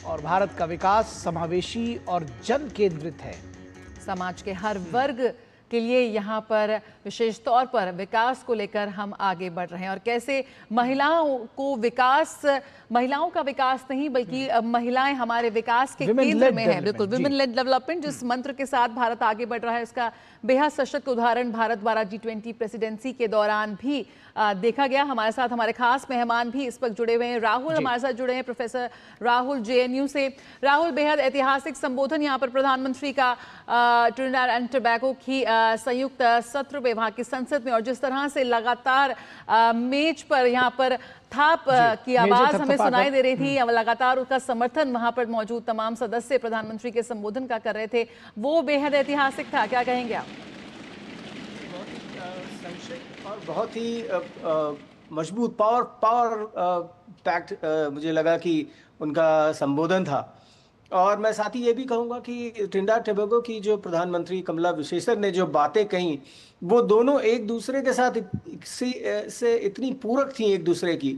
और भारत का विकास समावेशी और जन केंद्रित है। समाज के हर वर्ग के लिए यहाँ पर विशेष तौर पर विकास को लेकर हम आगे बढ़ रहे हैं और कैसे महिलाओं का विकास नहीं बल्कि महिलाएं हमारे विकास के केंद्र में है। बिल्कुल, विमेन लेड डेवलपमेंट जिस मंत्र के साथ भारत आगे बढ़ रहा है उसका बेहद सशक्त उदाहरण भारत द्वारा G20 प्रेसिडेंसी के दौरान भी देखा गया। हमारे साथ हमारे खास मेहमान भी इस वक्त जुड़े हुए हैं। राहुल हमारे साथ जुड़े हैं, प्रोफेसर राहुल JNU से। राहुल, बेहद ऐतिहासिक संबोधन यहाँ पर प्रधानमंत्री का ट्रिनिडाड एंड टोबैगो की संयुक्त सत्र में वहाँ की संसद में, और जिस तरह से लगातार मेज पर यहाँ पर थाप की आवाज हमें सुनाई दे रही थी, लगातार उसका समर्थन वहाँ पर मौजूद तमाम सदस्य प्रधानमंत्री के संबोधन का कर रहे थे, वो बेहद ऐतिहासिक था। क्या कहेंगे आप? संक्षिप्त और बहुत ही मजबूत पावर पैक्ट मुझे लगा कि उनका संबोधन था। और मैं साथ ही ये भी कहूँगा कि ट्रिनिडाड टोबैगो की जो प्रधानमंत्री कमला विशेषर ने जो बातें कही, वो दोनों एक दूसरे के साथ से इतनी पूरक थी एक दूसरे की,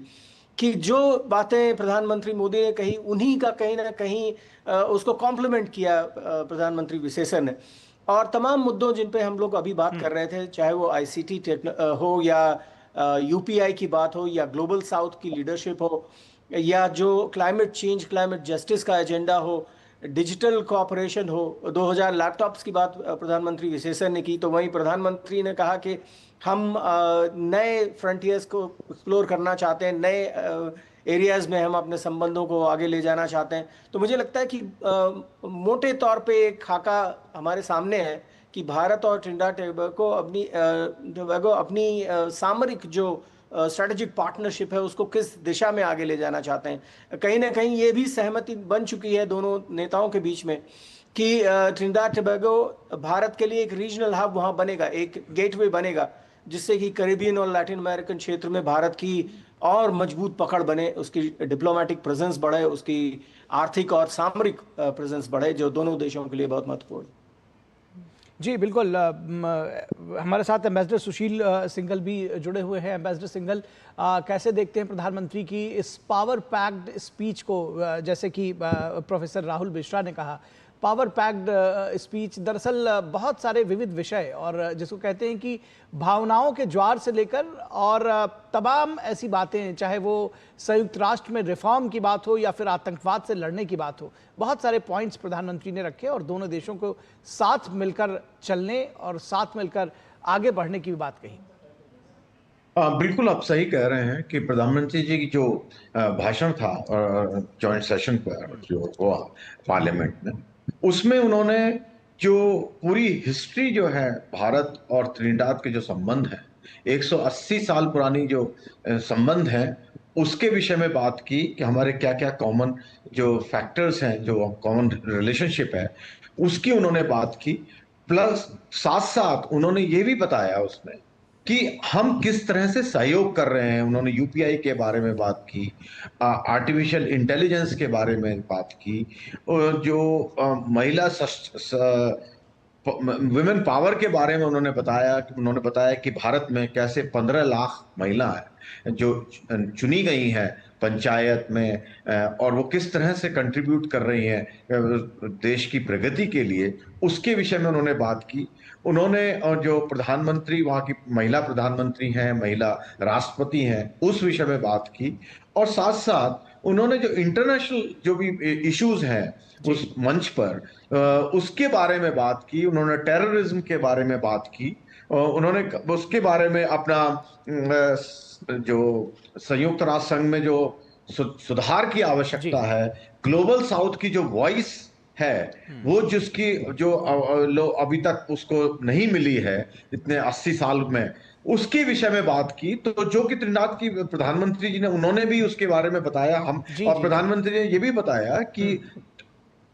कि जो बातें प्रधानमंत्री मोदी ने कही उन्हीं का कहीं ना कहीं उसको कॉम्प्लीमेंट किया प्रधानमंत्री विशेषर ने। और तमाम मुद्दों जिन पे हम लोग अभी बात कर रहे थे, चाहे वो ICT हो या UPI की बात हो या ग्लोबल साउथ की लीडरशिप हो या जो क्लाइमेट चेंज क्लाइमेट जस्टिस का एजेंडा हो, डिजिटल कोऑपरेशन हो, 2000 लैपटॉप्स की बात प्रधानमंत्री विशेषर ने की, तो वहीं प्रधानमंत्री ने कहा कि हम नए फ्रंटियर्स को एक्सप्लोर करना चाहते हैं, नए एरियाज में हम अपने संबंधों को आगे ले जाना चाहते हैं। तो मुझे लगता है कि मोटे तौर पे एक खाका हमारे सामने है कि भारत और ट्रिनिडाड टोबैगो अपनी सामरिक जो स्ट्रेटेजिक पार्टनरशिप है उसको किस दिशा में आगे ले जाना चाहते हैं। कहीं ना कहीं ये भी सहमति बन चुकी है दोनों नेताओं के बीच में कि ट्रिनिडाड टोबैगो भारत के लिए एक रीजनल हब वहाँ बनेगा, एक गेटवे बनेगा, जिससे कि कैरिबियन और लैटिन अमेरिकन क्षेत्र में भारत की और मजबूत पकड़ बने, उसकी डिप्लोमेटिक प्रेजेंस बढ़े, उसकी आर्थिक और सामरिक प्रेजेंस बढ़े, जो दोनों देशों के लिए बहुत महत्वपूर्ण। जी बिल्कुल, हमारे साथ एम्बेसडर सुशील सिंघल भी जुड़े हुए हैं। एम्बेसडर सिंघल, कैसे देखते हैं प्रधानमंत्री की इस पावर पैक्ड स्पीच को? जैसे कि प्रोफेसर राहुल मिश्रा ने कहा, पावर पैक्ड स्पीच दरअसल बहुत सारे विविध विषय और जिसको कहते हैं कि भावनाओं के ज्वार से लेकर और तमाम ऐसी बातें, चाहे वो संयुक्त राष्ट्र में रिफॉर्म की बात हो या फिर आतंकवाद से लड़ने की बात हो, बहुत सारे पॉइंट्स प्रधानमंत्री ने रखे और दोनों देशों को साथ मिलकर चलने और साथ मिलकर आगे बढ़ने की भी बात कही। बिल्कुल आप सही कह रहे हैं कि प्रधानमंत्री जी की जो भाषण था जॉइंट सेशन पर जो हुआ पार्लियामेंट में, उसमें उन्होंने जो पूरी हिस्ट्री जो है भारत और ट्रिनिडाड के जो संबंध है, 180 साल पुरानी जो संबंध है, उसके विषय में बात की कि हमारे क्या क्या कॉमन जो फैक्टर्स हैं, जो कॉमन रिलेशनशिप है, उसकी उन्होंने बात की। प्लस साथ साथ उन्होंने ये भी बताया उसमें कि हम किस तरह से सहयोग कर रहे हैं। उन्होंने UPI के बारे में बात की, आर्टिफिशियल इंटेलिजेंस के बारे में बात की, और जो महिला विमेन पावर के बारे में उन्होंने बताया कि भारत में कैसे 15 लाख महिलाएं जो चुनी गई हैं पंचायत में, और वो किस तरह से कंट्रीब्यूट कर रही हैं देश की प्रगति के लिए, उसके विषय में उन्होंने बात की। उन्होंने और जो प्रधानमंत्री वहाँ की महिला प्रधानमंत्री हैं, महिला राष्ट्रपति हैं, उस विषय में बात की। और साथ साथ उन्होंने जो इंटरनेशनल जो भी इश्यूज हैं उस मंच पर, उसके बारे में बात की। उन्होंने टेररिज्म के बारे में बात की, उन्होंने उसके बारे में अपना जो संयुक्त राष्ट्र संघ में जो सुधार की आवश्यकता है, ग्लोबल साउथ की जो वॉइस है, वो जिसकी जो अभी तक उसको नहीं मिली है इतने 80 साल में, उसके विषय में बात की। तो जो कि ट्रिनिडाड की प्रधानमंत्री जी ने, उन्होंने भी उसके बारे में बताया। और प्रधानमंत्री ने ये भी बताया कि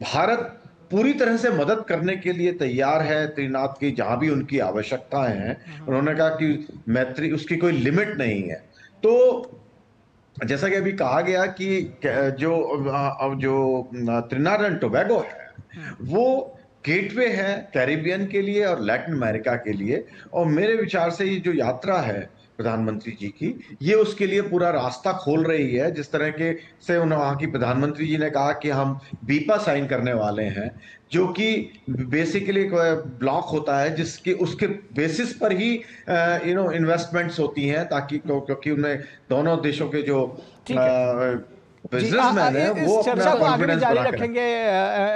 भारत पूरी तरह से मदद करने के लिए तैयार है ट्रिनिडाड की, जहां भी उनकी आवश्यकताएं हैं। उन्होंने कहा कि मैत्री, उसकी कोई लिमिट नहीं है। तो जैसा कि अभी कहा गया कि जो ट्रिनिडाड एंड टोबैगो है, वो गेटवे है कैरिबियन के लिए और लैटिन अमेरिका के लिए। और मेरे विचार से ये जो यात्रा है प्रधानमंत्री जी की, ये उसके लिए पूरा रास्ता खोल रही है। जिस तरह के से वहाँ की प्रधानमंत्री जी ने कहा कि हम बीपा साइन करने वाले हैं, जो कि बेसिकली ब्लॉक होता है जिसके उसके बेसिस पर ही इन्वेस्टमेंट्स होती हैं, ताकि क्योंकि उनमें दोनों देशों के जो ठीक है बिजनेसमैन है इस वो चर्चा अपना को आगे भी कॉन्फिडेंस जारी बना के रखेंगे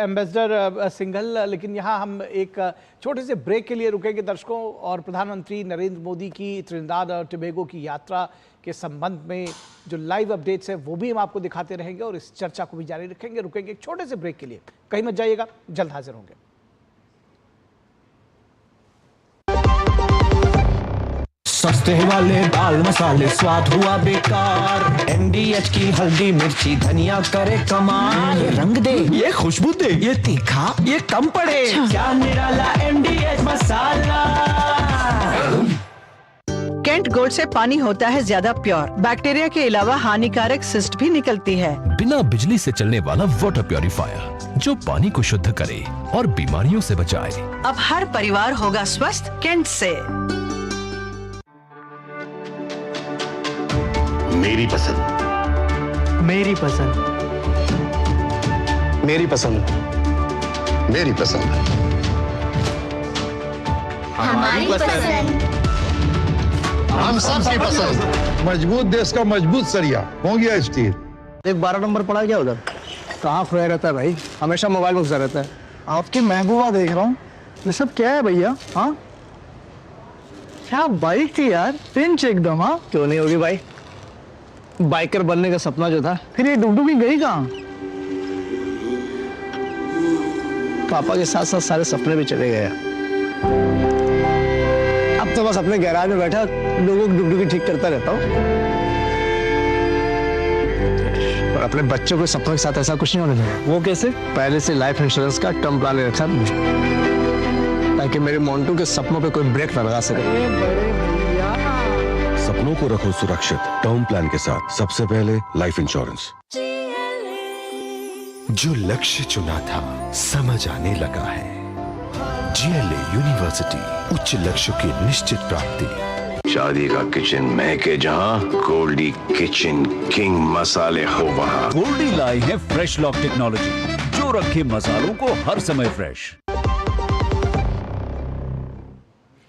एम्बेसडर सिंघल, लेकिन यहाँ हम एक छोटे से ब्रेक के लिए रुकेंगे दर्शकों, और प्रधानमंत्री नरेंद्र मोदी की त्रिनिदाद और टोबैगो की यात्रा के संबंध में जो लाइव अपडेट्स है वो भी हम आपको दिखाते रहेंगे और इस चर्चा को भी जारी रखेंगे। रुकेंगे एक छोटे से ब्रेक के लिए, कहीं मत जाइएगा, जल्द हाजिर होंगे। सस्ते वाले दाल मसाले स्वाद हुआ बेकार, एमडीएच की हल्दी मिर्ची धनिया करे कमाल, ये रंग दे ये खुशबू दे ये तीखा ये कम पड़े, क्या निराला एमडीएच मसाला। कैंट गोल्ड से पानी होता है ज्यादा प्योर, बैक्टीरिया के अलावा हानिकारक सिस्ट भी निकलती है। बिना बिजली से चलने वाला वाटर प्योरीफायर जो पानी को शुद्ध करे और बीमारियों से बचाए। अब हर परिवार होगा स्वस्थ कैंट से। मेरी पसंद, मेरी पसंद, मेरी पसंद, मेरी पसंद, हमारी पसंद, हम सबकी पसंद। मजबूत देश का मजबूत सरिया हो गया स्टील। एक 12 नंबर पड़ा क्या उधर? कहाँ खोया रहता है भाई, हमेशा मोबाइल में घुसा रहता है। आपकी महबूबा देख रहा हूँ, ये सब क्या है भैया? हाँ क्या बाइक थी यार, पिंच एकदम। हाँ क्यों नहीं होगी भाई, बाइकर बनने का सपना जो था। फिर ये डुगडुगी गई कहाँ? पापा के साथ साथ सारे सपने भी चले गए। अब तो बस अपने गैराज में बैठा लोगों की डुगडुगी ठीक करता रहता हूँ, और अपने बच्चों के सपनों के साथ ऐसा कुछ नहीं होने देगा। वो कैसे? पहले से लाइफ इंश्योरेंस का टर्म प्लान ले रखा है, ताकि मेरे मोंटू के सपनों पे कोई ब्रेक न लगा सके। सपनों को रखो सुरक्षित टर्म प्लान के साथ, सबसे पहले लाइफ इंश्योरेंस। जो लक्ष्य चुना था समझ आने लगा है। जीएलए यूनिवर्सिटी, उच्च लक्ष्य की निश्चित प्राप्ति। शादी का किचन महके जहाँ, गोल्डी किचन किंग मसाले हो वहाँ। गोल्डी लाई है फ्रेश लॉक टेक्नोलॉजी जो रखे मसालों को हर समय फ्रेश।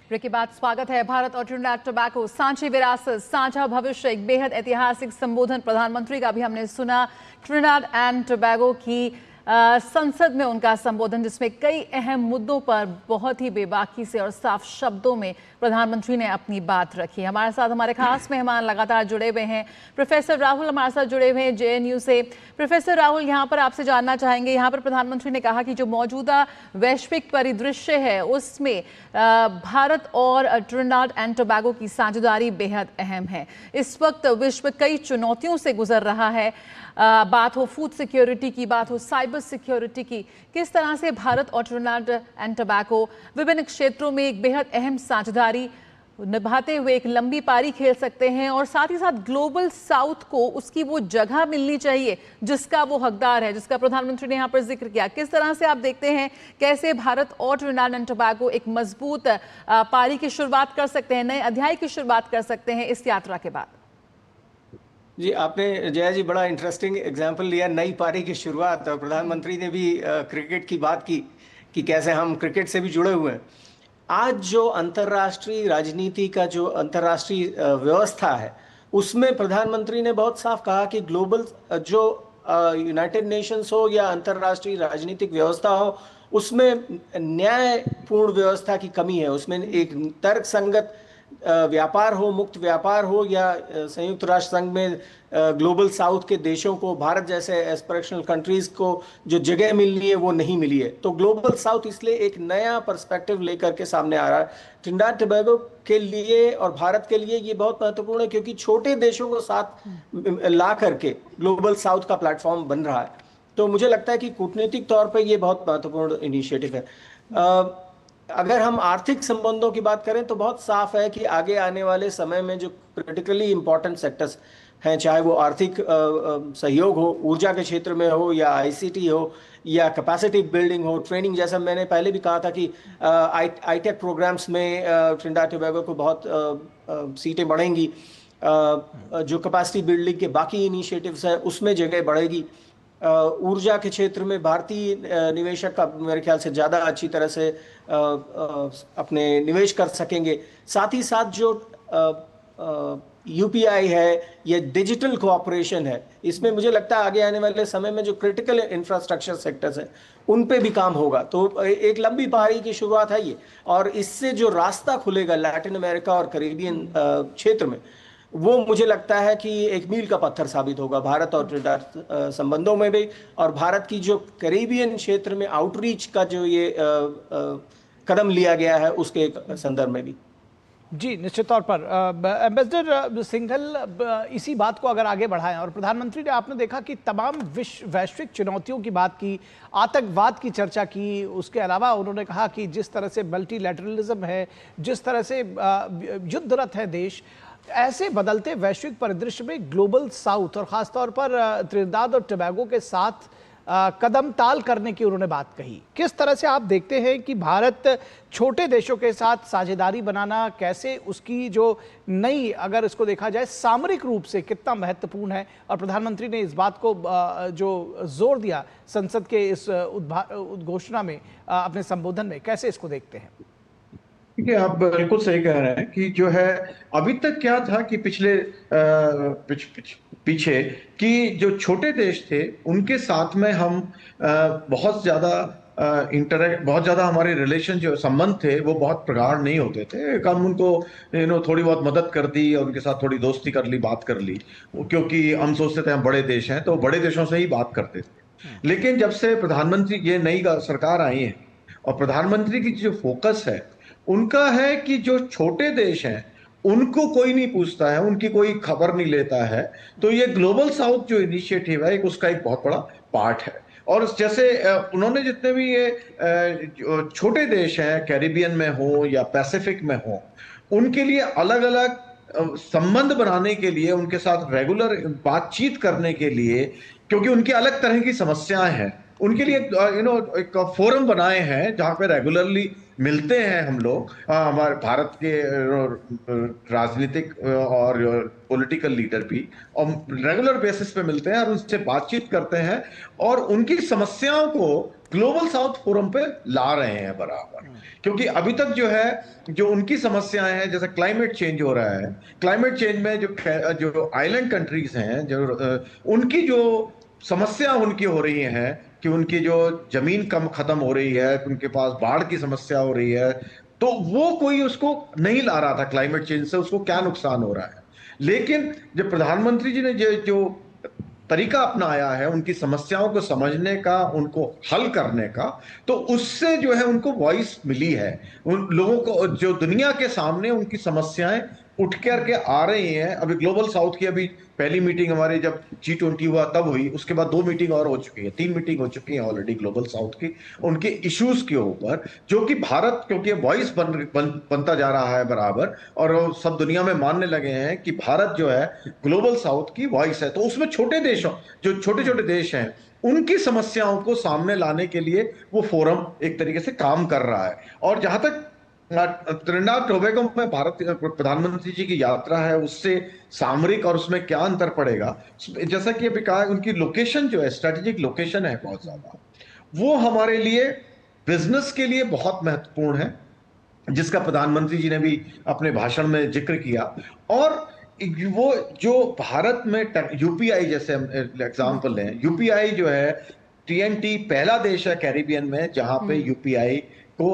ब्रेक के बाद स्वागत है। भारत और ट्रिनिडाद टोबैगो सांझी विरासत साझा भविष्य, एक बेहद ऐतिहासिक संबोधन प्रधानमंत्री का भी हमने सुना। ट्रिनिडाद एंड टोबैगो की संसद में उनका संबोधन, जिसमें कई अहम मुद्दों पर बहुत ही बेबाकी से और साफ शब्दों में प्रधानमंत्री ने अपनी बात रखी। हमारे साथ हमारे खास मेहमान लगातार जुड़े हुए हैं। प्रोफेसर राहुल हमारे साथ जुड़े हुए हैं जेएनयू से। प्रोफेसर राहुल, यहाँ पर आपसे जानना चाहेंगे, यहाँ पर प्रधानमंत्री ने कहा कि जो मौजूदा वैश्विक परिदृश्य है उसमें भारत और ट्रिनिडाद एंड टोबैगो की साझेदारी बेहद अहम है। इस वक्त विश्व कई चुनौतियों से गुजर रहा है, बात हो फूड सिक्योरिटी की, बात हो साइबर सिक्योरिटी की। किस तरह से भारत और ट्रिनिडाद एंड टोबैगो विभिन्न क्षेत्रों में एक बेहद अहम साझेदारी निभाते हुए एक लंबी पारी खेल सकते हैं, और साथ ही साथ ग्लोबल साउथ को उसकी वो जगह मिलनी चाहिए जिसका वो हकदार है, जिसका प्रधानमंत्री ने यहाँ पर जिक्र किया। किस तरह से आप देखते हैं कैसे भारत और ट्रिनिडाद एंड टोबैगो एक मजबूत पारी की शुरुआत कर सकते हैं, नए अध्याय की शुरुआत कर सकते हैं इस यात्रा के बाद? जी, आपने जया जी बड़ा इंटरेस्टिंग एग्जाम्पल लिया, नई पारी की शुरुआत। और प्रधानमंत्री ने भी क्रिकेट की बात की कि कैसे हम क्रिकेट से भी जुड़े हुए हैं। आज जो अंतर्राष्ट्रीय राजनीति का जो अंतर्राष्ट्रीय व्यवस्था है उसमें प्रधानमंत्री ने बहुत साफ कहा कि ग्लोबल जो यूनाइटेड नेशंस हो या अंतर्राष्ट्रीय राजनीतिक व्यवस्था हो, उसमें न्यायपूर्ण व्यवस्था की कमी है। उसमें एक तर्क संगत व्यापार हो, मुक्त व्यापार हो, या संयुक्त राष्ट्र संघ में ग्लोबल साउथ के देशों को, भारत जैसे एस्पिरेशनल कंट्रीज को जो जगह मिलनी है वो नहीं मिली है। तो ग्लोबल साउथ इसलिए एक नया पर्सपेक्टिव लेकर के सामने आ रहा है। ट्रिनिडाद टोबैगो के लिए और भारत के लिए ये बहुत महत्वपूर्ण है, क्योंकि छोटे देशों को साथ ला करके ग्लोबल साउथ का प्लेटफॉर्म बन रहा है। तो मुझे लगता है कि कूटनीतिक तौर पर ये बहुत महत्वपूर्ण इनिशिएटिव है। अगर हम आर्थिक संबंधों की बात करें तो बहुत साफ है कि आगे आने वाले समय में जो क्रिटिकली इंपॉर्टेंट सेक्टर्स, हैं, चाहे वो आर्थिक सहयोग हो, ऊर्जा के क्षेत्र में हो, या आईसीटी हो, या कैपेसिटी बिल्डिंग हो, ट्रेनिंग, जैसा मैंने पहले भी कहा था कि आई-टेक प्रोग्राम्स में ट्रिनिडाद टोबैगो को बहुत सीटें बढ़ेंगी, जो कैपेसिटी बिल्डिंग के बाकी इनिशिएटिव्स हैं उसमें जगह बढ़ेगी, ऊर्जा के क्षेत्र में भारतीय निवेशक का मेरे ख्याल से ज़्यादा अच्छी तरह से अपने निवेश कर सकेंगे। साथ ही साथ जो यूपीआई है, ये डिजिटल कोऑपरेशन है, इसमें मुझे लगता है आगे आने वाले समय में जो क्रिटिकल इंफ्रास्ट्रक्चर सेक्टर्स हैं उन पे भी काम होगा। तो एक लंबी पहाड़ी की शुरुआत है ये, और इससे जो रास्ता खुलेगा लैटिन अमेरिका और कैरिबियन क्षेत्र में, वो मुझे लगता है कि एक मील का पत्थर साबित होगा भारत और ट्रिनिडाद संबंधों में भी, और भारत की जो कैरिबियन क्षेत्र में आउटरीच का जो ये कदम लिया गया है उसके संदर्भ में भी। जी निश्चित तौर पर एम्बेसडर सिंघल, इसी बात को अगर आगे बढ़ाएं, और प्रधानमंत्री ने, आपने देखा कि तमाम वैश्विक चुनौतियों की बात की, आतंकवाद की चर्चा की, उसके अलावा उन्होंने कहा कि जिस तरह से मल्टीलैटरलिज्म है, जिस तरह से युद्धरत है देश, ऐसे बदलते वैश्विक परिदृश्य में ग्लोबल साउथ और खासतौर पर त्रिनिदाद और टोबैगो के साथ कदम ताल करने की उन्होंने बात कही। किस तरह से आप देखते हैं कि भारत छोटे देशों के साथ साझेदारी बनाना, कैसे उसकी जो नई, अगर इसको देखा जाए सामरिक रूप से कितना महत्वपूर्ण है, और प्रधानमंत्री ने इस बात को जो जोर दिया संसद के इस उद्घोषणा में, अपने संबोधन में, कैसे इसको देखते हैं? देखिए, आप बिल्कुल सही कह रहे हैं कि जो है अभी तक क्या था कि पीछे कि जो छोटे देश थे उनके साथ में हम बहुत ज़्यादा हमारे रिलेशन, जो संबंध थे वो बहुत प्रगाढ़ नहीं होते थे। हम उनको थोड़ी बहुत मदद कर दी और उनके साथ थोड़ी दोस्ती कर ली, बात कर ली, क्योंकि हम सोचते थे हम बड़े देश हैं तो बड़े देशों से ही बात करते थे। लेकिन जब से प्रधानमंत्री, ये नई सरकार आई है और प्रधानमंत्री की जो फोकस है उनका है कि जो छोटे देश हैं उनको कोई नहीं पूछता है, उनकी कोई खबर नहीं लेता है, तो ये ग्लोबल साउथ जो इनिशिएटिव है उसका एक बहुत बड़ा पार्ट है। और जैसे उन्होंने जितने भी ये छोटे देश हैं, कैरिबियन में हो या पैसिफिक में हो, उनके लिए अलग अलग संबंध बनाने के लिए, उनके साथ रेगुलर बातचीत करने के लिए, क्योंकि उनकी अलग तरह की समस्याएं हैं, उनके लिए एक फोरम बनाए हैं जहाँ पे रेगुलरली मिलते हैं हम लोग, हमारे भारत के राजनीतिक और पॉलिटिकल लीडर भी, और रेगुलर बेसिस पे मिलते हैं और उनसे बातचीत करते हैं और उनकी समस्याओं को ग्लोबल साउथ फोरम पे ला रहे हैं बराबर। क्योंकि अभी तक जो है, जो उनकी समस्याएं हैं, जैसे क्लाइमेट चेंज हो रहा है, क्लाइमेट चेंज में जो आइलैंड कंट्रीज हैं, जो उनकी जो समस्या उनकी हो रही है कि उनकी जो जमीन कम खत्म हो रही है, उनके पास बाढ़ की समस्या हो रही है, तो वो कोई उसको नहीं ला रहा था क्लाइमेट चेंज से उसको क्या नुकसान हो रहा है। लेकिन जब प्रधानमंत्री जी ने जो तरीका अपनाया है उनकी समस्याओं को समझने का, उनको हल करने का, तो उससे जो है उनको वॉइस मिली है, उन लोगों को जो दुनिया के सामने उनकी समस्याएं उठ करके आ रही हैं। अभी ग्लोबल साउथ की अभी पहली मीटिंग हमारी जब G20 हुआ तब हुई, उसके बाद 2 मीटिंग और हो चुकी है, 3 मीटिंग हो चुकी है ऑलरेडी ग्लोबल साउथ की, उनके इश्यूज के ऊपर, जो कि भारत, क्योंकि वॉइस बनता जा रहा है बराबर, और सब दुनिया में मानने लगे हैं कि भारत जो है ग्लोबल साउथ की वॉइस है। तो उसमें छोटे देशों, जो छोटे छोटे देश हैं, उनकी समस्याओं को सामने लाने के लिए वो फोरम एक तरीके से काम कर रहा है। और जहां तक त्रिनिदाद टोबैगो में भारत प्रधानमंत्री जी की यात्रा है, उससे सामरिक और उसमें क्या अंतर पड़ेगा, जैसा कि अभी कहा, उनकी लोकेशन जो है, स्ट्रेटेजिक लोकेशन है बहुत ज्यादा, वो हमारे लिए बिजनेस के लिए बहुत महत्वपूर्ण है, जिसका प्रधानमंत्री जी ने भी अपने भाषण में जिक्र किया। और वो जो भारत में यूपीआई, जैसे हम एग्जाम्पल लें, यूपीआई जो है TNT पहला देश है कैरिबियन में जहां पे यूपीआई को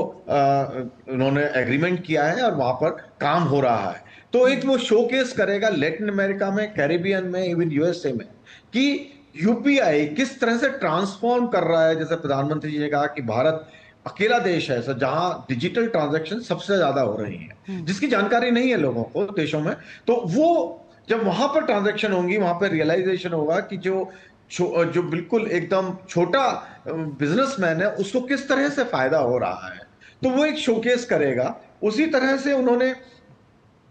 उन्होंने एग्रीमेंट किया है और वहां पर काम हो रहा है। तो एक वो शोकेस करेगा लैटिन अमेरिका में, कैरिबियन में, इवन यूएसए में, कि यूपीआई किस तरह से ट्रांसफॉर्म कर रहा है। जैसे प्रधानमंत्री जी ने कहा कि भारत अकेला देश है सर जहां डिजिटल ट्रांजैक्शन सबसे ज्यादा हो रही है, जिसकी जानकारी नहीं है लोगों को देशों में। तो वो जब वहां पर ट्रांजैक्शन होंगी, वहां पर रियलाइजेशन होगा कि जो बिल्कुल एकदम छोटा बिजनेसमैन है उसको किस तरह से फायदा हो रहा है, तो वो एक शोकेस करेगा। उसी तरह से उन्होंने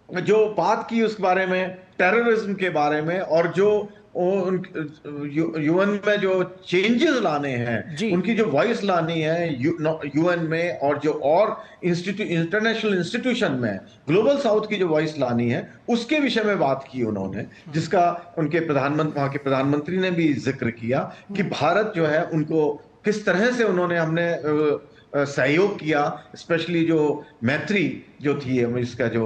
जो बात की उस बारे में टेररिज्म के बारे में, और जो यूएन में जो चेंजेस लाने हैं, उनकी जो वॉइस लानी है यूएन में, और जो और इंटरनेशनल इंस्टीट्यूशन में ग्लोबल साउथ की जो वॉइस लानी है, उसके विषय में बात की उन्होंने, जिसका उनके वहां के प्रधानमंत्री ने भी जिक्र किया कि भारत जो है उनको किस तरह से हमने सहयोग किया, स्पेशली जो मैत्री जो थी, इसका जो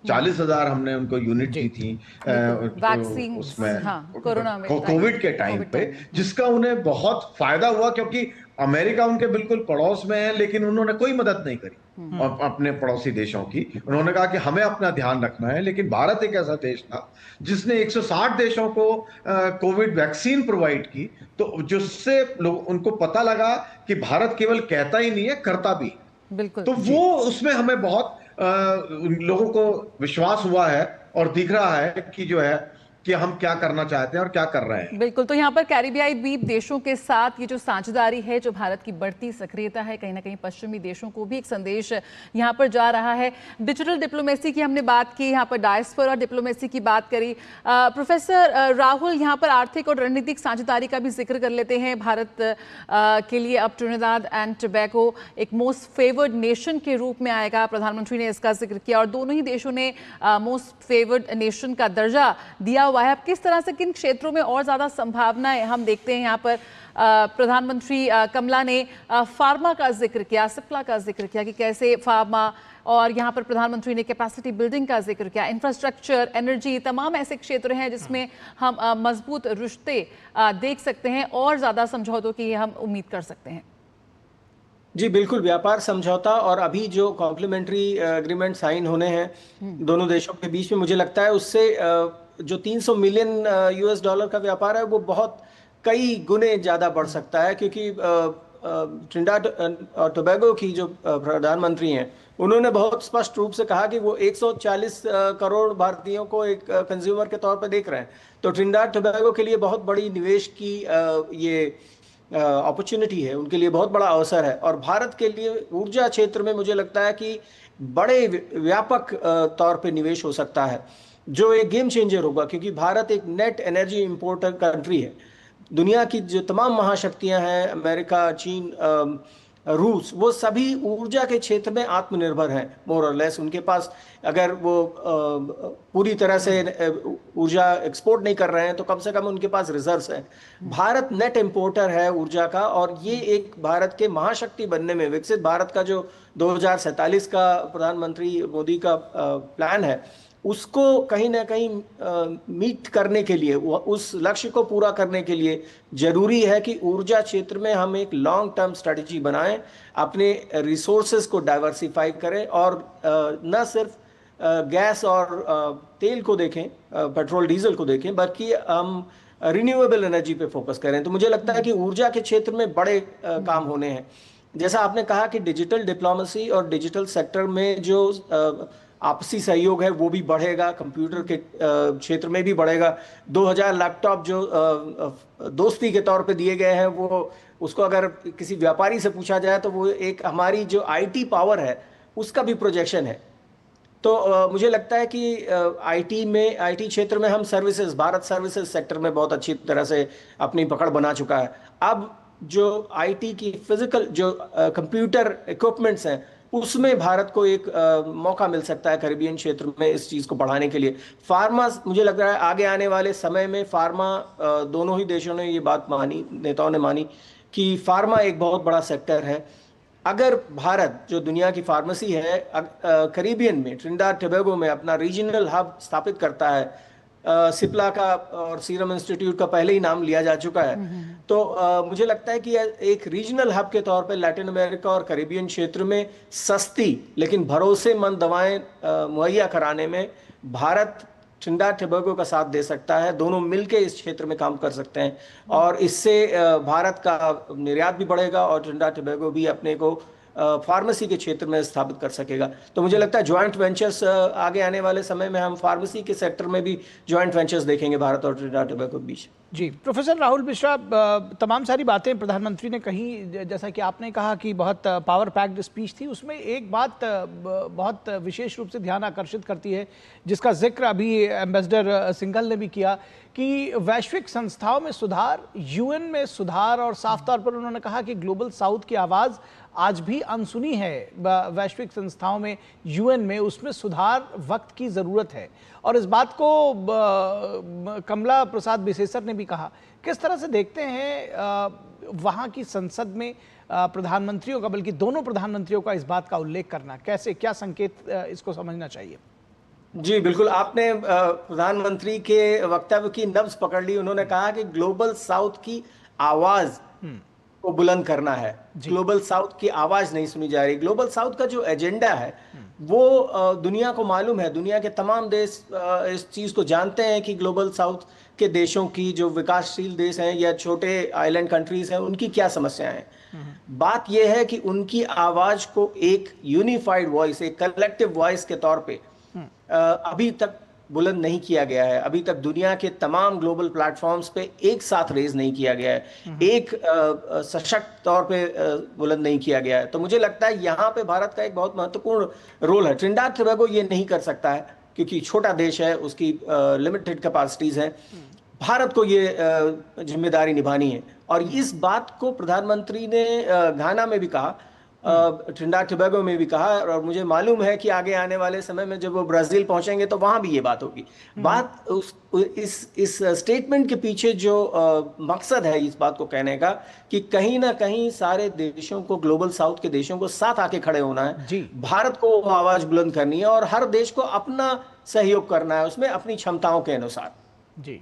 40,000 हमने उनको यूनिट दी थी वैक्सीन उसमें, कोरोना में, कोविड के टाइम पे, जिसका उन्हें बहुत फायदा हुआ, क्योंकि अमेरिका उनके बिल्कुल पड़ोस में है, लेकिन उन्होंने कोई मदद नहीं करी अपने पड़ोसी देशों की। उन्होंने कहा कि हमें अपना ध्यान रखना है, लेकिन भारत एक ऐसा देश था जिसने 160 देशों को कोविड वैक्सीन प्रोवाइड की, तो जिससे लोग उनको पता लगा कि भारत केवल कहता ही नहीं है, करता भी। बिल्कुल। तो वो उसमें हमें बहुत लोगों को विश्वास हुआ है और दिख रहा है कि जो है कि हम क्या करना चाहते हैं और क्या कर रहे हैं। बिल्कुल। तो यहाँ पर कैरिबियाई द्वीप देशों के साथ ये जो साझेदारी है, जो भारत की बढ़ती सक्रियता है, कहीं ना कहीं पश्चिमी देशों को भी एक संदेश यहाँ पर जा रहा है। डिजिटल डिप्लोमेसी की हमने बात की, यहाँ पर डायस्पोरा डिप्लोमेसी की बात करी। प्रोफेसर राहुल, यहाँ पर आर्थिक और रणनीतिक साझेदारी का भी जिक्र कर लेते हैं। भारत के लिए अब ट्रिनिदाद एंड टोबैगो एक मोस्ट फेवर्ड नेशन के रूप में आएगा, प्रधानमंत्री ने इसका जिक्र किया, और दोनों ही देशों ने मोस्ट फेवर्ड नेशन का दर्जा दिया हुआ है। अब किस तरह से किन क्षेत्रों में और ज्यादा संभावनाएं हम देखते हैं? यहाँ पर प्रधानमंत्री कमला ने फार्मा का जिक्र किया, सिप्ला का जिक्र किया कि कैसे फार्मा, और यहाँ पर प्रधानमंत्री ने कैपेसिटी बिल्डिंग का जिक्र किया, इंफ्रास्ट्रक्चर, एनर्जी, तमाम ऐसे क्षेत्र हैं जिसमें हम मजबूत रिश्ते देख सकते हैं और ज्यादा समझौतों की हम उम्मीद कर सकते हैं। जी बिल्कुल, व्यापार समझौता और अभी जो कॉम्प्लीमेंट्री एग्रीमेंट साइन होने हैं दोनों देशों के बीच में, मुझे लगता है उससे जो 300 मिलियन यूएस डॉलर का व्यापार है वो बहुत कई गुने ज़्यादा बढ़ सकता है, क्योंकि ट्रिनिडाद और टोबैगो की जो प्रधानमंत्री हैं उन्होंने बहुत स्पष्ट रूप से कहा कि वो 140 करोड़ भारतीयों को एक कंज्यूमर के तौर पर देख रहे हैं। तो ट्रिनिडाद टोबैगो के लिए बहुत बड़ी निवेश की ये अपॉर्चुनिटी है, उनके लिए बहुत बड़ा अवसर है। और भारत के लिए ऊर्जा क्षेत्र में मुझे लगता है कि बड़े व्यापक तौर पे निवेश हो सकता है, जो एक गेम चेंजर होगा, क्योंकि भारत एक नेट एनर्जी इंपोर्टर कंट्री है। दुनिया की जो तमाम महाशक्तियां हैं, अमेरिका, चीन, रूस, वो सभी ऊर्जा के क्षेत्र में आत्मनिर्भर हैं मोर और लेस। उनके पास अगर वो पूरी तरह से ऊर्जा एक्सपोर्ट नहीं कर रहे हैं तो कम से कम उनके पास रिजर्व्स हैं। भारत नेट इंपोर्टर है ऊर्जा का, और ये एक भारत के महाशक्ति बनने में, विकसित भारत का जो 2047 का प्रधानमंत्री मोदी का प्लान है, उसको कहीं ना कहीं मीट करने के लिए, उस लक्ष्य को पूरा करने के लिए जरूरी है कि ऊर्जा क्षेत्र में हम एक लॉन्ग टर्म स्ट्रेटजी बनाएं, अपने रिसोर्सेज को डाइवर्सिफाई करें, और न सिर्फ गैस और तेल को देखें, पेट्रोल डीजल को देखें, बल्कि हम रिन्यूएबल एनर्जी पे फोकस करें। तो मुझे लगता है कि ऊर्जा के क्षेत्र में बड़े काम होने हैं। जैसा आपने कहा कि डिजिटल डिप्लोमेसी और डिजिटल सेक्टर में जो आपसी सहयोग है वो भी बढ़ेगा, कंप्यूटर के क्षेत्र में भी बढ़ेगा। 2000 लैपटॉप जो दोस्ती के तौर पे दिए गए हैं, वो उसको अगर किसी व्यापारी से पूछा जाए तो वो एक हमारी जो आईटी पावर है उसका भी प्रोजेक्शन है। तो मुझे लगता है कि आईटी क्षेत्र में हम सर्विसेज, भारत सर्विसेज सेक्टर में बहुत अच्छी तरह से अपनी पकड़ बना चुका है। अब जो आईटी की फिजिकल जो कंप्यूटर इक्विपमेंट्स हैं, उसमें भारत को एक मौका मिल सकता है कैरिबियन क्षेत्र में इस चीज़ को बढ़ाने के लिए। फार्मा, मुझे लग रहा है आगे आने वाले समय में फार्मा, दोनों ही देशों ने ये बात मानी, नेताओं ने मानी कि फार्मा एक बहुत बड़ा सेक्टर है। अगर भारत, जो दुनिया की फार्मेसी है, कैरिबियन में, ट्रिनिडाद टोबैगो में अपना रीजनल हब स्थापित करता है, सिप्ला का और सीरम इंस्टीट्यूट का पहले ही नाम लिया जा चुका है, तो मुझे लगता है कि एक रीजनल हब के तौर पे लैटिन अमेरिका और कैरिबियन क्षेत्र में सस्ती लेकिन भरोसेमंद दवाएं मुहैया कराने में भारत ट्रिनिडाद टोबैगो का साथ दे सकता है। दोनों मिलकर इस क्षेत्र में काम कर सकते हैं, और इससे भारत का निर्यात भी बढ़ेगा और ट्रिनिडाद टोबैगो भी अपने को फार्मेसी के क्षेत्र में स्थापित कर सकेगा। तो मुझे लगता है ज्वाइंट वेंचर्स आगे आने वाले समय में हम फार्मेसी के सेक्टर में भी ज्वाइंट वेंचर्स देखेंगे भारत और ट्रिनिडाद टोबैगो के बीच। जी, प्रोफेसर राहुल मिश्रा, तमाम सारी बातें प्रधानमंत्री ने कही, जैसा कि आपने कहा कि बहुत पावर पैक्ड स्पीच थी, उसमें एक बात बहुत विशेष रूप से ध्यान आकर्षित करती है, जिसका जिक्र अभी एम्बेसडर सिंघल ने भी किया, कि वैश्विक संस्थाओं में सुधार, यूएन में सुधार, और साफ तौर पर उन्होंने कहा कि ग्लोबल साउथ की आवाज़ आज भी अनसुनी है वैश्विक संस्थाओं में, यूएन में, उसमें सुधार वक्त की ज़रूरत है। और इस बात को कमला प्रसाद बिसेसर ने भी कहा। किस तरह से देखते हैं वहाँ की संसद में प्रधानमंत्रियों का, बल्कि दोनों प्रधानमंत्रियों का इस बात का उल्लेख करना, कैसे, क्या संकेत इसको समझना चाहिए? जी बिल्कुल, आपने प्रधानमंत्री के वक्तव्य की नब्ज पकड़ ली। उन्होंने कहा कि ग्लोबल साउथ की आवाज को बुलंद करना है। ग्लोबल साउथ की आवाज नहीं सुनी जा रही। ग्लोबल साउथ का जो एजेंडा है वो दुनिया को मालूम है, दुनिया के तमाम देश इस चीज को जानते हैं कि ग्लोबल साउथ के देशों की, जो विकासशील देश हैं या छोटे आइलैंड कंट्रीज हैं, उनकी क्या समस्याएं हैं। बात यह है कि उनकी आवाज को एक यूनिफाइड वॉइस, एक कलेक्टिव वॉइस के तौर पे अभी तक बुलंद नहीं किया गया है। अभी तक दुनिया के तमाम ग्लोबल प्लेटफॉर्म्स पे एक साथ रेज नहीं किया गया है, एक सशक्त तौर पे बुलंद नहीं किया गया है। तो मुझे लगता है यहाँ पे भारत का एक बहुत महत्वपूर्ण रोल है। ट्रिनिडाद टोबैगो ये नहीं कर सकता है क्योंकि छोटा देश है, उसकी लिमिटेड कैपेसिटीज हैं। भारत को ये जिम्मेदारी निभानी है, और इस बात को प्रधानमंत्री ने घाना में भी कहा, ट्रिनिडाद टोबैगो में भी कहा, और मुझे मालूम है कि आगे आने वाले समय में जब वो ब्राजील पहुंचेंगे तो वहां भी ये बात होगी। बात इस स्टेटमेंट के पीछे जो मकसद है इस बात को कहने का, कि कहीं ना कहीं सारे देशों को, ग्लोबल साउथ के देशों को साथ आके खड़े होना है। भारत को आवाज बुलंद करनी है और हर देश को अपना सहयोग करना है, उसमें अपनी क्षमताओं के अनुसार। जी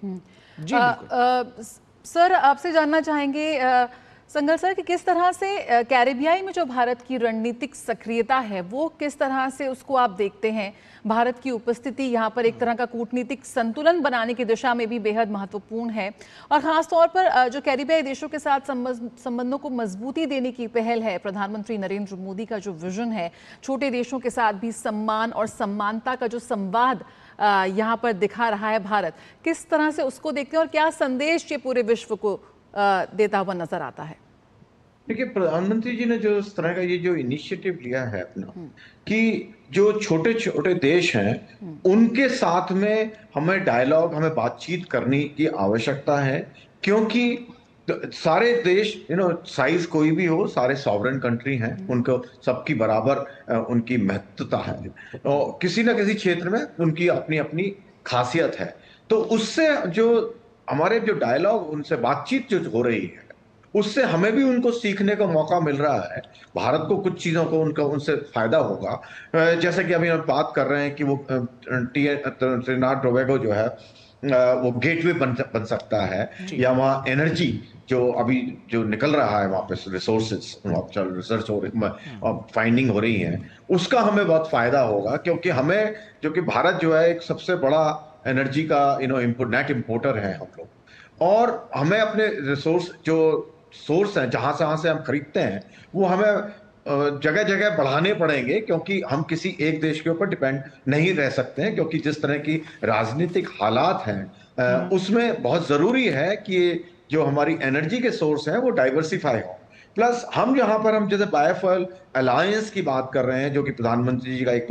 सर, आपसे जानना चाहेंगे संगल सर कि किस तरह से कैरिबियाई में जो भारत की रणनीतिक सक्रियता है, वो किस तरह से उसको आप देखते हैं? भारत की उपस्थिति यहाँ पर एक तरह का कूटनीतिक संतुलन बनाने की दिशा में भी बेहद महत्वपूर्ण है, और ख़ास तौर पर जो कैरिबियाई देशों के साथ संबंधों को मजबूती देने की पहल है। प्रधानमंत्री नरेंद्र मोदी का जो विजन है, छोटे देशों के साथ भी सम्मान और समानता का जो संवाद यहाँ पर दिखा रहा है भारत, किस तरह से उसको देखते हैं और क्या संदेश ये पूरे विश्व को देता हुआ नजर आता है? देखिए, प्रधानमंत्री जी ने जो इस तरह का ये जो इनिशिएटिव लिया है अपना, कि जो छोटे छोटे देश हैं उनके साथ में हमें डायलॉग, हमें बातचीत करने की आवश्यकता है, क्योंकि सारे देश, साइज कोई भी हो, सारे सॉवरेन कंट्री हैं, उनको सबकी बराबर उनकी महत्वता है, और किसी ना किसी क्षेत्र में उनकी अपनी अपनी खासियत है। तो उससे जो हमारे जो डायलॉग, उनसे बातचीत जो हो रही है, उससे हमें भी उनको सीखने का मौका मिल रहा है। भारत को कुछ चीजों को उनसे फायदा होगा। जैसे कि अभी हम बात कर रहे हैं कि वो ट्रिनिडाद टोबैगो जो है वो गेटवे बन सकता है, या वहाँ एनर्जी जो अभी जो निकल रहा है वहाँ पे रिसोर्सेज, रिसर्च हो रही और फाइंडिंग हो रही है, उसका हमें बहुत फायदा होगा, क्योंकि हमें, जो कि भारत जो है एक सबसे बड़ा एनर्जी का नेट इम्पोर्टर है हम लोग, और हमें अपने रिसोर्स जो सोर्स हैं जहां से हम खरीदते हैं, वो हमें जगह जगह बढ़ाने पड़ेंगे, क्योंकि हम किसी एक देश के ऊपर डिपेंड नहीं रह सकते हैं, क्योंकि जिस तरह की राजनीतिक हालात हैं उसमें बहुत जरूरी है कि जो हमारी एनर्जी के सोर्स हैं वो डाइवर्सिफाई हो। प्लस हम जैसे बायोफ्यूल अलायंस की बात कर रहे हैं, जो कि प्रधानमंत्री जी का एक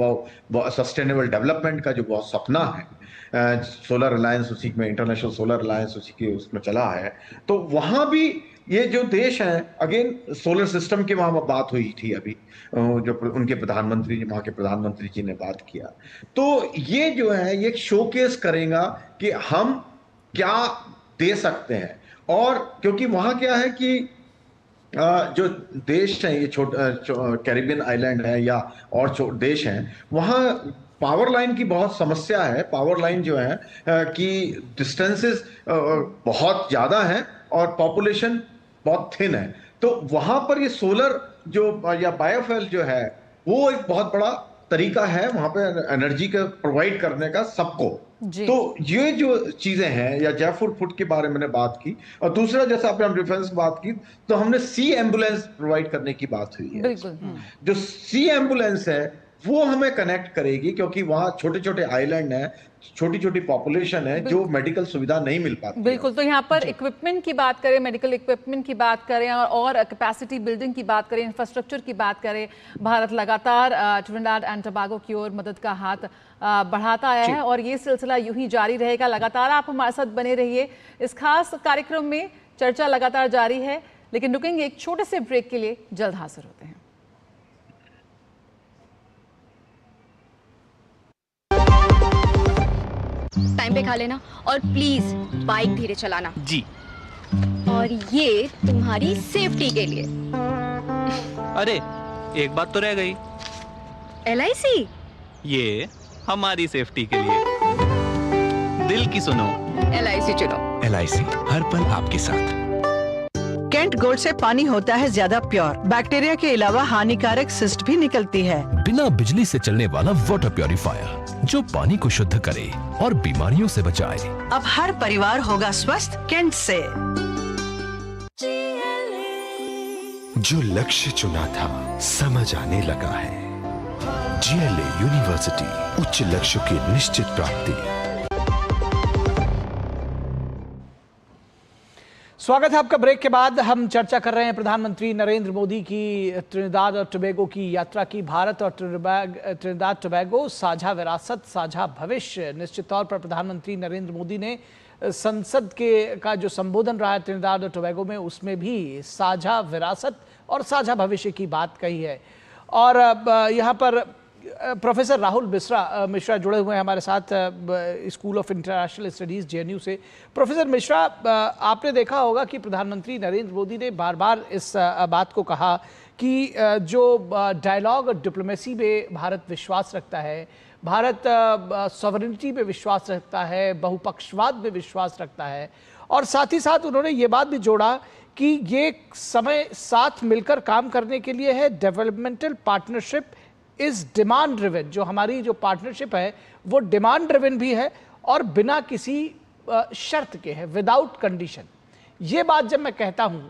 बहुत सस्टेनेबल डेवलपमेंट का जो बहुत सपना है, सोलर अलायंस उसी में, इंटरनेशनल सोलर अलायंस उसी के उसमें चला है, तो वहां भी ये जो देश हैं, अगेन सोलर सिस्टम की वहां बात हुई थी अभी, जो उनके प्रधानमंत्री, वहां के प्रधानमंत्री जी ने बात किया, तो ये जो है ये शोकेस करेगा कि हम क्या दे सकते हैं। और क्योंकि वहां क्या है कि जो देश हैं, ये कैरिबियन आइलैंड है या और देश हैं, वहां पावर लाइन की बहुत समस्या है। पावर लाइन जो है कि डिस्टेंसेस बहुत ज्यादा हैं और पॉपुलेशन बहुत थिन है, तो वहां पर ये सोलर जो या बायोफ्यूल जो है वो एक बहुत बड़ा तरीका है वहां पे एनर्जी का प्रोवाइड करने का सबको। तो ये जो चीजें हैं, या जयपुर फुट के बारे में बात की, और दूसरा जैसा आपने डिफेंस बात की, तो हमने सी एम्बुलेंस प्रोवाइड करने की बात हुई है। जो सी एम्बुलेंस है वो हमें कनेक्ट करेगी, क्योंकि वहाँ छोटे छोटे आइलैंड हैं, छोटी छोटी पॉपुलेशन है जो मेडिकल सुविधा नहीं मिल पाती। बिल्कुल, तो यहाँ पर इक्विपमेंट की बात करें, मेडिकल इक्विपमेंट की बात करें और कैपेसिटी बिल्डिंग की बात करें, इंफ्रास्ट्रक्चर की बात करें, भारत लगातार ट्रिनिडाड एंड टोबैगो की ओर मदद का हाथ बढ़ाता आया है और ये सिलसिला यूं ही जारी रहेगा। लगातार आप हमारे साथ बने रहिए, इस खास कार्यक्रम में चर्चा लगातार जारी है, लेकिन रुकेंगे एक छोटे से ब्रेक के लिए, जल्द हाजिर होते हैं। टाइम पे खा लेना और प्लीज बाइक धीरे चलाना जी। और ये तुम्हारी सेफ्टी के लिए। अरे एक बात तो रह गई, LIC ये हमारी सेफ्टी के लिए। दिल की सुनो, LIC चुनो। LIC हर पल आपके साथ। कैंट गोल्ड से पानी होता है ज्यादा प्योर, बैक्टीरिया के अलावा हानिकारक सिस्ट भी निकलती है। बिना बिजली से चलने वाला वाटर प्योरीफायर जो पानी को शुद्ध करे और बीमारियों से बचाए। अब हर परिवार होगा स्वस्थ कैंट से। जो लक्ष्य चुना था समझ आने लगा है। GLA यूनिवर्सिटी, उच्च लक्ष्यों की निश्चित प्राप्ति। स्वागत है आपका। ब्रेक के बाद हम चर्चा कर रहे हैं प्रधानमंत्री नरेंद्र मोदी की त्रिनिदाद और टोबैगो की यात्रा की। भारत और त्रिनिदाद टोबैगो साझा विरासत, साझा भविष्य। निश्चित तौर पर प्रधानमंत्री नरेंद्र मोदी ने संसद का जो संबोधन रहा है त्रिनिदाद और टोबैगो में, उसमें भी साझा विरासत और साझा भविष्य की बात कही है। और यहाँ पर प्रोफेसर राहुल मिश्रा जुड़े हुए हैं हमारे साथ, school of international studies JNU से। प्रोफेसर मिश्रा, आपने देखा होगा कि प्रधानमंत्री नरेंद्र मोदी ने बार बार इस बात को कहा कि जो डायलॉग और डिप्लोमेसी में भारत विश्वास रखता है, भारत सॉवरेनिटी में विश्वास रखता है, बहुपक्षवाद में विश्वास रखता है, और साथ ही साथ उन्होंने ये बात भी जोड़ा कि ये समय साथ मिलकर काम करने के लिए है। Developmental partnership is demand driven. जो हमारी जो पार्टनरशिप है वो डिमांड ड्रिवन भी है और बिना किसी शर्त के है, विदाउट कंडीशन। ये बात जब मैं कहता हूं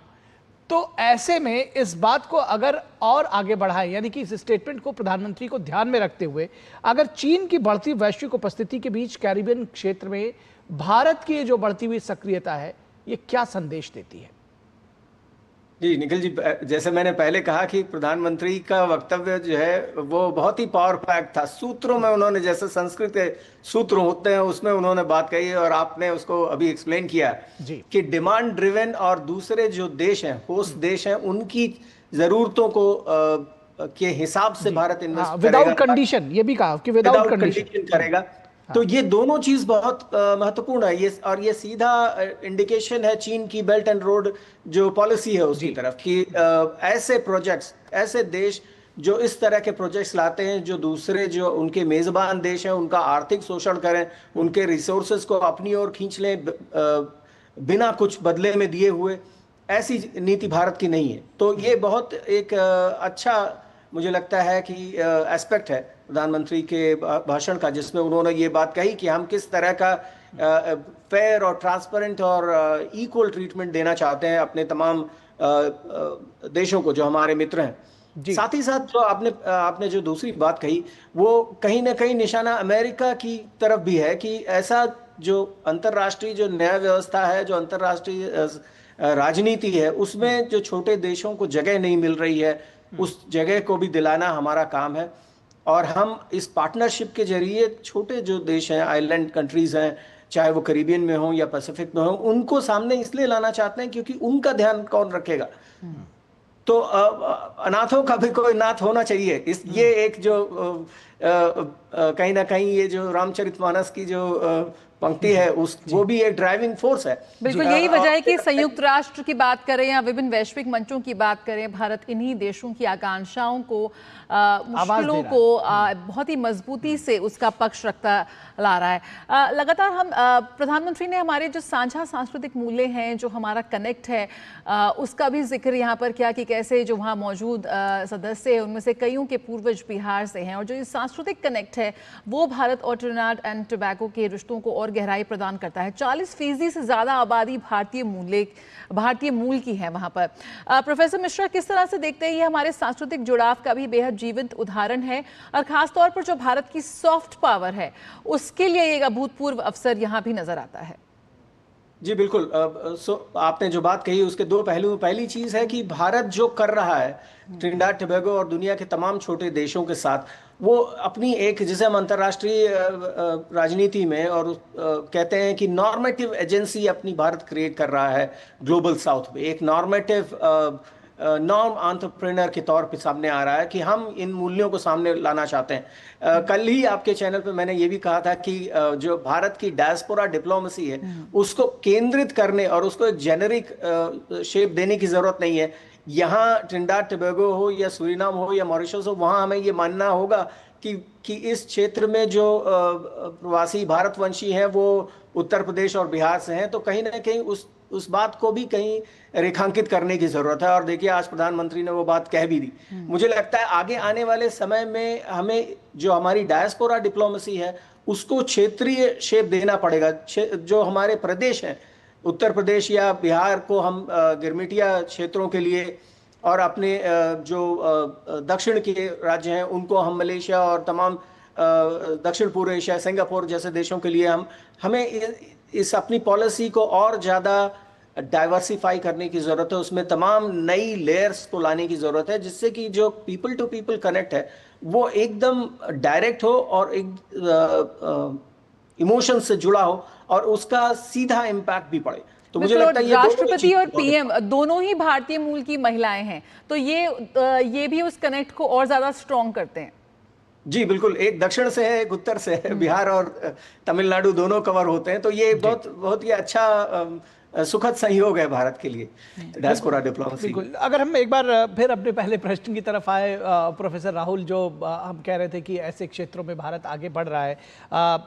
तो ऐसे में इस बात को अगर और आगे बढ़ाएं, यानी कि इस स्टेटमेंट को प्रधानमंत्री को ध्यान में रखते हुए, अगर चीन की बढ़ती वैश्विक उपस्थिति के बीच कैरिबियन क्षेत्र में भारत की जो बढ़ती हुई सक्रियता है, ये क्या संदेश देती है? जी निखिल जी, जैसे मैंने पहले कहा कि प्रधानमंत्री का वक्तव्य जो है वो बहुत ही पावर पैक था। सूत्रों में उन्होंने, जैसे संस्कृत के सूत्र होते हैं, उसमें उन्होंने बात कही और आपने उसको अभी एक्सप्लेन किया कि डिमांड ड्रिवन और दूसरे जो देश हैं, होस्ट देश हैं, उनकी जरूरतों को के हिसाब से भारत इन्वेस्ट करेगा, विदाउट कंडीशन। ये भी कहा कि विदाउट कंडीशन करेगा। तो ये दोनों चीज बहुत महत्वपूर्ण है। ये और ये सीधा इंडिकेशन है चीन की बेल्ट एंड रोड जो पॉलिसी है उसकी तरफ कि ऐसे प्रोजेक्ट्स, ऐसे देश जो इस तरह के प्रोजेक्ट्स लाते हैं, जो दूसरे जो उनके मेजबान देश हैं उनका आर्थिक शोषण करें, उनके रिसोर्सेज को अपनी ओर खींच लें बिना कुछ बदले में दिए हुए, ऐसी नीति भारत की नहीं है। तो ये बहुत एक अच्छा मुझे लगता है कि एस्पेक्ट है प्रधानमंत्री के भाषण का, जिसमें उन्होंने ये बात कही कि हम किस तरह का फेयर और ट्रांसपेरेंट और इक्वल ट्रीटमेंट देना चाहते हैं अपने तमाम देशों को जो हमारे मित्र हैं। साथ ही साथ जो आपने जो दूसरी बात कही वो कहीं ना कहीं निशाना अमेरिका की तरफ भी है कि ऐसा जो अंतर्राष्ट्रीय जो न्याय व्यवस्था है, जो अंतर्राष्ट्रीय राजनीति है, उसमें जो छोटे देशों को जगह नहीं मिल रही है, उस जगह को भी दिलाना हमारा काम है। और हम इस पार्टनरशिप के जरिए छोटे जो देश हैं, आइलैंड कंट्रीज हैं, चाहे वो कैरिबियन में हो या पैसिफिक में हो, उनको सामने इसलिए लाना चाहते हैं क्योंकि उनका ध्यान कौन रखेगा। तो अनाथों का भी कोई नाथ होना चाहिए। ये एक जो कहीं ना कहीं ये जो रामचरितमानस की जो पंक्ति है वो भी एक ड्राइविंग फोर्स है। बिल्कुल यही वजह है कि संयुक्त राष्ट्र की बात करें या विभिन्न वैश्विक मंचों की बात करें, भारत इन्हीं देशों की आकांक्षाओं को, मुश्किलों को बहुत ही मजबूती से उसका पक्ष रखता ला रहा है। लगातार हम प्रधानमंत्री ने हमारे जो साझा सांस्कृतिक मूल्य हैं, जो हमारा कनेक्ट है, उसका भी जिक्र यहाँ पर किया कि कैसे जो वहाँ मौजूद सदस्य हैं उनमें से कईयों के पूर्वज बिहार से हैं, और जो ये सांस्कृतिक कनेक्ट है वो भारत और ट्रिनिडाड एंड टोबैगो के रिश्तों को और और गहराई प्रदान करता है। 40% से ज़्यादा आबादी भारतीय मूल की है वहाँ पर। प्रोफेसर मिश्रा, किस तरह से देखते हैं ये हमारे सांस्कृतिक जुड़ाव का भी बेहद जीवंत उदाहरण है, और ख़ासतौर पर जो भारत की सॉफ्ट पावर है उसके लिए एक अभूतपूर्व अवसर यहाँ भी नज़र आता है? जी बिल्कुल। आपने जो बात कही उसके दो पहलू। पहली चीज है कि भारत जो कर रहा है ट्रिनिडाद टोबैगो और दुनिया के तमाम छोटे देशों के साथ, वो अपनी एक, जिसे हम अंतर्राष्ट्रीय राजनीति में और कहते हैं कि नॉर्मेटिव एजेंसी अपनी भारत क्रिएट कर रहा है ग्लोबल साउथ में। एक नॉर्मेटिव नॉर्म एंटरप्रेन्योर के तौर पे सामने आ रहा है कि हम इन मूल्यों को सामने लाना चाहते हैं। कल ही आपके चैनल पे मैंने ये भी कहा था कि जो भारत की डायस्पोरा डिप्लोमेसी है उसको केंद्रित करने और उसको एक जेनेरिक शेप देने की जरूरत नहीं है। यहाँ ट्रिनिडाद टोबैगो हो या सूरीनाम हो या मॉरिशस हो, वहाँ हमें ये मानना होगा कि इस क्षेत्र में जो प्रवासी भारतवंशी हैं वो उत्तर प्रदेश और बिहार से हैं, तो कहीं ना कहीं उस बात को भी कहीं रेखांकित करने की जरूरत है। और देखिए आज प्रधानमंत्री ने वो बात कह भी दी। मुझे लगता है आगे आने वाले समय में हमें जो हमारी डायस्पोरा डिप्लोमेसी है उसको क्षेत्रीय शेप देना पड़ेगा। जो हमारे प्रदेश हैं, उत्तर प्रदेश या बिहार को हम गिरमिटिया क्षेत्रों के लिए, और अपने जो दक्षिण के राज्य हैं उनको हम मलेशिया और तमाम दक्षिण पूर्व एशिया, सिंगापुर जैसे देशों के लिए हमें इस अपनी पॉलिसी को और ज़्यादा डाइवर्सिफाई करने की ज़रूरत है। उसमें तमाम नई लेयर्स को लाने की ज़रूरत है, जिससे कि जो पीपल टू पीपल कनेक्ट है वो एकदम डायरेक्ट हो और एक इमोशन से जुड़ा हो और उसका सीधा इम्पैक्ट भी पड़े। तो मुझे लगता है ये राष्ट्रपति और पीएम दोनों ही भारतीय मूल की महिलाएं हैं, तो ये भी उस कनेक्ट को और ज्यादा स्ट्रॉन्ग करते हैं। जी बिल्कुल। एक दक्षिण से है, एक उत्तर से है, बिहार और तमिलनाडु दोनों कवर होते हैं, तो ये बहुत ही अच्छा सुखद संयोग है भारत के लिए डायस्पोरा डिप्लोमेसी। बिल्कुल। अगर हम एक बार फिर अपने पहले प्रश्न की तरफ आए, प्रोफेसर राहुल, जो हम कह रहे थे कि ऐसे क्षेत्रों में भारत आगे बढ़ रहा है,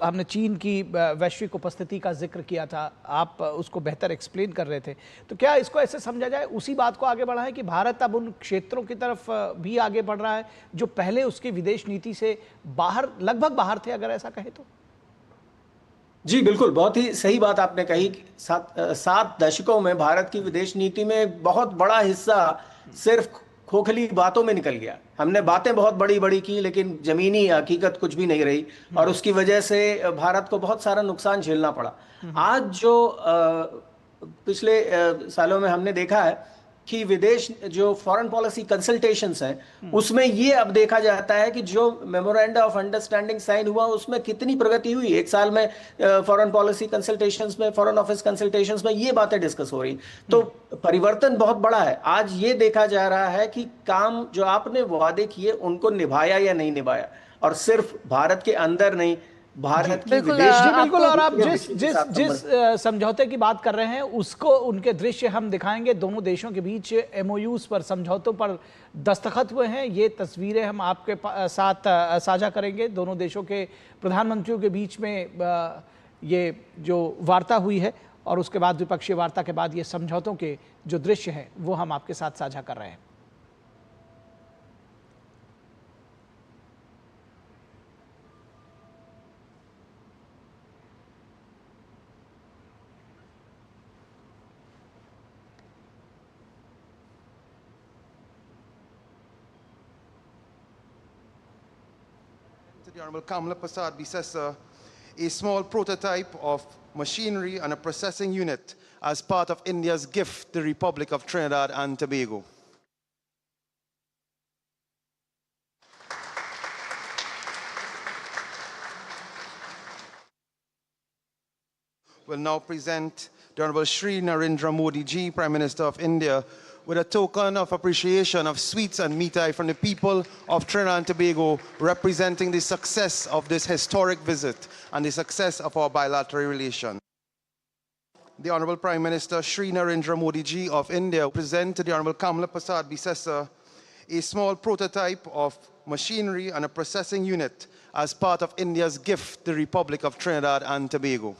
हमने चीन की वैश्विक उपस्थिति का जिक्र किया था, आप उसको बेहतर एक्सप्लेन कर रहे थे, तो क्या इसको ऐसे समझा जाए, उसी बात को आगे बढ़ा है कि भारत अब उन क्षेत्रों की तरफ भी आगे बढ़ रहा है जो पहले उसकी विदेश नीति से लगभग बाहर थे, अगर ऐसा कहे तो? जी बिल्कुल, बहुत ही सही बात आपने कही। 7 दशकों में भारत की विदेश नीति में बहुत बड़ा हिस्सा सिर्फ खोखली बातों में निकल गया। हमने बातें बहुत बड़ी बड़ी की, लेकिन जमीनी हकीकत कुछ भी नहीं रही, और उसकी वजह से भारत को बहुत सारा नुकसान झेलना पड़ा। आज जो पिछले सालों में हमने देखा है कि विदेश जो फॉरेन पॉलिसी कंसल्टेशंस हैं उसमें ये अब देखा जाता है कि जो मेमोरेंडम ऑफ अंडरस्टैंडिंग साइन हुआ उसमें कितनी प्रगति हुई। एक साल में फॉरेन पॉलिसी कंसल्टेशंस में, फॉरेन ऑफिस कंसल्टेशंस में ये बातें डिस्कस हो रही, तो परिवर्तन बहुत बड़ा है। आज ये देखा जा रहा है कि काम जो आपने वादे किए उनको निभाया या नहीं निभाया, और सिर्फ भारत के अंदर नहीं, भारत की विदेश। बिल्कुल। और आप जिस समझौते की बात कर रहे हैं उसको, उनके दृश्य हम दिखाएंगे। दोनों देशों के बीच MOUs पर, समझौतों पर दस्तखत हुए हैं, ये तस्वीरें हम आपके साथ साझा करेंगे। दोनों देशों के प्रधानमंत्रियों के बीच में ये जो वार्ता हुई है, और उसके बाद द्विपक्षीय वार्ता के बाद ये समझौतों के जो दृश्य हैं वो हम आपके साथ साझा कर रहे हैं। The Honorable Kamala Prasad Bisesa, a small prototype of machinery and a processing unit as part of India's gift to the Republic of Trinidad and Tobago. Will now present the Honorable Shri Narendra Modi Ji, Prime Minister of India, with a token of appreciation of sweets and mithai from the people of Trinidad and Tobago, representing the success of this historic visit and the success of our bilateral relation. The Honorable Prime Minister Shri Narendra Modi Ji of India present to the Honorable Kamala Prasad Bisesa a small prototype of machinery and a processing unit as part of India's gift to the Republic of Trinidad and Tobago.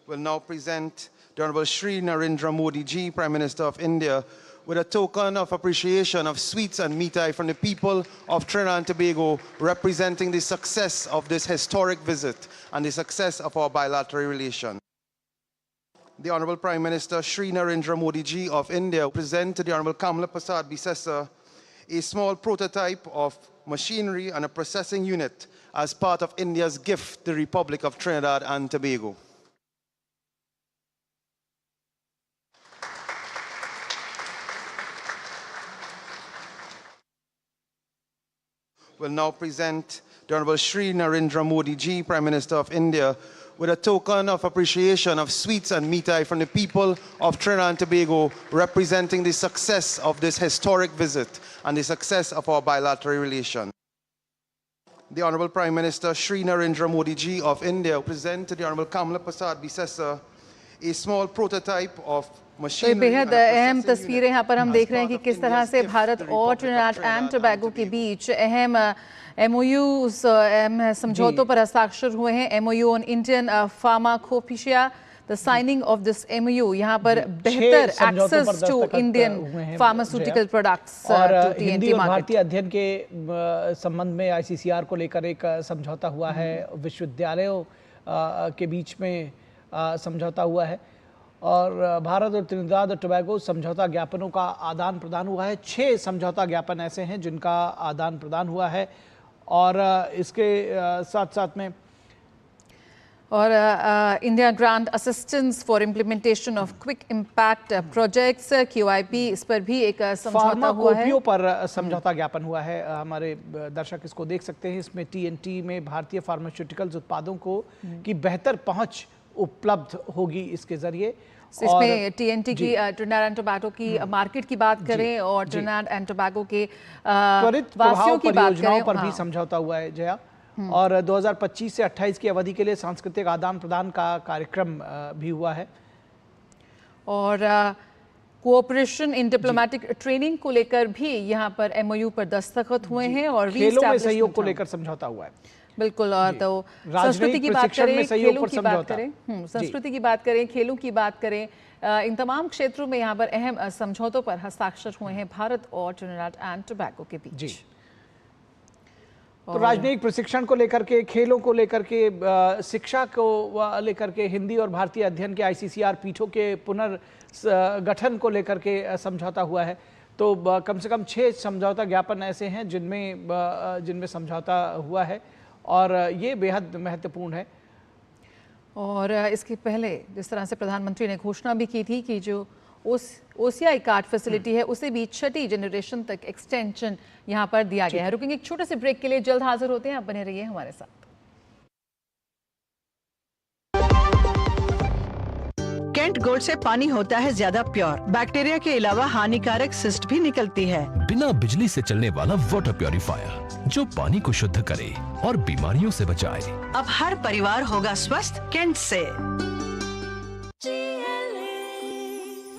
Will now present the Honorable Shri Narendra Modi Ji, Prime Minister of India, with a token of appreciation of sweets and meat from the people of Trinidad and Tobago, representing the success of this historic visit and the success of our bilateral relations. The Honorable Prime Minister Shri Narendra Modi ji of India present to the Honorable Kamala Prasad Bisesa a small prototype of machinery and a processing unit as part of India's gift to the Republic of Trinidad and Tobago. Will now present the Honorable Shri Narendra Modi ji, Prime Minister of India, with a token of appreciation of sweets and meat from the people of Trinidad and Tobago, representing the success of this historic visit and the success of our bilateral relations. The Honorable Prime Minister Shri Narendra Modi ji of India present to the Honorable Kamala Prasad Bisesa a small prototype of तो बेहद अहम तस्वीरें यहाँ पर हम देख रहे हैं कि किस तरह से भारत और ट्रिनिडाड एंड टोबैगो के बीच अहम MOUs समझौतों पर हस्ताक्षर हुए हैं। MOU on Indian pharmacopoeia, the signing of this MOU यहाँ पर बेहतर access to Indian pharmaceutical products और हिंदी और भारतीय अध्ययन के संबंध में ICCR को लेकर एक समझौता हुआ है। विश्वविद्यालयों के बीच में समझौता हुआ है और भारत और त्रिनिदाद और टोबैगो समझौता ज्ञापनों का आदान प्रदान हुआ है। 6 समझौता ज्ञापन ऐसे हैं जिनका आदान प्रदान हुआ है और इसके साथ साथ में और India grant assistance for implementation of quick impact projects QIP, इस पर भी एक समझौता हुआ है। फार्माकोपियो पर समझौता ज्ञापन हुआ है। हमारे दर्शक इसको देख सकते हैं। इसमें TNT में भारतीय फार्मास्यूटिकल्स उत्पादों को की बेहतर पहुंच उपलब्ध होगी इसके जरिए। इसमें TNT की ट्रिनिडाड एंड टोबैगो की मार्केट की बात करें और ट्रिनिडाड एंड टोबैगो के त्वरित वासियों की बात करें पर भी समझौता हुआ है जया। और 2025 से 28 की अवधि के लिए सांस्कृतिक आदान प्रदान का कार्यक्रम भी हुआ है और कोऑपरेशन इन डिप्लोमेटिक ट्रेनिंग को लेकर भी यहाँ पर MOU पर दस्तखत हुए हैं और खेलों में सहयोग को लेकर समझौता हुआ है। बिल्कुल। और तो संस्कृति की बात करें, खेलों की बात करें, संस्कृति की बात करें, खेलों की बात करें, इन तमाम क्षेत्रों में यहाँ पर अहम समझौतों पर हस्ताक्षर हुए हैं भारत और ट्रिनिडाड एंड टोबैगो के बीच। तो राजनयिक प्रशिक्षण को लेकर के, खेलों को लेकर के, शिक्षा को लेकर के, हिंदी और भारतीय अध्ययन के ICCR पीठों के पुनर्गठन को लेकर के समझौता हुआ है। तो कम से कम 6 समझौता ज्ञापन ऐसे हैं जिनमें समझौता हुआ है और ये बेहद महत्वपूर्ण है। और इसके पहले जिस तरह से प्रधानमंत्री ने घोषणा भी की थी कि जो OCI कार्ड फैसिलिटी है उसे भी 6ठी जनरेशन तक एक्सटेंशन यहाँ पर दिया गया है। रुकेंगे एक छोटे से ब्रेक के लिए, जल्द हाजिर होते हैं, आप बने रहिए हमारे साथ। कैंट गोल्ड से पानी होता है ज्यादा प्योर, बैक्टीरिया के अलावा हानिकारक सिस्ट भी निकलती है। बिना बिजली से चलने वाला वाटर प्योरीफायर जो पानी को शुद्ध करे और बीमारियों से बचाए। अब हर परिवार होगा स्वस्थ कैंट से।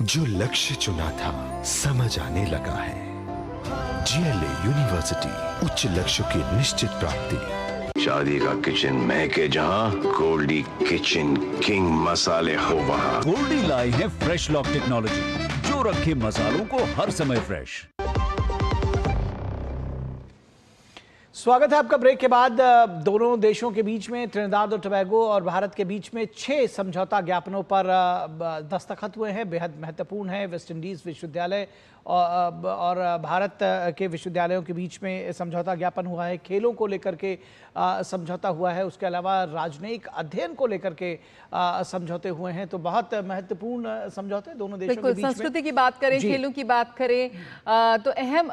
जो लक्ष्य चुना था समझ आने लगा है। GLA यूनिवर्सिटी, उच्च लक्ष्य की निश्चित प्राप्ति। शादी का किचन महके जहाँ, गोल्डी किचन किंग मसाले हो वहाँ। गोल्डी लाई है फ्रेश लॉक टेक्नोलॉजी जो रखे मसालों को हर समय फ्रेश। स्वागत है आपका ब्रेक के बाद। दोनों देशों के बीच में, त्रिनिदाद और टोबैगो और भारत के बीच में 6 समझौता ज्ञापनों पर दस्तखत हुए हैं। बेहद महत्वपूर्ण है। वेस्ट इंडीज़ विश्वविद्यालय और भारत के विश्वविद्यालयों के बीच में समझौता ज्ञापन हुआ है। खेलों को लेकर के समझौता हुआ है। उसके अलावा राजनयिक अध्ययन को लेकर के समझौते हुए हैं। तो बहुत महत्वपूर्ण समझौते दोनों देशों के बीच में। संस्कृति की बात करें, खेलों की बात करें, तो अहम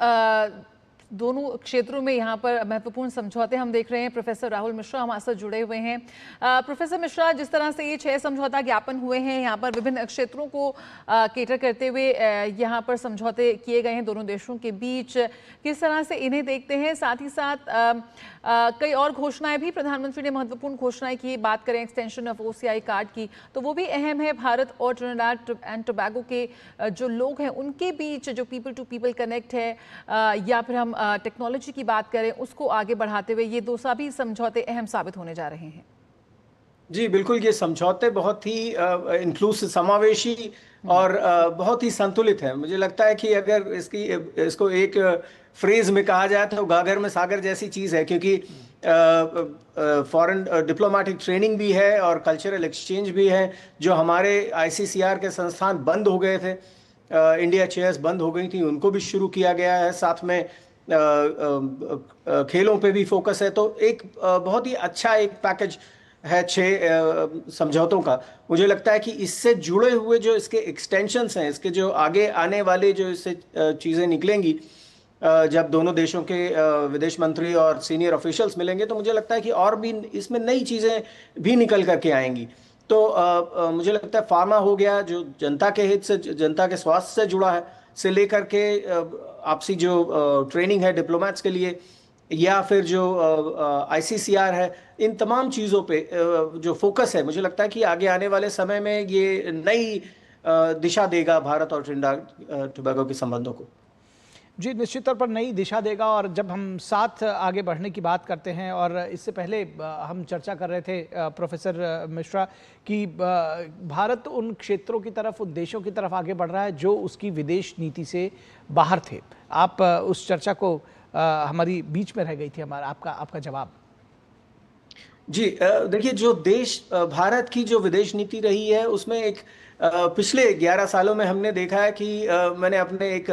दोनों क्षेत्रों में यहाँ पर महत्वपूर्ण समझौते हम देख रहे हैं। प्रोफेसर राहुल मिश्रा हमारे साथ जुड़े हुए हैं। प्रोफेसर मिश्रा, जिस तरह से ये 6 समझौता ज्ञापन हुए हैं, यहाँ पर विभिन्न क्षेत्रों को केटर करते हुए यहाँ पर समझौते किए गए हैं दोनों देशों के बीच, किस तरह से इन्हें देखते हैं? साथ ही साथ कई और घोषणाएं भी प्रधानमंत्री ने महत्वपूर्ण घोषणाएं की। बात करें एक्सटेंशन ऑफ OCI कार्ड की, तो वो भी अहम है। भारत और ट्रिनिडाड एंड टोबैगो के जो लोग हैं उनके बीच जो पीपल टू पीपल कनेक्ट है, या फिर हम टेक्नोलॉजी की बात करें, उसको आगे बढ़ाते हुए ये 2 सभी समझौते अहम साबित होने जा रहे हैं। जी बिल्कुल, ये समझौते बहुत ही इंक्लूसिव, समावेशी और बहुत ही संतुलित है। मुझे लगता है कि अगर इसको एक फ्रेज में कहा जाए तो गागर में सागर जैसी चीज है, क्योंकि फॉरेन डिप्लोमेटिक ट्रेनिंग भी है और कल्चरल एक्सचेंज भी है। जो हमारे ICCR के संस्थान बंद हो गए थे, इंडिया चेयर्स बंद हो गई थी, उनको भी शुरू किया गया है। साथ में खेलों पे भी फोकस है। तो एक बहुत ही अच्छा एक पैकेज है 6 समझौतों का। मुझे लगता है कि इससे जुड़े हुए जो इसके एक्सटेंशंस हैं, इसके जो आगे आने वाले जो इससे चीज़ें निकलेंगी, जब दोनों देशों के विदेश मंत्री और सीनियर ऑफिशियल्स मिलेंगे, तो मुझे लगता है कि और भी इसमें नई चीज़ें भी निकल करके आएंगी। तो मुझे लगता है फार्मा हो गया, जो जनता के हित से, जनता के स्वास्थ्य से जुड़ा है, से लेकर के आपसी जो ट्रेनिंग है डिप्लोमेट्स के लिए, या फिर जो ICCR है, इन तमाम चीज़ों पे जो फोकस है, मुझे लगता है कि आगे आने वाले समय में ये नई दिशा देगा भारत और ट्रिनिडाद टोबैगो के संबंधों को। जी, निश्चित तौर पर नई दिशा देगा। और जब हम साथ आगे बढ़ने की बात करते हैं, और इससे पहले हम चर्चा कर रहे थे प्रोफेसर मिश्रा कि भारत उन क्षेत्रों की तरफ, उन देशों की तरफ आगे बढ़ रहा है जो उसकी विदेश नीति से बाहर थे। आप उस चर्चा को हमारी बीच में रह गई थी, आपका जवाब। जी देखिए, जो देश भारत की जो विदेश नीति रही है, उसमें एक पिछले 11 सालों में हमने देखा है कि मैंने अपने एक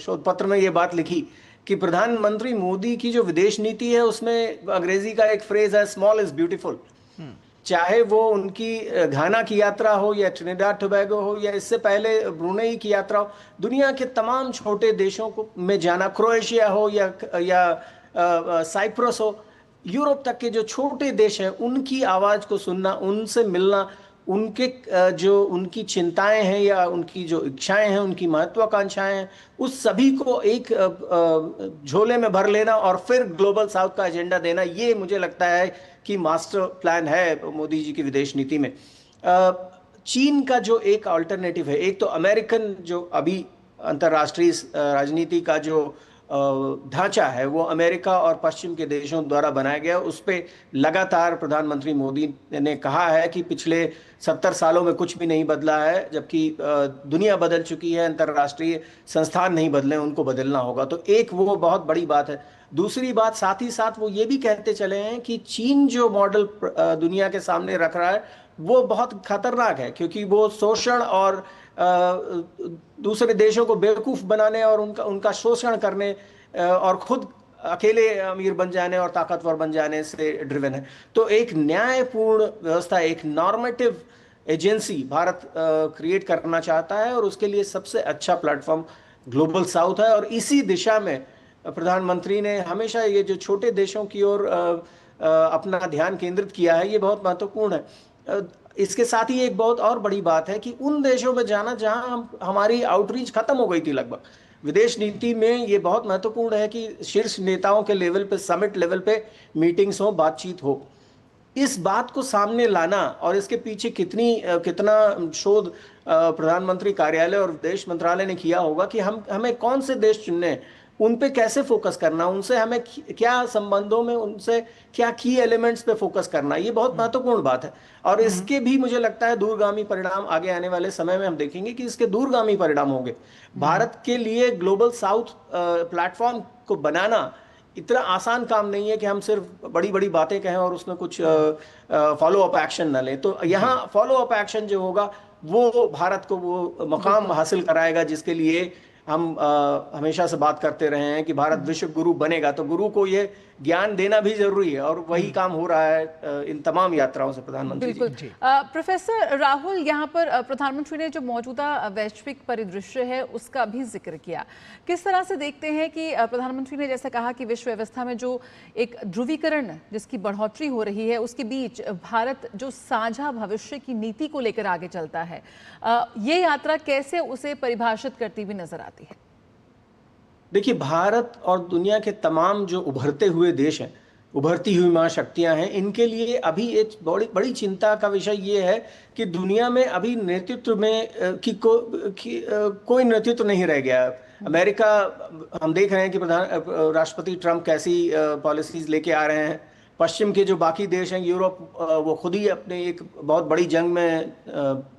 शोध पत्र में ये बात लिखी कि प्रधानमंत्री मोदी की जो विदेश नीति है, उसमें अंग्रेजी का एक फ्रेज है, स्मॉल इज ब्यूटीफुल। चाहे वो उनकी घाना की यात्रा हो, या ट्रिनिडाद टोबैगो हो, या इससे पहले ब्रुनेई की यात्रा हो, दुनिया के तमाम छोटे देशों को में जाना, क्रोएशिया हो या साइप्रस हो, यूरोप तक के जो छोटे देश हैं, उनकी आवाज़ को सुनना, उनसे मिलना, उनके जो उनकी चिंताएं हैं या उनकी जो इच्छाएं हैं, उनकी महत्वाकांक्षाएं हैं, उस सभी को एक झोले में भर लेना और फिर ग्लोबल साउथ का एजेंडा देना, ये मुझे लगता है कि मास्टर प्लान है मोदी जी की विदेश नीति में। चीन का जो एक अल्टरनेटिव है, एक तो अमेरिकन जो अभी अंतर्राष्ट्रीय राजनीति का जो ढांचा है, वो अमेरिका और पश्चिम के देशों द्वारा बनाया गया। उस पर लगातार प्रधानमंत्री मोदी ने कहा है कि पिछले 70 सालों में कुछ भी नहीं बदला है, जबकि दुनिया बदल चुकी है, अंतर्राष्ट्रीय संस्थान नहीं बदले, उनको बदलना होगा। तो एक वो बहुत बड़ी बात है। दूसरी बात, साथ ही साथ वो ये भी कहते चले हैं कि चीन जो मॉडल दुनिया के सामने रख रहा है, वो बहुत खतरनाक है, क्योंकि वो शोषण और दूसरे देशों को बेवकूफ बनाने और उनका शोषण करने और खुद अकेले अमीर बन जाने और ताकतवर बन जाने से ड्रिवन है। तो एक न्यायपूर्ण व्यवस्था, एक नॉर्मेटिव एजेंसी भारत क्रिएट करना चाहता है, और उसके लिए सबसे अच्छा प्लेटफॉर्म ग्लोबल साउथ है। और इसी दिशा में प्रधानमंत्री ने हमेशा ये जो छोटे देशों की ओर अपना ध्यान केंद्रित किया है, ये बहुत महत्वपूर्ण है। इसके साथ ही एक बहुत और बड़ी बात है कि उन देशों में जाना जहां हमारी आउटरीच खत्म हो गई थी लगभग। विदेश नीति में ये बहुत महत्वपूर्ण है कि शीर्ष नेताओं के लेवल पे, समिट लेवल पे मीटिंग्स हो, बातचीत हो। इस बात को सामने लाना और इसके पीछे कितना शोध प्रधानमंत्री कार्यालय और विदेश मंत्रालय ने किया होगा कि हमें कौन से देश चुनने, उन पे कैसे फोकस करना, उनसे हमें क्या संबंधों में, उनसे क्या की एलिमेंट्स पे फोकस करना, ये बहुत महत्वपूर्ण बात है। और इसके भी मुझे लगता है दूरगामी परिणाम आगे आने वाले समय में हम देखेंगे कि इसके दूरगामी परिणाम होंगे। भारत के लिए ग्लोबल साउथ प्लेटफॉर्म को बनाना इतना आसान काम नहीं है कि हम सिर्फ बड़ी बड़ी बातें कहें और उसमें कुछ फॉलो अप एक्शन न लें। तो यहाँ फॉलो अप एक्शन जो होगा वो भारत को वो मकाम हासिल कराएगा जिसके लिए हम हमेशा से बात करते रहे हैं कि भारत विश्व गुरु बनेगा। तो गुरु को ये ज्ञान देना भी जरूरी है, और वही काम हो रहा है इन तमाम यात्राओं से प्रधानमंत्री जी। प्रोफेसर राहुल, यहाँ पर प्रधानमंत्री ने जो मौजूदा वैश्विक परिदृश्य है उसका भी जिक्र किया। किस तरह से देखते हैं कि प्रधानमंत्री ने जैसे कहा कि विश्व व्यवस्था में जो एक ध्रुवीकरण जिसकी बढ़ोतरी हो रही है, उसके बीच भारत जो साझा भविष्य की नीति को लेकर आगे चलता है, ये यात्रा कैसे उसे परिभाषित करती हुई नजर आती है? देखिए, भारत और दुनिया के तमाम जो उभरते हुए देश हैं, उभरती हुई महाशक्तियां हैं, इनके लिए अभी एक बड़ी चिंता का विषय ये है कि दुनिया में अभी नेतृत्व में कोई नेतृत्व नहीं रह गया। अमेरिका, हम देख रहे हैं कि राष्ट्रपति ट्रंप कैसी पॉलिसीज लेके आ रहे हैं। पश्चिम के जो बाकी देश हैं, यूरोप, वो खुद ही अपने एक बहुत बड़ी जंग में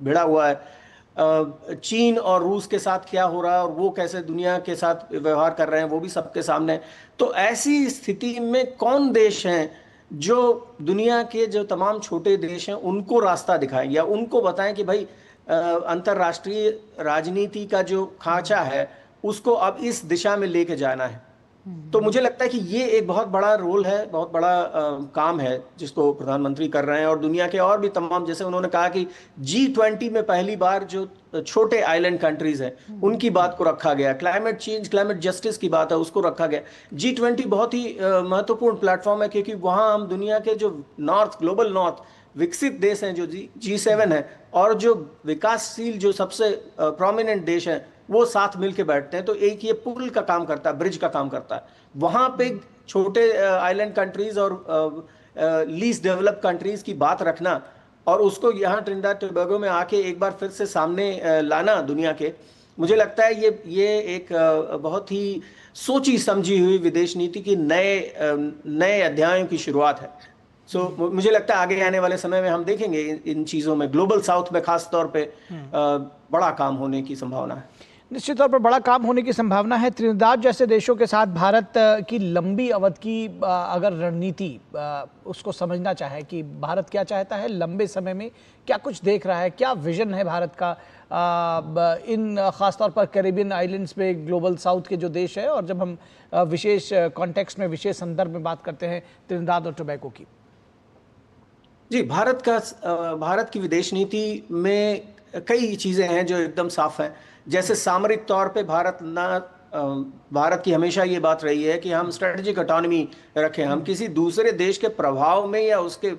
भिड़ा हुआ है। चीन और रूस के साथ क्या हो रहा है और वो कैसे दुनिया के साथ व्यवहार कर रहे हैं, वो भी सबके सामने है। तो ऐसी स्थिति में कौन देश हैं जो दुनिया के जो तमाम छोटे देश हैं उनको रास्ता दिखाएं या उनको बताएं कि भाई अंतर्राष्ट्रीय राजनीति का जो खांचा है उसको अब इस दिशा में लेके जाना है। तो मुझे लगता है कि ये एक बहुत बड़ा रोल है, बहुत बड़ा काम है जिसको प्रधानमंत्री कर रहे हैं। और दुनिया के और भी तमाम, जैसे उन्होंने कहा कि G20 में पहली बार जो छोटे आइलैंड कंट्रीज हैं उनकी बात को रखा गया, क्लाइमेट चेंज, क्लाइमेट जस्टिस की बात है उसको रखा गया। G20 बहुत ही महत्वपूर्ण प्लेटफॉर्म है क्योंकि वहाँ हम दुनिया के जो नॉर्थ, ग्लोबल नॉर्थ विकसित देश हैं जो G7 है और जो विकासशील जो सबसे प्रोमिनेंट देश हैं वो साथ मिलके बैठते हैं। तो एक ये पुल का काम करता है, ब्रिज का काम करता है। वहां पे छोटे आइलैंड कंट्रीज और लीस्ट डेवलप कंट्रीज की बात रखना और उसको यहाँ ट्रिनिडाद टोबैगो में आके एक बार फिर से सामने लाना दुनिया के, मुझे लगता है ये एक बहुत ही सोची समझी हुई विदेश नीति की नए अध्यायों की शुरुआत है। मुझे लगता है आगे आने वाले समय में हम देखेंगे इन चीजों में, ग्लोबल साउथ में खास तौर पे बड़ा काम होने की संभावना है। निश्चित तौर पर बड़ा काम होने की संभावना है। त्रिनिदाद जैसे देशों के साथ भारत की लंबी अवधि की अगर रणनीति उसको समझना चाहे कि भारत क्या चाहता है, लंबे समय में क्या कुछ देख रहा है, क्या विजन है भारत का इन खासतौर पर कैरेबियन आइलैंड्स में, ग्लोबल साउथ के जो देश है, और जब हम विशेष कॉन्टेक्स्ट में, विशेष संदर्भ में बात करते हैं त्रिनिदाद और टोबैगो की। जी, भारत की विदेश नीति में कई चीजें हैं जो एकदम साफ हैं। जैसे सामरिक तौर पे भारत की हमेशा ये बात रही है कि हम स्ट्रेटेजिक ऑटोनॉमी रखें, हम किसी दूसरे देश के प्रभाव में या उसके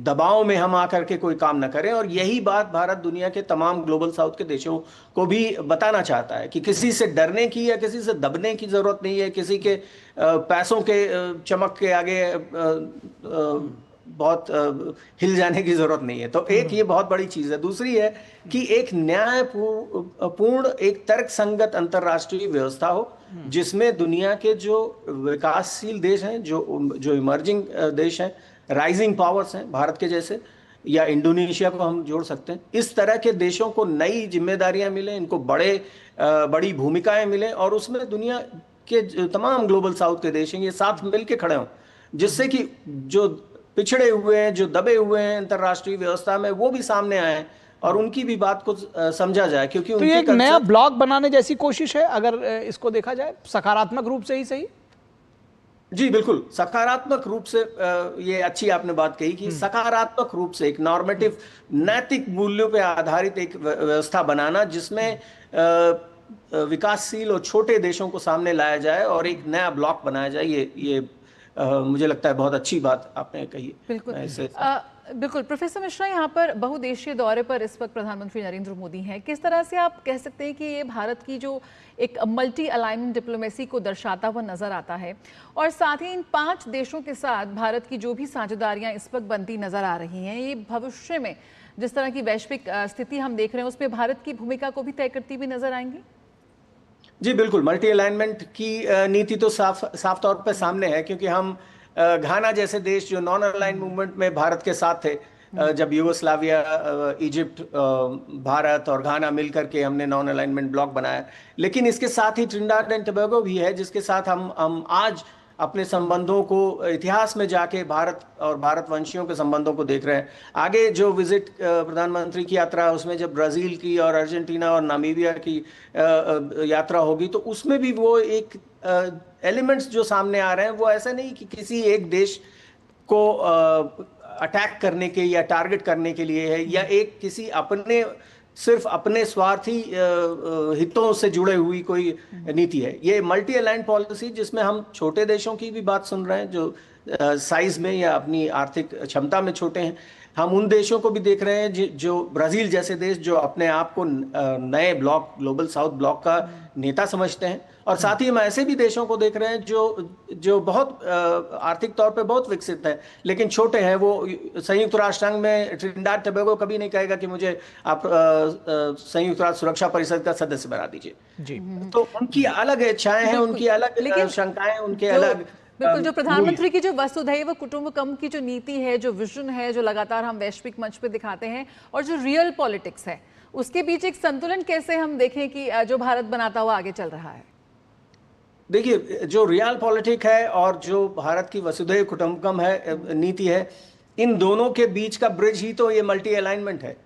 दबाव में हम आकर के कोई काम ना करें। और यही बात भारत दुनिया के तमाम ग्लोबल साउथ के देशों को भी बताना चाहता है कि किसी से डरने की या किसी से दबने की जरूरत नहीं है, किसी के पैसों के चमक के आगे बहुत हिल जाने की जरूरत नहीं है। तो एक ये बहुत बड़ी चीज है। दूसरी है कि एक न्यायपूर्ण, एक तर्कसंगत अंतरराष्ट्रीय व्यवस्था हो जिसमें दुनिया के जो विकासशील देश हैं, जो इमर्जिंग देश हैं, राइजिंग पावर्स हैं, भारत के जैसे, या इंडोनेशिया को हम जोड़ सकते हैं, इस तरह के देशों को नई जिम्मेदारियां मिले, इनको बड़ी भूमिकाएं मिले और उसमें दुनिया के तमाम ग्लोबल साउथ के देश हैं ये साथ मिलके खड़े हों, जिससे कि जो पिछड़े हुए हैं, जो दबे हुए हैं अंतरराष्ट्रीय व्यवस्था में, वो भी सामने आए और उनकी भी बात को समझा जाए। क्योंकि तो ये एक नया ब्लॉक बनाने जैसी कोशिश है अगर इसको देखा जाए सकारात्मक रूप से ही सही। जी बिल्कुल, सकारात्मक रूप से ये अच्छी आपने बात कही कि सकारात्मक रूप से एक नॉर्मेटिव, नैतिक मूल्यों पे आधारित एक व्यवस्था बनाना जिसमें विकासशील और छोटे देशों को सामने लाया जाए और एक नया ब्लॉक बनाया जाए, ये मुझे लगता है बहुत अच्छी बात आपने कही। बिल्कुल बिल्कुल। प्रोफेसर मिश्रा, यहाँ पर बहुदेशीय दौरे पर इस वक्त प्रधानमंत्री नरेंद्र मोदी हैं। किस तरह से आप कह सकते हैं कि ये भारत की जो एक मल्टी अलाइनमेंट डिप्लोमेसी को दर्शाता हुआ नजर आता है, और साथ ही इन 5 देशों के साथ भारत की जो भी साझेदारियां इस वक्त बनती नजर आ रही हैं, ये भविष्य में जिस तरह की वैश्विक स्थिति हम देख रहे हैं उसमें भारत की भूमिका को भी तय करती हुई नजर आएंगी? जी बिल्कुल, मल्टी अलाइनमेंट की नीति तो साफ तौर पे सामने है क्योंकि हम घाना जैसे देश जो नॉन अलाइन मूवमेंट में भारत के साथ थे, जब यूगोस्लाविया, इजिप्ट, भारत और घाना मिलकर के हमने नॉन अलाइनमेंट ब्लॉक बनाया। लेकिन इसके साथ ही ट्रिनिडाद एंड टोबैगो भी है जिसके साथ हम आज अपने संबंधों को इतिहास में जाके भारत और भारतवंशियों के संबंधों को देख रहे हैं। आगे जो विजिट प्रधानमंत्री की यात्रा है उसमें जब ब्राजील की और अर्जेंटीना और नामीबिया की यात्रा होगी तो उसमें भी वो एक एलिमेंट्स जो सामने आ रहे हैं वो ऐसा नहीं कि किसी एक देश को अटैक करने के या टारगेट करने के लिए है या एक किसी सिर्फ अपने स्वार्थी हितों से जुड़े हुई कोई नीति है। ये मल्टी अलाइंड पॉलिसी जिसमें हम छोटे देशों की भी बात सुन रहे हैं जो साइज में या अपनी आर्थिक क्षमता में छोटे हैं। हम उन देशों को भी देख रहे हैं जो ब्राजील जैसे देश जो अपने आप को नए ब्लॉक, ग्लोबल साउथ ब्लॉक का नेता समझते हैं, और साथ ही हम ऐसे भी देशों को देख रहे हैं जो बहुत आर्थिक तौर पे बहुत विकसित है लेकिन छोटे हैं। वो संयुक्त राष्ट्र संघ में ट्रिनिडाद टोबैगो कभी नहीं कहेगा कि मुझे आप संयुक्त राष्ट्र सुरक्षा परिषद का सदस्य बना दीजिए। जी, तो उनकी अलग इच्छाएं हैं, उनकी अलग शंकाएं, उनके अलग बिल्कुल, जो प्रधानमंत्री की जो वसुधैव कुटुंबकम की जो नीति है, जो विजन है, जो लगातार हम वैश्विक मंच पे दिखाते हैं, और जो रियल पॉलिटिक्स है, उसके बीच एक संतुलन कैसे हम देखें कि जो भारत बनाता हुआ आगे चल रहा है? देखिए, जो रियल पॉलिटिक है और जो भारत की वसुधैव कुटुंबकम है नीति है, इन दोनों के बीच का ब्रिज ही तो ये मल्टी अलाइनमेंट है।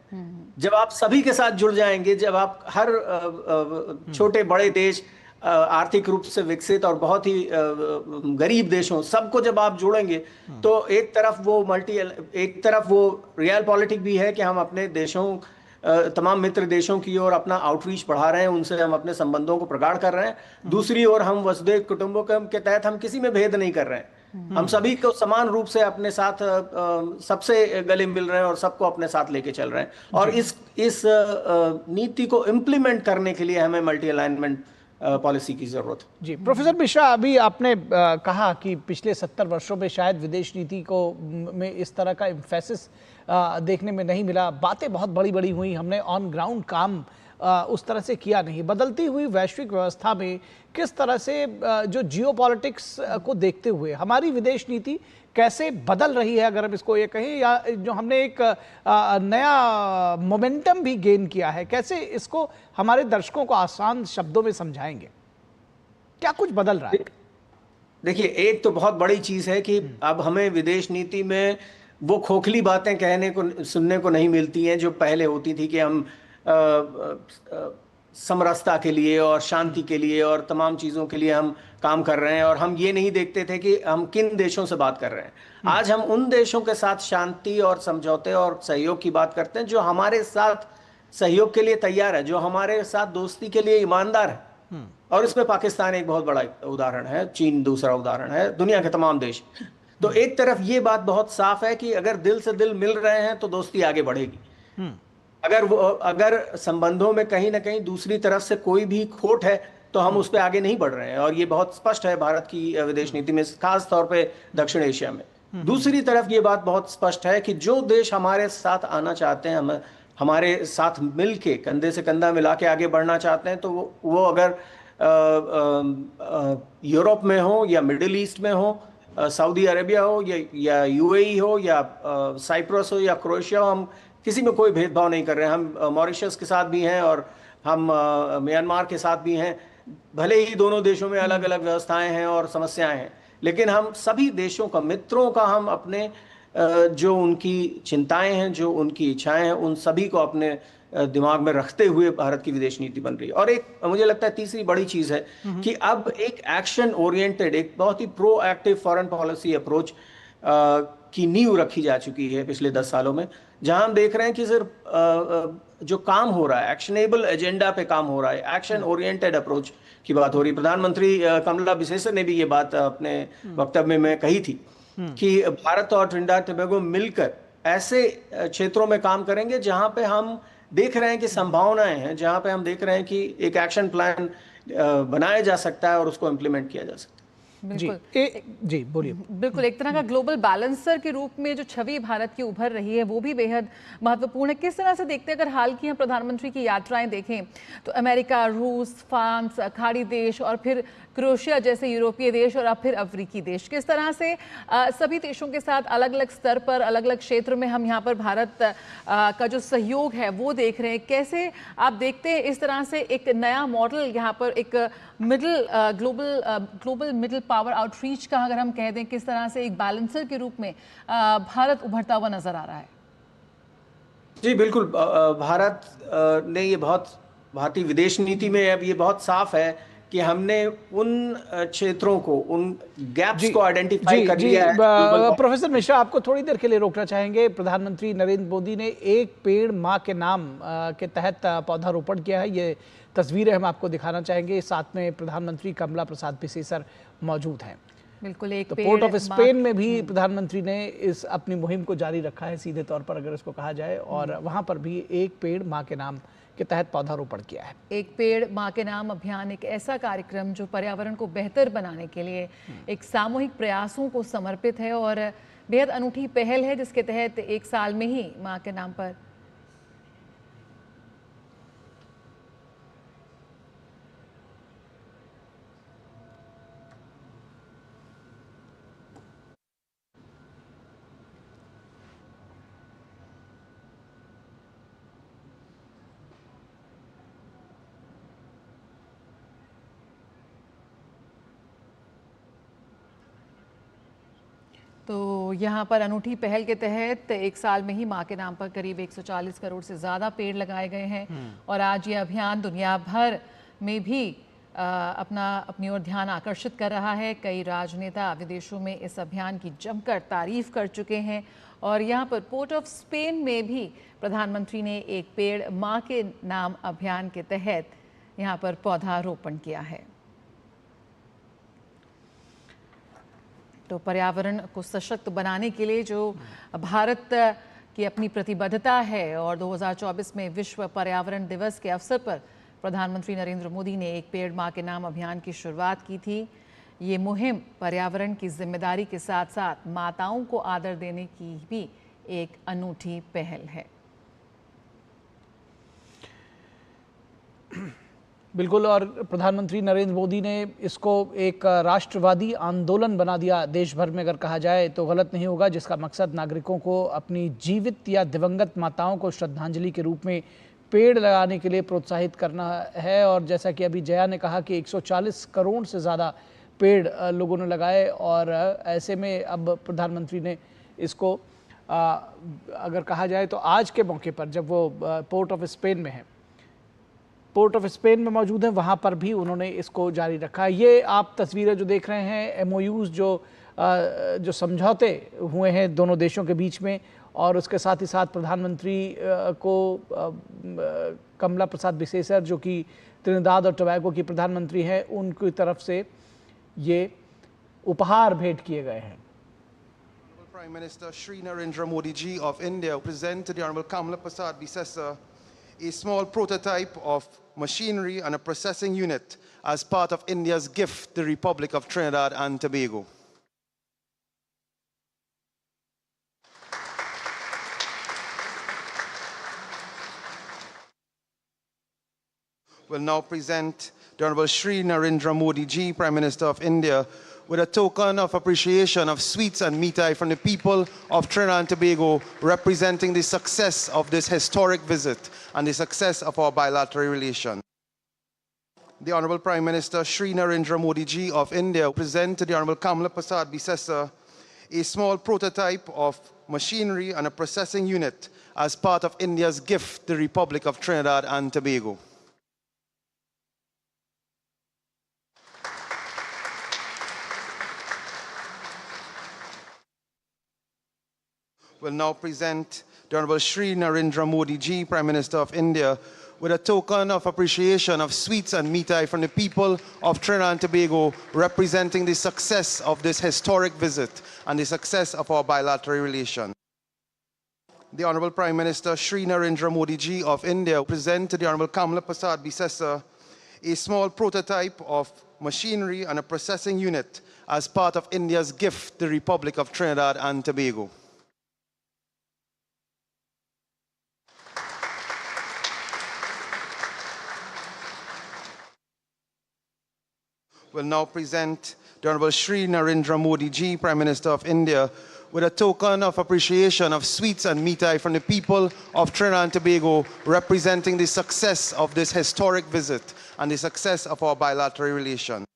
जब आप सभी के साथ जुड़ जाएंगे, जब आप हर छोटे बड़े देश, आर्थिक रूप से विकसित और बहुत ही गरीब देशों, सबको जब आप जोड़ेंगे, तो एक तरफ वो रियल पॉलिटिक भी है कि हम अपने देशों, तमाम मित्र देशों की ओर अपना आउटरीच बढ़ा रहे हैं, उनसे हम अपने संबंधों को प्रगाढ़ कर रहे हैं। दूसरी ओर हम वसुधैव कुटुंबकम के तहत हम किसी में भेद नहीं कर रहे हैं, हम सभी को समान रूप से अपने साथ सबसे गले मिल रहे हैं और सबको अपने साथ लेके चल रहे हैं। और इस नीति को इम्प्लीमेंट करने के लिए हमें मल्टी अलाइनमेंट पॉलिसी की जरूरत है। जी, प्रोफेसर मिश्रा, अभी आपने कहा कि पिछले 70 वर्षों में शायद विदेश नीति को में इस तरह का एम्फेसिस देखने में नहीं मिला। बातें बहुत बड़ी बड़ी हुई, हमने ऑन ग्राउंड काम उस तरह से किया नहीं। बदलती हुई वैश्विक व्यवस्था में किस तरह से जो जियोपॉलिटिक्स को देखते हुए हमारी विदेश नीति कैसे बदल रही है, अगर हम इसको ये कहें, या जो हमने एक नया मोमेंटम भी गेन किया है, कैसे इसको हमारे दर्शकों को आसान शब्दों में समझाएंगे? क्या कुछ बदल रहा है? देखिए, एक तो बहुत बड़ी चीज है कि अब हमें विदेश नीति में वो खोखली बातें कहने को, सुनने को नहीं मिलती हैं जो पहले होती थी कि हम समरसता के लिए और शांति के लिए और तमाम चीज़ों के लिए हम काम कर रहे हैं, और हम ये नहीं देखते थे कि हम किन देशों से बात कर रहे हैं। आज हम उन देशों के साथ शांति और समझौते और सहयोग की बात करते हैं जो हमारे साथ सहयोग के लिए तैयार है, जो हमारे साथ दोस्ती के लिए ईमानदार है। और इसमें पाकिस्तान एक बहुत बड़ा उदाहरण है, चीन दूसरा उदाहरण है, दुनिया के तमाम देश। तो एक तरफ ये बात बहुत साफ है कि अगर दिल से दिल मिल रहे हैं तो दोस्ती आगे बढ़ेगी। अगर संबंधों में कहीं ना कहीं दूसरी तरफ से कोई भी खोट है तो हम उस पर आगे नहीं बढ़ रहे हैं, और ये बहुत स्पष्ट है भारत की विदेश नीति में, खास तौर पे दक्षिण एशिया में। दूसरी तरफ ये बात बहुत स्पष्ट है कि जो देश हमारे साथ आना चाहते हैं, हमारे साथ मिल के कंधे से कंधा मिला के आगे बढ़ना चाहते हैं, तो वो अगर यूरोप में हो या मिडिल ईस्ट में हो, सऊदी अरेबिया हो या यूएई हो या साइप्रस हो या क्रोएशिया हो, हम किसी में कोई भेदभाव नहीं कर रहे हैं। हम मॉरिशस के साथ भी हैं और हम म्यांमार के साथ भी हैं। भले ही दोनों देशों में अलग अलग व्यवस्थाएं हैं और समस्याएं हैं, लेकिन हम सभी देशों का, मित्रों का, हम अपने जो उनकी चिंताएं हैं, जो उनकी इच्छाएं हैं, उन सभी को अपने दिमाग में रखते हुए भारत की विदेश नीति बन रही है। और एक मुझे लगता है तीसरी बड़ी चीज है कि अब एक एक्शन ओरिएंटेड, एक बहुत ही प्रोएक्टिव फॉरेन पॉलिसी अप्रोच की नींव रखी जा चुकी है पिछले 10 सालों में, जहां हम देख रहे हैं कि सिर्फ जो काम हो रहा है, एक्शनेबल एजेंडा पे काम हो रहा है, एक्शन ओरिएंटेड अप्रोच की बात हो रही है। प्रधानमंत्री कमला विसेसर ने भी ये बात अपने वक्तव्य में कही थी कि भारत और ट्रिनिडाद टोबैगो मिलकर ऐसे क्षेत्रों में काम करेंगे जहां पे हम देख रहे हैं कि संभावनाएं हैं, जहां पे हम देख रहे हैं कि एक एक्शन प्लान बनाया जा सकता है और उसको इम्प्लीमेंट किया जा सकता है। जी बोलिए। बिल्कुल, एक तरह का ग्लोबल बैलेंसर के रूप में जो छवि भारत की उभर रही है वो भी बेहद महत्वपूर्ण है। किस तरह से देखते हैं, अगर हाल की हम प्रधानमंत्री की यात्राएं देखें तो अमेरिका, रूस, फ्रांस, खाड़ी देश और फिर क्रोएशिया जैसे यूरोपीय देश और अब फिर अफ्रीकी देश, किस तरह से सभी देशों के साथ अलग अलग स्तर पर, अलग अलग क्षेत्र में हम यहाँ पर भारत का जो सहयोग है वो देख रहे हैं। कैसे आप देखते हैं इस तरह से एक नया मॉडल यहाँ पर, एक ग्लोबल मिडिल पावर आउटरीच का अगर हम कह दें, किस तरह से एक बैलेंसर के रूप में भारत उभरता हुआ नजर आ रहा है? जी बिल्कुल, भारत ने ये भारतीय विदेश नीति में अब ये बहुत साफ है कि हमने उन क्षेत्रों को, उन गैप्स को आइडेंटिफाई कर लिया है। प्रोफेसर मिश्रा, आपको थोड़ी देर के लिए रोकना चाहेंगे। प्रधानमंत्री नरेंद्र मोदी ने एक पेड़ मां के नाम के तहत पौधारोपण किया है। ये तस्वीरें हम आपको दिखाना चाहेंगे। साथ में प्रधानमंत्री कमला प्रसाद विसेसर मौजूद हैं। बिल्कुल, एक तो पोर्ट ऑफ स्पेन में भी प्रधानमंत्री ने इस अपनी मुहिम को जारी रखा है, सीधे तौर पर अगर इसको कहा जाए, और वहां पर भी एक पेड़ मां के नाम के तहत पौधारोपण किया है। एक पेड़ मां के नाम अभियान एक ऐसा कार्यक्रम जो पर्यावरण को बेहतर बनाने के लिए एक सामूहिक प्रयासों को समर्पित है और बेहद अनूठी पहल है, जिसके तहत एक साल में ही मां के नाम पर तो यहाँ पर अनूठी पहल के तहत एक साल में ही माँ के नाम पर करीब 140 करोड़ से ज़्यादा पेड़ लगाए गए हैं और आज ये अभियान दुनिया भर में भी अपनी ओर ध्यान आकर्षित कर रहा है। कई राजनेता विदेशों में इस अभियान की जमकर तारीफ कर चुके हैं और यहाँ पर पोर्ट ऑफ स्पेन में भी प्रधानमंत्री ने एक पेड़ माँ के नाम अभियान के तहत यहाँ पर पौधारोपण किया है। तो पर्यावरण को सशक्त बनाने के लिए जो भारत की अपनी प्रतिबद्धता है और 2024 में विश्व पर्यावरण दिवस के अवसर पर प्रधानमंत्री नरेंद्र मोदी ने एक पेड़ माँ के नाम अभियान की शुरुआत की थी। ये मुहिम पर्यावरण की जिम्मेदारी के साथ साथ माताओं को आदर देने की भी एक अनूठी पहल है। बिल्कुल, और प्रधानमंत्री नरेंद्र मोदी ने इसको एक राष्ट्रवादी आंदोलन बना दिया। देश भर में अगर कहा जाए तो गलत नहीं होगा, जिसका मकसद नागरिकों को अपनी जीवित या दिवंगत माताओं को श्रद्धांजलि के रूप में पेड़ लगाने के लिए प्रोत्साहित करना है। और जैसा कि अभी जया ने कहा कि 140 करोड़ से ज़्यादा पेड़ लोगों ने लगाए और ऐसे में अब प्रधानमंत्री ने इसको अगर कहा जाए तो आज के मौके पर जब वो पोर्ट ऑफ स्पेन में है, पोर्ट ऑफ स्पेन में मौजूद हैं, वहाँ पर भी उन्होंने इसको जारी रखा है। ये आप तस्वीरें जो देख रहे हैं MOUs जो समझौते हुए हैं दोनों देशों के बीच में, और उसके साथ ही साथ प्रधानमंत्री को कमला प्रसाद बिसेसर जो कि त्रिनिदाद और टोबैगो की प्रधानमंत्री हैं, उनकी तरफ से ये उपहार भेंट किए गए हैं। Prime Minister Shri Narendra Modi ji of India present to the Honorable Kamala Prasad Bisesa a small prototype of machinery and a processing unit as part of India's gift to the Republic of Trinidad and Tobago. Will now present the Honorable Shri Narendra Modi ji, Prime Minister of India, with a token of appreciation of sweets and mithai from the people of Trinidad and Tobago, representing the success of this historic visit and the success of our bilateral relation. The Honorable Prime Minister Shri Narendra Modi ji of India present to the Honorable Kamala Prasad Bisesa a small prototype of machinery and a processing unit as part of India's gift to the Republic of Trinidad and Tobago. Will now present the Honorable Shri Narendra Modi ji, Prime Minister of India, with a token of appreciation of sweets and mithai from the people of Trinidad and Tobago, representing the success of this historic visit and the success of our bilateral relation. The Honorable Prime Minister Shri Narendra Modi ji of India present to the Honorable Kamala Prasad Bisesa a small prototype of machinery and a processing unit as part of India's gift to the Republic of Trinidad and Tobago. Will now present the Honorable Shri Narendra Modi ji, Prime Minister of India, with a token of appreciation of sweets and mithai from the people of Trinidad and Tobago, representing the success of this historic visit and the success of our bilateral relation.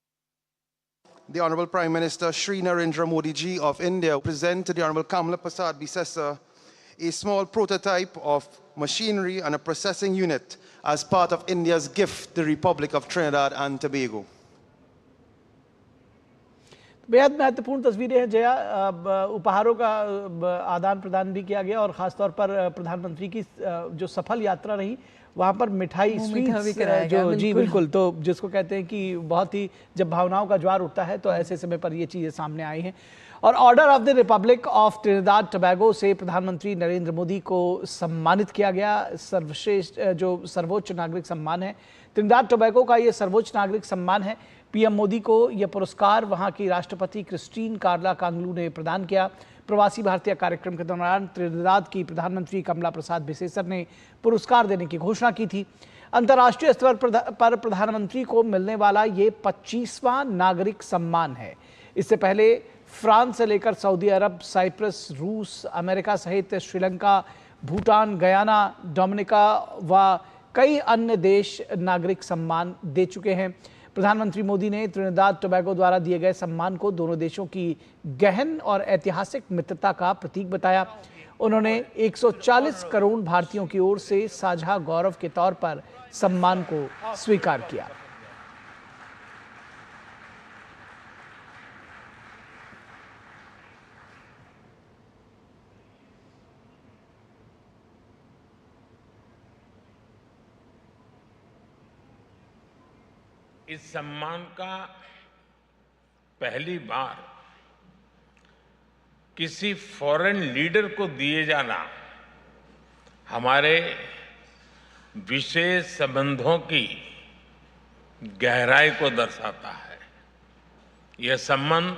The Honorable Prime Minister Shri Narendra Modi ji of India present to the Honorable Kamala Prasad Bisesa a small prototype of machinery and a processing unit as part of India's gift to the Republic of Trinidad and Tobago. बेहद महत्वपूर्ण तस्वीरें हैं जया। उपहारों का आदान प्रदान भी किया गया और ख़ासतौर पर प्रधानमंत्री की जो सफल यात्रा रही वहाँ पर मिठाई स्वीट्स जो जी बिल्कुल, तो जिसको कहते हैं कि बहुत ही जब भावनाओं का ज्वार उठता है तो ऐसे समय पर ये चीज़ें सामने आई हैं। और order of the Republic of Trinidad Tobago से प्रधानमंत्री नरेंद्र मोदी को सम्मानित किया गया। सर्वश्रेष्ठ जो सर्वोच्च नागरिक सम्मान है ट्रिनिदाद टोबैगो का, ये सर्वोच्च नागरिक सम्मान है। पीएम मोदी को यह पुरस्कार वहां की राष्ट्रपति क्रिस्टीन कार्ला कांगलू ने प्रदान किया। प्रवासी भारतीय कार्यक्रम के दौरान त्रिनिदाद की प्रधानमंत्री कमला प्रसाद बिसेसर ने पुरस्कार देने की घोषणा की थी। अंतर्राष्ट्रीय स्तर पर प्रधानमंत्री को मिलने वाला ये 25वां नागरिक सम्मान है। इससे पहले फ्रांस से लेकर सऊदी अरब, साइप्रस, रूस, अमेरिका सहित श्रीलंका, भूटान, गयाना, डोमिनिका व कई अन्य देश नागरिक सम्मान दे चुके हैं। प्रधानमंत्री मोदी ने त्रिनिदाद टोबैगो द्वारा दिए गए सम्मान को दोनों देशों की गहन और ऐतिहासिक मित्रता का प्रतीक बताया। उन्होंने 140 करोड़ भारतीयों की ओर से साझा गौरव के तौर पर सम्मान को स्वीकार किया। इस सम्मान का पहली बार किसी फॉरेन लीडर को दिए जाना हमारे विशेष संबंधों की गहराई को दर्शाता है। यह संबंध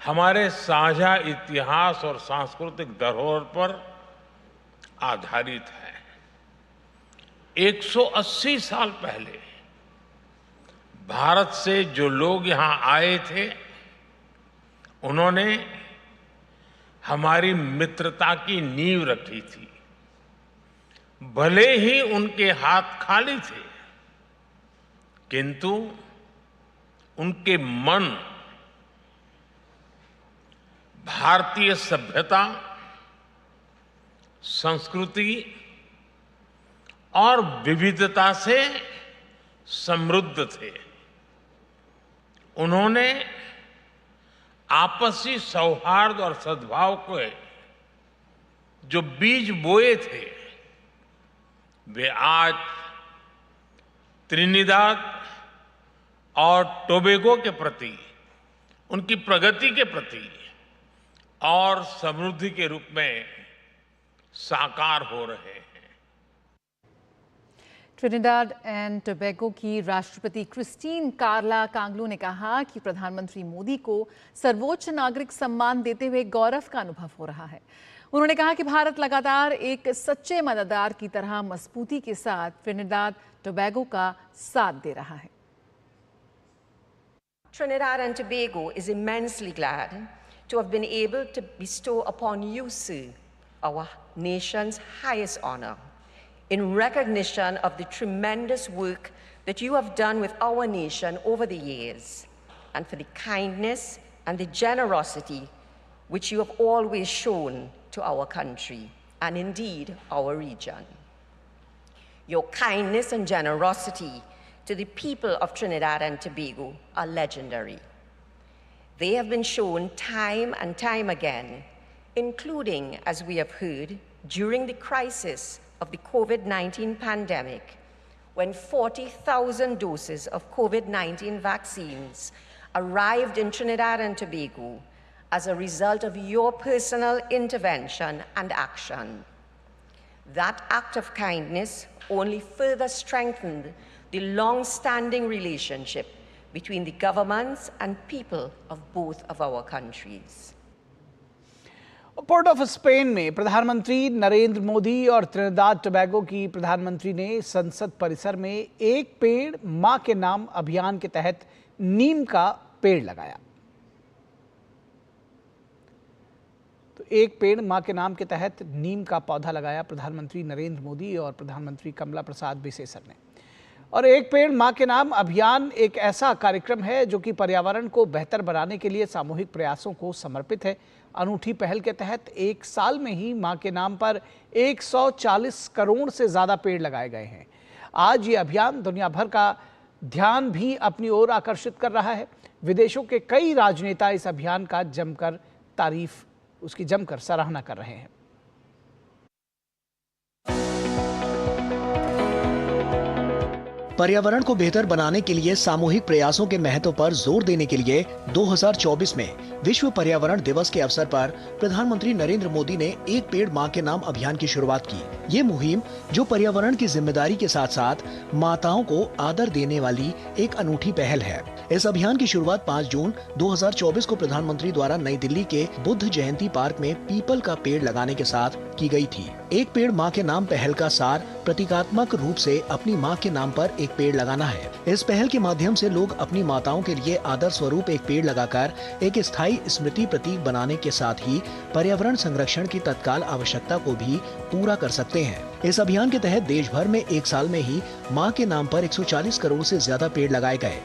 हमारे साझा इतिहास और सांस्कृतिक धरोहर पर आधारित है। 180 साल पहले भारत से जो लोग यहां आए थे, उन्होंने हमारी मित्रता की नींव रखी थी। भले ही उनके हाथ खाली थे, किंतु उनके मन भारतीय सभ्यता, संस्कृति और विविधता से समृद्ध थे। उन्होंने आपसी सौहार्द और सद्भाव को जो बीज बोए थे, वे आज त्रिनिदाद और टोबैगो के प्रति, उनकी प्रगति के प्रति और समृद्धि के रूप में साकार हो रहे हैं। ट्रिनिडाद एंड टोबैगो की राष्ट्रपति क्रिस्टीन कार्ला कांगलू ने कहा कि प्रधानमंत्री मोदी को सर्वोच्च नागरिक सम्मान देते हुए गौरव का अनुभव हो रहा है। उन्होंने कहा कि भारत लगातार एक सच्चे मददगार की तरह मजबूती के साथ ट्रिनिडाद टोबैगो का साथ दे रहा है। Trinidad and Tobago is immensely glad to have been able to bestow upon you, sir, our nation's highest honor, in recognition of the tremendous work that you have done with our nation over the years, and for the kindness and the generosity which you have always shown to our country, and indeed our region. Your kindness and generosity to the people of Trinidad and Tobago are legendary. They have been shown time and time again, including, as we have heard, during the crisis of the COVID-19 pandemic, when 40,000 doses of COVID-19 vaccines arrived in Trinidad and Tobago as a result of your personal intervention and action. That act of kindness only further strengthened the long-standing relationship between the governments and people of both of our countries. Port of Spain में प्रधानमंत्री नरेंद्र मोदी और Trinidad Tobago की प्रधानमंत्री ने संसद परिसर में एक पेड़ मां के नाम अभियान के तहत नीम का पेड़ लगाया। तो एक पेड़ मां के नाम के तहत नीम का पौधा लगाया प्रधानमंत्री नरेंद्र मोदी और प्रधानमंत्री कमला प्रसाद बिसेसर ने। और एक पेड़ मां के नाम अभियान एक ऐसा कार्यक्रम है जो कि पर्यावरण को बेहतर बनाने के लिए सामूहिक प्रयासों को समर्पित है। अनूठी पहल के तहत एक साल में ही मां के नाम पर 140 करोड़ से ज्यादा पेड़ लगाए गए हैं। आज ये अभियान दुनिया भर का ध्यान भी अपनी ओर आकर्षित कर रहा है। विदेशों के कई राजनेता इस अभियान का उसकी जमकर सराहना कर रहे हैं। पर्यावरण को बेहतर बनाने के लिए सामूहिक प्रयासों के महत्व पर जोर देने के लिए 2024 में विश्व पर्यावरण दिवस के अवसर पर प्रधानमंत्री नरेंद्र मोदी ने एक पेड़ मां के नाम अभियान की शुरुआत की। ये मुहिम जो पर्यावरण की जिम्मेदारी के साथ साथ माताओं को आदर देने वाली एक अनूठी पहल है। इस अभियान की शुरुआत 5 जून 2024 को प्रधानमंत्री द्वारा नई दिल्ली के बुद्ध जयंती पार्क में पीपल का पेड़ लगाने के साथ की गई थी। एक पेड़ मां के नाम पहल का सार प्रतीकात्मक रूप से अपनी मां के नाम पर एक पेड़ लगाना है। इस पहल के माध्यम से लोग अपनी माताओं के लिए आदर स्वरूप एक पेड़ लगाकर एक स्थायी स्मृति प्रतीक बनाने के साथ ही पर्यावरण संरक्षण की तत्काल आवश्यकता को भी पूरा कर सकते हैं। इस अभियान के तहत देश भर में एक साल में ही मां के नाम पर 140 करोड़ से ज्यादा पेड़ लगाए गए।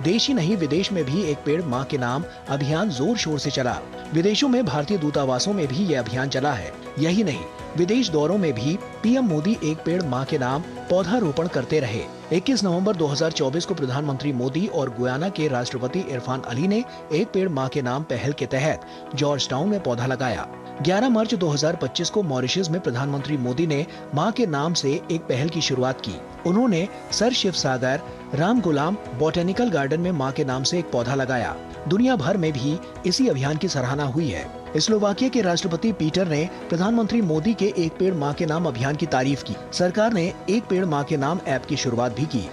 देश ही नहीं विदेश में भी एक पेड़ मां के नाम अभियान जोर शोर से चला। विदेशों में भारतीय दूतावासों में भी यह अभियान चला है। यही नहीं, विदेश दौरों में भी पीएम मोदी एक पेड़ मां के नाम पौधारोपण करते रहे। 21 नवंबर 2024 को प्रधानमंत्री मोदी और गुयाना के राष्ट्रपति इरफान अली ने एक पेड़ मां के नाम पहल के तहत जॉर्ज टाउन में पौधा लगाया। 11 मार्च 2025 को मॉरिशस में प्रधानमंत्री मोदी ने मां के नाम से एक पहल की शुरुआत की। उन्होंने सर शिव सागर राम गुलाम बॉटेनिकल गार्डन में मां के नाम से एक पौधा लगाया। दुनिया भर में भी इसी अभियान की सराहना हुई है। स्लोवाकिया के राष्ट्रपति पीटर ने प्रधानमंत्री मोदी के एक पेड़ मां के नाम अभियान की तारीफ की। सरकार ने एक पेड़ मां के नाम ऐप की शुरुआत भी की।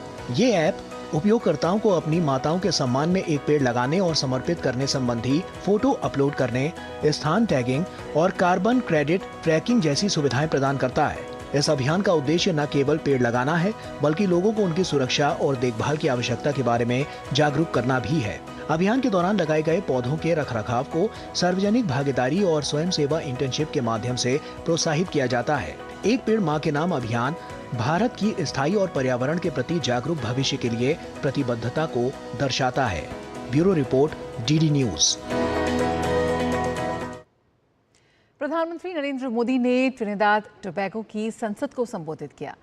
ये ऐप उपयोगकर्ताओं को अपनी माताओं के सम्मान में एक पेड़ लगाने और समर्पित करने संबंधी फोटो अपलोड करने, स्थान टैगिंग और कार्बन क्रेडिट ट्रैकिंग जैसी सुविधाएं प्रदान करता है। इस अभियान का उद्देश्य न केवल पेड़ लगाना है, बल्कि लोगों को उनकी सुरक्षा और देखभाल की आवश्यकता के बारे में जागरूक करना भी है। अभियान के दौरान लगाए गए पौधों के रखरखाव को सार्वजनिक भागीदारी और स्वयं सेवा इंटर्नशिप के माध्यम से प्रोत्साहित किया जाता है। एक पेड़ मां के नाम अभियान भारत की स्थायी और पर्यावरण के प्रति जागरूक भविष्य के लिए प्रतिबद्धता को दर्शाता है। Bureau report, DD news. प्रधानमंत्री नरेंद्र मोदी ने ट्रिनिदाद टोबैगो की संसद को संबोधित किया।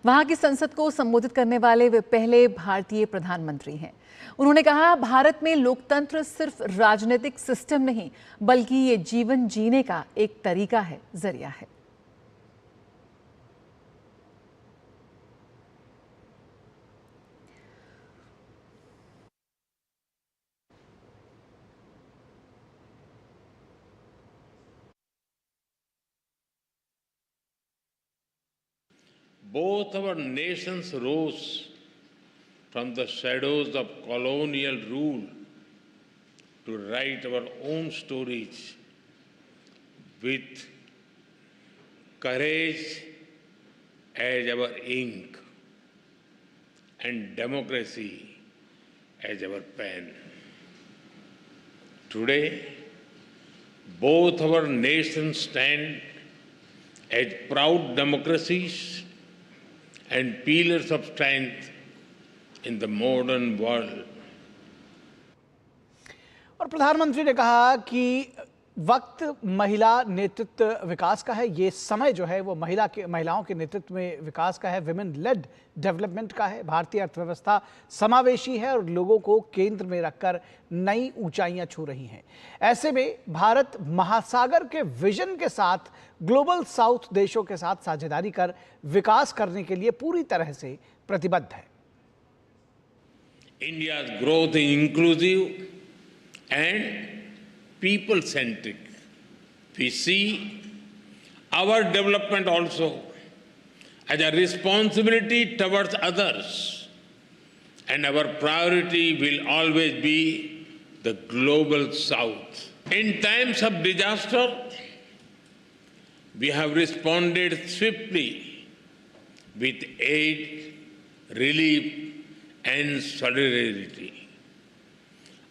वहां की संसद को संबोधित करने वाले वे पहले भारतीय प्रधानमंत्री हैं। उन्होंने कहा, भारत में लोकतंत्र सिर्फ राजनीतिक सिस्टम नहीं, बल्कि ये जीवन जीने का एक तरीका है, जरिया है। Both our nations rose from the shadows of colonial rule to write our own stories with courage as our ink and democracy as our pen. Today, both our nations stand as proud democracies and pillars of strength in the modern world. और प्रधानमंत्री ने कहा कि वक्त महिला नेतृत्व विकास का है। ये समय जो है वो महिलाओं के नेतृत्व में विकास का है, विमेन लेड डेवलपमेंट का है। भारतीय अर्थव्यवस्था समावेशी है और लोगों को केंद्र में रखकर नई ऊंचाइयां छू रही हैं। ऐसे में भारत महासागर के विजन के साथ ग्लोबल साउथ देशों के साथ साझेदारी कर विकास करने के लिए पूरी तरह से प्रतिबद्ध है। India's growth is inclusive and people-centric. We see our development also as a responsibility towards others, and our priority will always be the global south. In times of disaster, we have responded swiftly with aid, relief, and solidarity.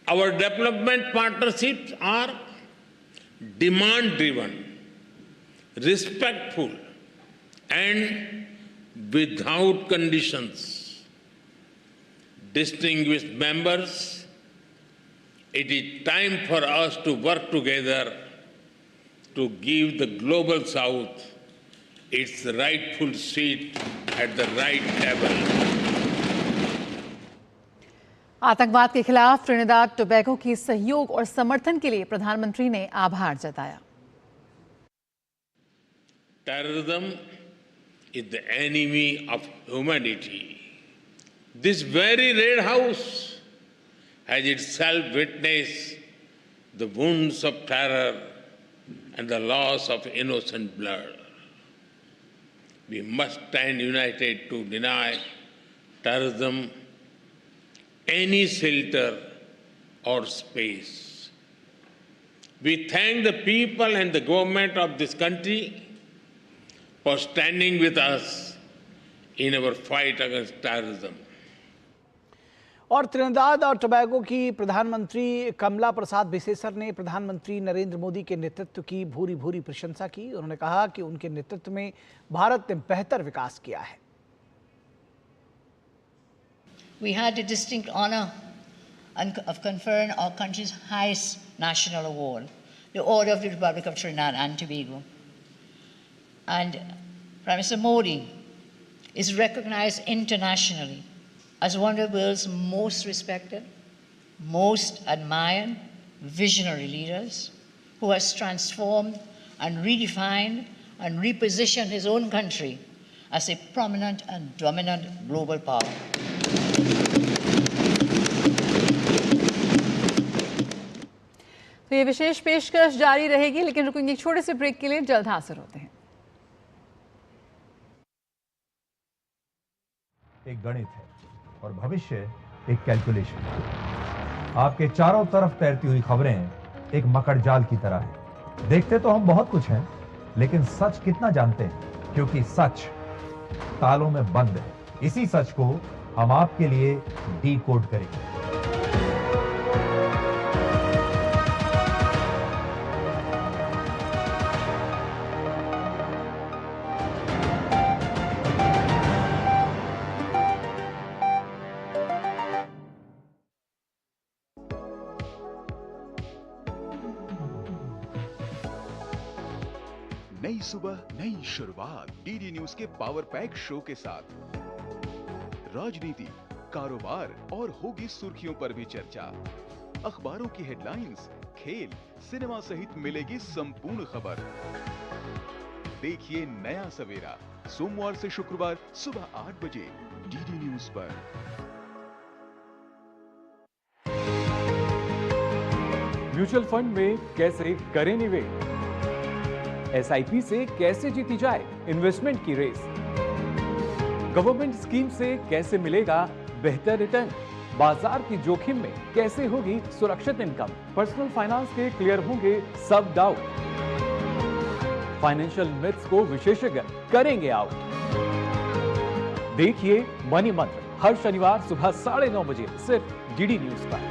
Our development partnerships are demand-driven, respectful, and without conditions. Distinguished members, it is time for us to work together to give the Global South its rightful seat at the right table. आतंकवाद के खिलाफ Trinidad Tobago की सहयोग और समर्थन के लिए प्रधानमंत्री ने आभार जताया। Terrorism is the enemy of humanity. This very Red House has itself witnessed the wounds of terror and the loss of innocent blood. We must stand united to deny terrorism any shelter or space. We thank the people and the government of this country for standing with us in our fight against terrorism. और Trinidad और Tobago की प्रधानमंत्री कमला प्रसाद बिसेसर ने प्रधानमंत्री नरेंद्र मोदी के नेतृत्व की भूरी भूरी प्रशंसा की। उन्होंने कहा कि उनके नेतृत्व में भारत ने बेहतर विकास किया है। We had the distinct honor of conferring our country's highest national award, the Order of the Republic of Trinidad and Tobago. And Prime Minister Modi is recognized internationally as one of the world's most respected, most admired, visionary leaders who has transformed and redefined and repositioned his own country as a prominent and dominant global power. तो ये विशेष पेशकश जारी रहेगी, लेकिन रुकेंगे एक छोटे से ब्रेक के लिए, जल्द हाजिर होते हैं। एक गणित है और भविष्य एक कैलकुलेशन। आपके चारों तरफ तैरती हुई खबरें एक मकड़जाल की तरह है। देखते तो हम बहुत कुछ हैं, लेकिन सच कितना जानते हैं, क्योंकि सच तालों में बंद है। इसी सच को हम आपके लिए डीकोड करेंगे। नई सुबह नई शुरुआत डीडी न्यूज के पावर पैक शो के साथ। राजनीति, कारोबार और होगी सुर्खियों पर भी चर्चा। अखबारों की हेडलाइंस, खेल, सिनेमा सहित मिलेगी संपूर्ण खबर। देखिए नया सवेरा सोमवार से शुक्रवार सुबह 8 बजे डीडी न्यूज पर। म्यूचुअल फंड में कैसे करें निवेश, एसआईपी से कैसे जीती जाए इन्वेस्टमेंट की रेस, गवर्नमेंट स्कीम से कैसे मिलेगा बेहतर रिटर्न, बाजार की जोखिम में कैसे होगी सुरक्षित इनकम, पर्सनल फाइनेंस के क्लियर होंगे सब डाउट, फाइनेंशियल मिथ्स को विशेषज्ञ करेंगे आउट। देखिए मनी मंत्र हर शनिवार सुबह 9:30 बजे सिर्फ डीडी न्यूज पर।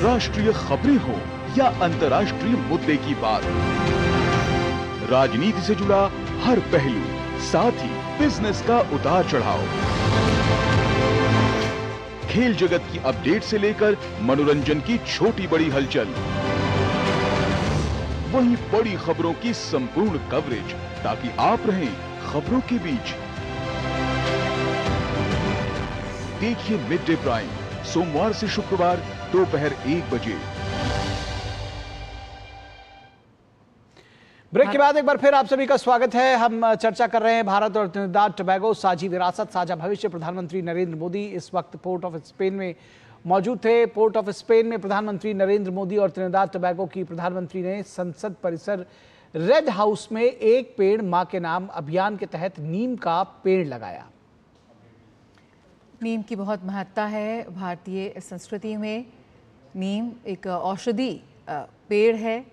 राष्ट्रीय खबरें हो या अंतर्राष्ट्रीय मुद्दे की बात, राजनीति से जुड़ा हर पहलू, साथ ही बिजनेस का उतार चढ़ाव, खेल जगत की अपडेट से लेकर मनोरंजन की छोटी बड़ी हलचल, वहीं बड़ी खबरों की संपूर्ण कवरेज, ताकि आप रहें खबरों के बीच। देखिए मिड डे प्राइम सोमवार से शुक्रवार दोपहर 1 बजे। ब्रेक के बाद एक बार फिर आप सभी का स्वागत है। हम चर्चा कर रहे हैं भारत और त्रिनिदाद टोबैगो साझी विरासत साझा भविष्य। प्रधानमंत्री नरेंद्र मोदी इस वक्त पोर्ट ऑफ स्पेन में मौजूद थे। पोर्ट ऑफ स्पेन में प्रधानमंत्री नरेंद्र मोदी और त्रिनिदाद टोबैगो की प्रधानमंत्री ने संसद परिसर रेड हाउस में एक पेड़ मां के नाम अभियान के तहत नीम का पेड़ लगाया। नीम की बहुत महत्ता है भारतीय संस्कृति में। नीम एक औषधि पेड़ है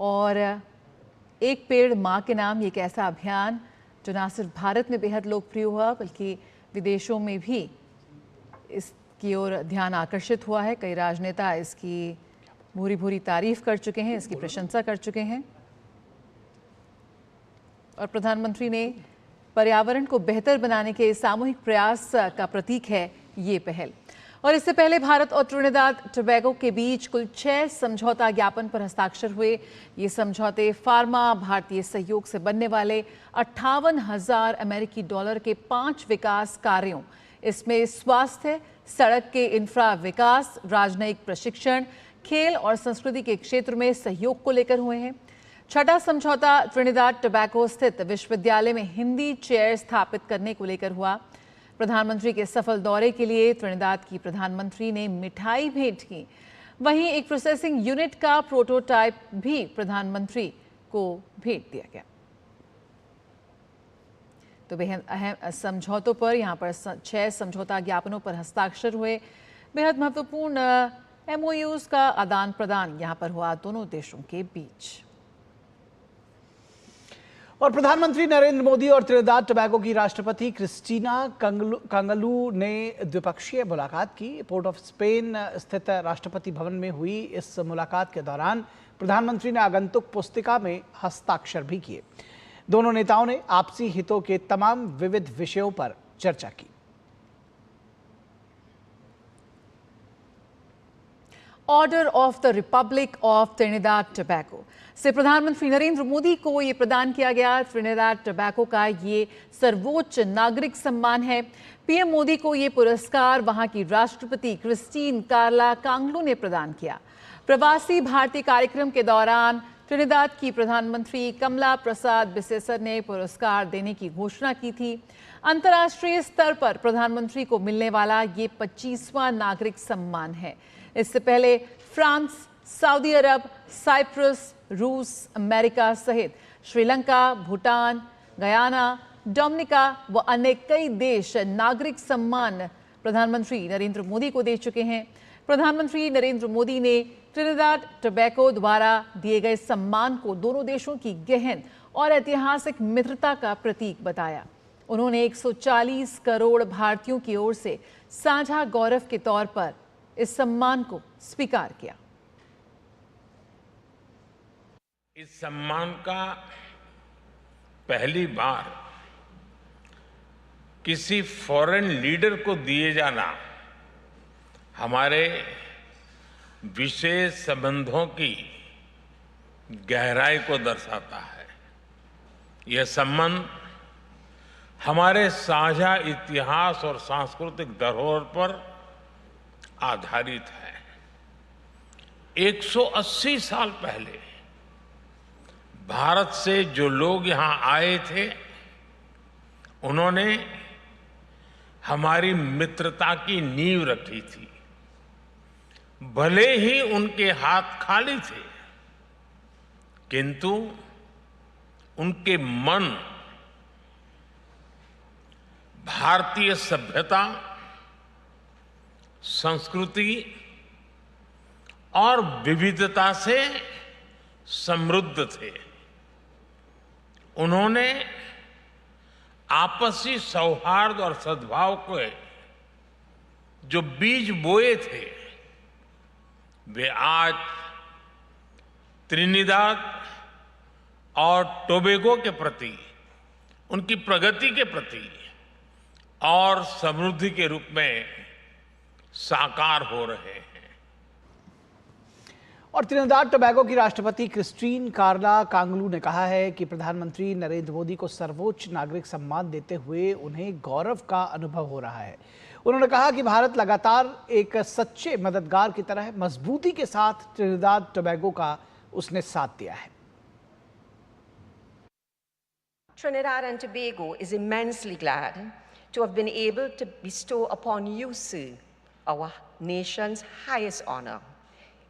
और एक पेड़ माँ के नाम, ये एक ऐसा अभियान जो ना सिर्फ भारत में बेहद लोकप्रिय हुआ बल्कि विदेशों में भी इसकी ओर ध्यान आकर्षित हुआ है। कई राजनेता इसकी भूरी भूरी तारीफ कर चुके हैं, इसकी प्रशंसा कर चुके हैं और प्रधानमंत्री ने पर्यावरण को बेहतर बनाने के सामूहिक प्रयास का प्रतीक है ये पहल। और इससे पहले भारत और त्रिनिदाद टोबैगो के बीच कुल 6 समझौता ज्ञापन पर हस्ताक्षर हुए। ये समझौते फार्मा, भारतीय सहयोग से बनने वाले 58,000 अमेरिकी डॉलर के 5 विकास कार्यों, इसमें स्वास्थ्य, सड़क के इंफ्रा विकास, राजनयिक प्रशिक्षण, खेल और संस्कृति के क्षेत्र में सहयोग को लेकर हुए हैं। छठा समझौता त्रिनिदाद टोबैगो स्थित विश्वविद्यालय में हिंदी चेयर स्थापित करने को लेकर हुआ। प्रधानमंत्री के सफल दौरे के लिए त्रिनिदाद की प्रधानमंत्री ने मिठाई भेंट की। वहीं एक प्रोसेसिंग यूनिट का प्रोटोटाइप भी प्रधानमंत्री को भेंट दिया गया। तो बेहद अहम समझौतों पर यहाँ पर 6 समझौता ज्ञापनों पर हस्ताक्षर हुए। बेहद महत्वपूर्ण MOUs का आदान प्रदान यहाँ पर हुआ दोनों देशों के बीच। और प्रधानमंत्री नरेंद्र मोदी और त्रिनिदाद टोबैगो की राष्ट्रपति क्रिस्टीना कांगलू ने द्विपक्षीय मुलाकात की। पोर्ट ऑफ स्पेन स्थित राष्ट्रपति भवन में हुई इस मुलाकात के दौरान प्रधानमंत्री ने आगंतुक पुस्तिका में हस्ताक्षर भी किए। दोनों नेताओं ने आपसी हितों के तमाम विविध विषयों पर चर्चा की। Order of the Republic of Trinidad Tobago से प्रधानमंत्री नरेंद्र मोदी को ये प्रदान किया गया। त्रिनिदाद टोबैगो का ये सर्वोच्च नागरिक सम्मान है। पीएम मोदी को ये पुरस्कार वहां की राष्ट्रपति क्रिस्टीन कार्ला कांगलू ने प्रदान किया। प्रवासी भारतीय कार्यक्रम के दौरान त्रिनिदाद की प्रधानमंत्री कमला प्रसाद बिसेसर ने पुरस्कार देने की घोषणा की थी। अंतर्राष्ट्रीय स्तर पर प्रधानमंत्री को मिलने वाला ये 25वां नागरिक सम्मान है। इससे पहले फ्रांस, सऊदी अरब, साइप्रस, रूस, अमेरिका सहित श्रीलंका, भूटान, गयाना, डोमिनिका व अन्य कई देश नागरिक सम्मान प्रधानमंत्री नरेंद्र मोदी को दे चुके हैं। प्रधानमंत्री नरेंद्र मोदी ने त्रिनिदाद टोबैगो द्वारा दिए गए सम्मान को दोनों देशों की गहन और ऐतिहासिक मित्रता का प्रतीक बताया। उन्होंने 140 करोड़ भारतीयों की ओर से साझा गौरव के तौर पर इस सम्मान को स्वीकार किया। इस सम्मान का पहली बार किसी फॉरेन लीडर को दिए जाना हमारे विशेष संबंधों की गहराई को दर्शाता है। यह संबंध हमारे साझा इतिहास और सांस्कृतिक धरोहर पर आधारित है। 180 साल पहले भारत से जो लोग यहां आए थे, उन्होंने हमारी मित्रता की नींव रखी थी। भले ही उनके हाथ खाली थे, किंतु उनके मन भारतीय सभ्यता, संस्कृति और विविधता से समृद्ध थे। उन्होंने आपसी सौहार्द और सद्भाव के जो बीज बोए थे, वे आज त्रिनिदाद और टोबैगो के प्रति, उनकी प्रगति के प्रति और समृद्धि के रूप में साकार हो रहे हैं। और त्रिनिदाद टोबैगो की राष्ट्रपति क्रिस्टीन कार्ला कांगलू ने कहा है कि प्रधानमंत्री नरेंद्र मोदी को सर्वोच्च नागरिक सम्मान देते हुए उन्हें गौरव का अनुभव हो रहा है। उन्होंने कहा कि भारत लगातार एक सच्चे मददगार की तरह मजबूती के साथ त्रिनिदाद टोबैगो का उसने साथ दिया है। Trinidad and Tobago is immensely glad to have been able to bestow upon you, sir, our nation's highest honor,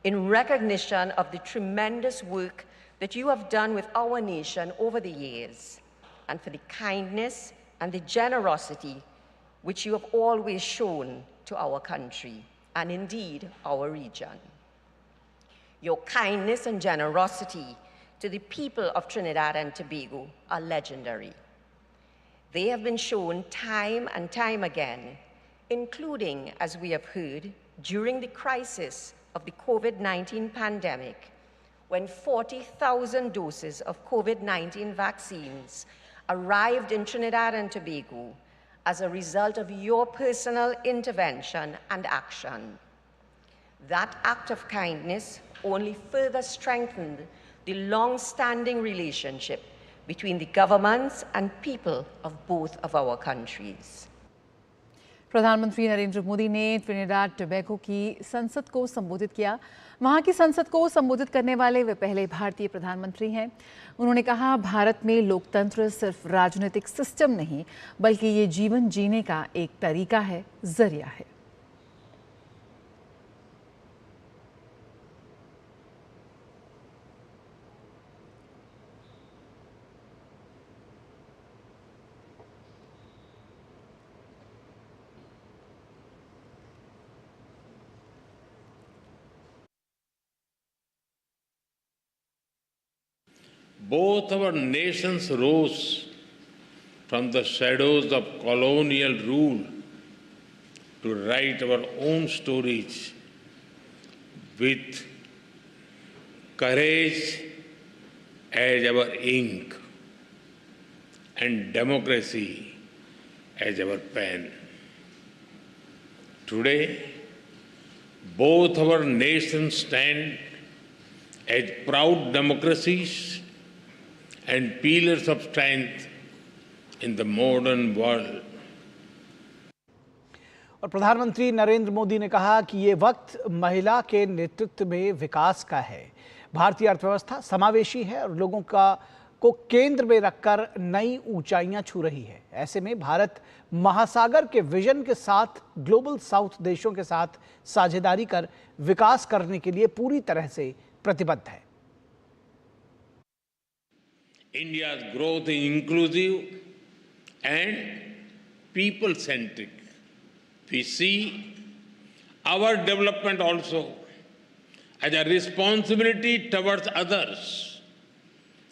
in recognition of the tremendous work that you have done with our nation over the years, and for the kindness and the generosity which you have always shown to our country, and indeed our region. Your kindness and generosity to the people of Trinidad and Tobago are legendary. They have been shown time and time again, including, as we have heard, during the crisis of the COVID-19 pandemic, when 40,000 doses of COVID-19 vaccines arrived in Trinidad and Tobago as a result of your personal intervention and action. That act of kindness only further strengthened the long-standing relationship between the governments and people of both of our countries. प्रधानमंत्री नरेंद्र मोदी ने Trinidad Tobago की संसद को संबोधित किया। वहां की संसद को संबोधित करने वाले वे पहले भारतीय प्रधानमंत्री हैं। उन्होंने कहा, भारत में लोकतंत्र सिर्फ राजनीतिक सिस्टम नहीं, बल्कि ये जीवन जीने का एक तरीका है, जरिया है। both our nations rose from the shadows of colonial rule to write our own stories with courage as our ink and democracy as our pen. Today, both our nations stand as proud democracies and pillars of strength in the modern world. और प्रधानमंत्री नरेंद्र मोदी ने कहा कि ये वक्त महिला के नेतृत्व में विकास का है। भारतीय अर्थव्यवस्था समावेशी है और लोगों को केंद्र में रखकर नई ऊंचाइयां छू रही है। ऐसे में भारत महासागर के विजन के साथ ग्लोबल साउथ देशों के साथ साझेदारी कर विकास करने के लिए पूरी तरह से प्रतिबद्ध है। India's growth is inclusive and people-centric. We see our development also as a responsibility towards others,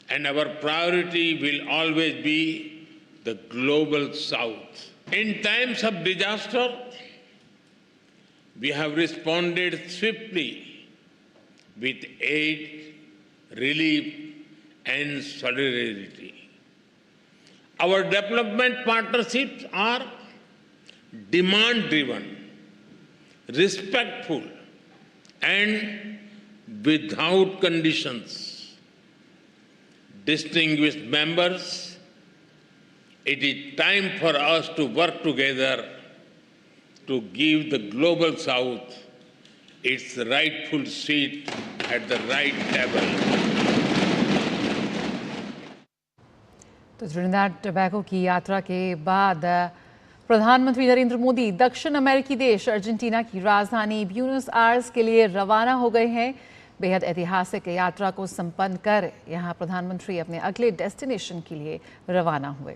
and our priority will always be the global south. In times of disaster, we have responded swiftly with aid, relief, and solidarity. Our development partnerships are demand-driven, respectful, and without conditions. Distinguished members, it is time for us to work together to give the global south its rightful seat at the right table. तो Trinidad Tobago की यात्रा के बाद प्रधानमंत्री नरेंद्र मोदी दक्षिण अमेरिकी देश Argentina की राजधानी ब्यूनस आयर्स के लिए रवाना हो गए हैं। बेहद ऐतिहासिक यात्रा को संपन्न कर यहां प्रधानमंत्री अपने अगले डेस्टिनेशन के लिए रवाना हुए।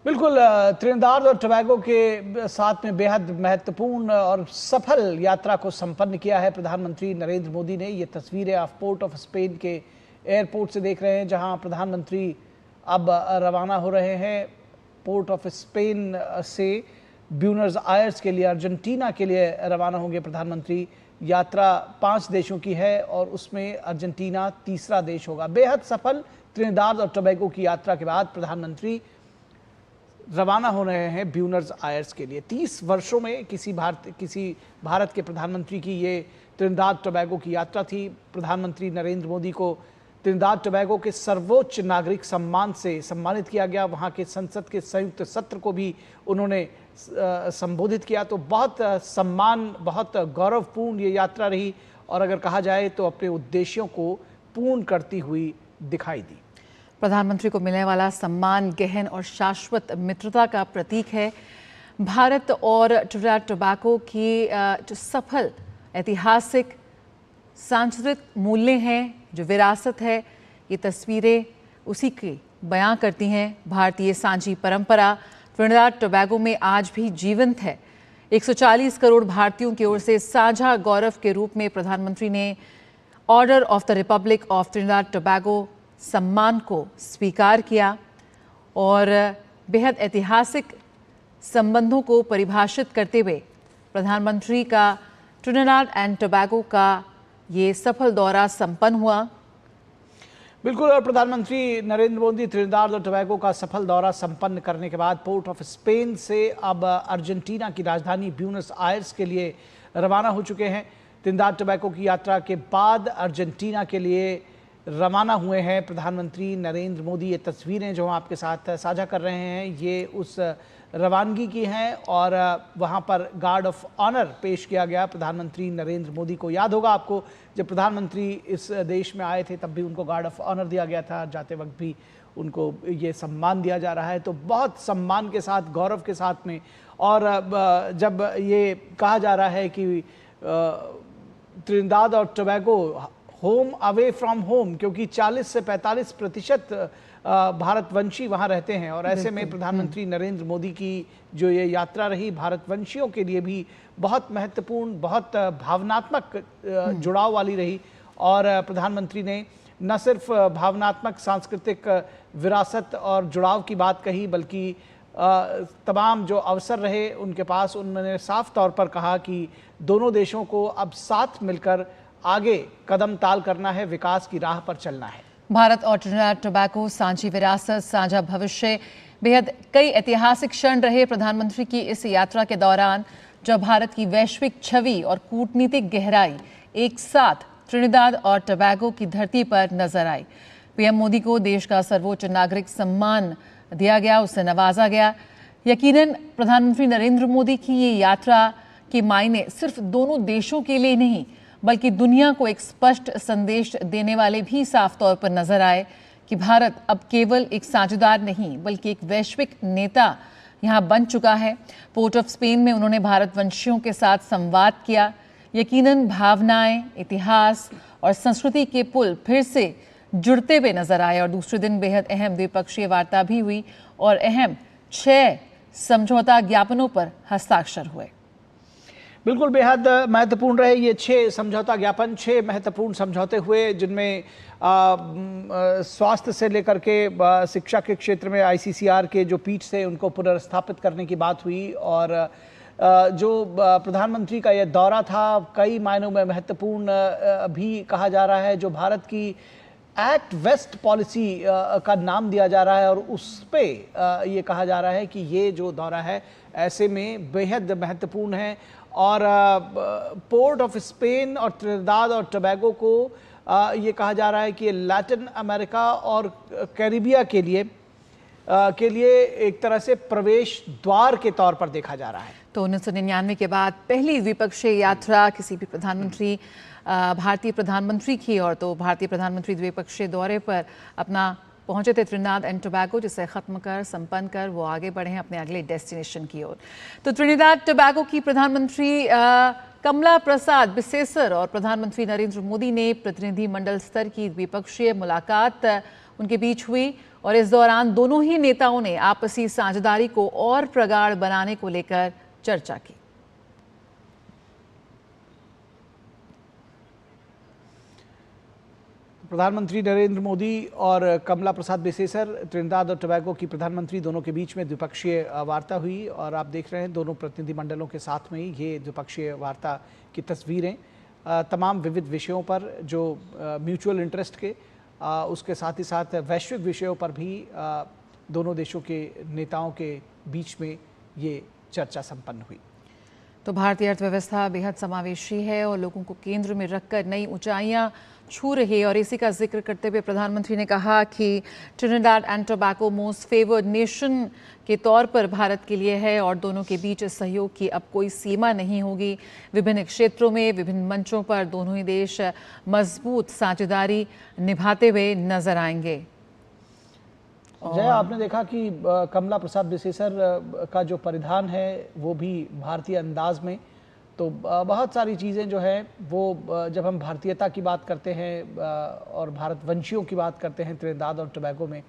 बिल्कुल, त्रिनिदाद और टोबैगो के साथ में बेहद महत्वपूर्ण और सफल यात्रा को संपन्न किया है प्रधानमंत्री नरेंद्र मोदी ने। ये तस्वीरें आप पोर्ट ऑफ स्पेन के एयरपोर्ट से देख रहे हैं, जहां प्रधानमंत्री अब रवाना हो रहे हैं। पोर्ट ऑफ स्पेन से ब्यूनस आयर्स के लिए, अर्जेंटीना के लिए रवाना होंगे प्रधानमंत्री। यात्रा 5 देशों की है और उसमें अर्जेंटीना तीसरा देश होगा। बेहद सफल त्रिनिदाद और टोबैगो की यात्रा के बाद प्रधानमंत्री रवाना हो रहे हैं ब्यूनस आयर्स के लिए। 30 वर्षों में किसी भारत के प्रधानमंत्री की ये त्रिनिदाद टोबैगो की यात्रा थी। प्रधानमंत्री नरेंद्र मोदी को त्रिनिदाद टोबैगो के सर्वोच्च नागरिक सम्मान से सम्मानित किया गया। वहाँ के संसद के संयुक्त सत्र को भी उन्होंने संबोधित किया। तो बहुत सम्मान, बहुत गौरवपूर्ण ये यात्रा रही और अगर कहा जाए तो अपने उद्देश्यों को पूर्ण करती हुई दिखाई दी। प्रधानमंत्री को मिलने वाला सम्मान गहन और शाश्वत मित्रता का प्रतीक है। भारत और ट्रिनिडाड टोबैगो की जो सफल ऐतिहासिक सांस्कृतिक मूल्य हैं, जो विरासत है, ये तस्वीरें उसी की बयां करती हैं। भारतीय सांझी परंपरा ट्रिनिडाड टोबैगो में आज भी जीवंत है। 140 करोड़ भारतीयों की ओर से साझा गौरव के रूप में प्रधानमंत्री ने order of the Republic of Trinidad Tobago सम्मान को स्वीकार किया और बेहद ऐतिहासिक संबंधों को परिभाषित करते हुए प्रधानमंत्री का ट्रिनिडाड एंड टोबैगो का ये सफल दौरा संपन्न हुआ। बिल्कुल, और प्रधानमंत्री नरेंद्र मोदी त्रिनिदाद और टोबैगो का सफल दौरा संपन्न करने के बाद पोर्ट ऑफ स्पेन से अब अर्जेंटीना की राजधानी ब्यूनस आयर्स के लिए रवाना हो चुके हैं। त्रिनिदाद टोबैगो की यात्रा के बाद अर्जेंटीना के लिए रवाना हुए हैं प्रधानमंत्री नरेंद्र मोदी। ये तस्वीरें जो आपके साथ साझा कर रहे हैं, ये उस रवानगी की हैं और वहाँ पर गार्ड ऑफ ऑनर पेश किया गया प्रधानमंत्री नरेंद्र मोदी को। याद होगा आपको, जब प्रधानमंत्री इस देश में आए थे तब भी उनको गार्ड ऑफ ऑनर दिया गया था। जाते वक्त भी उनको ये सम्मान दिया जा रहा है। तो बहुत सम्मान के साथ, गौरव के साथ में। और जब ये कहा जा रहा है कि त्रिनिदाद और Tobago home away from home, क्योंकि 40 से 45% भारतवंशी वहाँ रहते हैं और ऐसे में प्रधानमंत्री नरेंद्र मोदी की जो ये यात्रा रही भारतवंशियों के लिए भी बहुत महत्वपूर्ण, बहुत भावनात्मक जुड़ाव वाली रही। और प्रधानमंत्री ने न सिर्फ भावनात्मक सांस्कृतिक विरासत और जुड़ाव की बात कही, बल्कि तमाम जो अवसर रहे उनके पास, उन्होंने साफ तौर पर कहा कि दोनों देशों को अब साथ मिलकर आगे कदम ताल करना है, विकास की राह पर चलना है। भारत और ट्रिनिडाड टोबैगो साझी विरासत, साझा भविष्य, बेहद कई ऐतिहासिक क्षण रहे प्रधानमंत्री की इस यात्रा के दौरान, जब भारत की वैश्विक छवि और कूटनीतिक गहराई एक साथ ट्रिनिडाड और टोबैगो की धरती पर नजर आई। पीएम मोदी को देश का सर्वोच्च नागरिक सम्मान दिया गया, उससे नवाजा गया। यकीनन प्रधानमंत्री नरेंद्र मोदी की ये यात्रा के मायने सिर्फ दोनों देशों के लिए नहीं, बल्कि दुनिया को एक स्पष्ट संदेश देने वाले भी साफ तौर पर नजर आए कि भारत अब केवल एक साझेदार नहीं, बल्कि एक वैश्विक नेता यहाँ बन चुका है। पोर्ट ऑफ स्पेन में उन्होंने भारतवंशियों के साथ संवाद किया। यकीनन भावनाएं, इतिहास और संस्कृति के पुल फिर से जुड़ते हुए नजर आए और दूसरे दिन बेहद अहम द्विपक्षीय वार्ता भी हुई और अहम 6 समझौता ज्ञापनों पर हस्ताक्षर हुए। बिल्कुल बेहद महत्वपूर्ण रहे ये 6 समझौता ज्ञापन, 6 महत्वपूर्ण समझौते हुए, जिनमें स्वास्थ्य से लेकर के शिक्षा के क्षेत्र में ICCR के जो पीठ थे उनको पुनर्स्थापित करने की बात हुई। और जो प्रधानमंत्री का यह दौरा था कई मायनों में महत्वपूर्ण भी कहा जा रहा है। जो भारत की एक्ट वेस्ट पॉलिसी का नाम दिया जा रहा है और उस पे ये कहा जा रहा है कि ये जो दौरा है ऐसे में बेहद महत्वपूर्ण है। और पोर्ट ऑफ स्पेन और ट्रिनिडाड और टोबैगो को ये कहा जा रहा है कि लैटिन अमेरिका और कैरिबिया के लिए एक तरह से प्रवेश द्वार के तौर पर देखा जा रहा है। तो 1999 के बाद पहली द्विपक्षीय यात्रा किसी भी प्रधानमंत्री, भारतीय प्रधानमंत्री की, और तो भारतीय प्रधानमंत्री द्विपक्षीय दौरे पर अपना पहुंचे थे ट्रिनिडाड एंड टोबैगो, जिसे खत्म कर, संपन्न कर वो आगे बढ़े हैं अपने अगले डेस्टिनेशन की ओर। तो ट्रिनिडाड टोबैगो की प्रधानमंत्री कमला प्रसाद बिसेसर और प्रधानमंत्री नरेंद्र मोदी ने प्रतिनिधिमंडल स्तर की द्विपक्षीय मुलाकात उनके बीच हुई और इस दौरान दोनों ही नेताओं ने आपसी साझेदारी को और प्रगाढ़ बनाने को लेकर चर्चा की। प्रधानमंत्री नरेंद्र मोदी और कमला प्रसाद बिसेसर, ट्रिनिडाड और टोबैगो की प्रधानमंत्री दोनों के बीच में द्विपक्षीय वार्ता हुई और आप देख रहे हैं दोनों प्रतिनिधिमंडलों के साथ में ये द्विपक्षीय वार्ता की तस्वीरें तमाम विविध विषयों पर जो म्यूचुअल इंटरेस्ट के, उसके साथ ही साथ वैश्विक विषयों पर भी दोनों देशों के नेताओं के बीच में ये चर्चा संपन्न हुई। तो भारतीय अर्थव्यवस्था बेहद समावेशी है और लोगों को केंद्र में रखकर नई ऊंचाइयां छू रही है और इसी का जिक्र करते हुए प्रधानमंत्री ने कहा कि Trinidad and Tobago most favoured nation के तौर पर भारत के लिए है और दोनों के बीच सहयोग की अब कोई सीमा नहीं होगी। विभिन्न क्षेत्रों में, विभिन्न मंचों पर दोनों ही देश मजबूत साझेदारी निभाते हुए नजर आएंगे। जया, आपने देखा कि कमला प्रसाद बिसेसर का जो परिधान है वो भी भारतीय अंदाज में, तो बहुत सारी चीज़ें जो है वो जब हम भारतीयता की बात करते हैं और भारतवंशियों की बात करते हैं ट्रिनिडाड और टोबैगो में,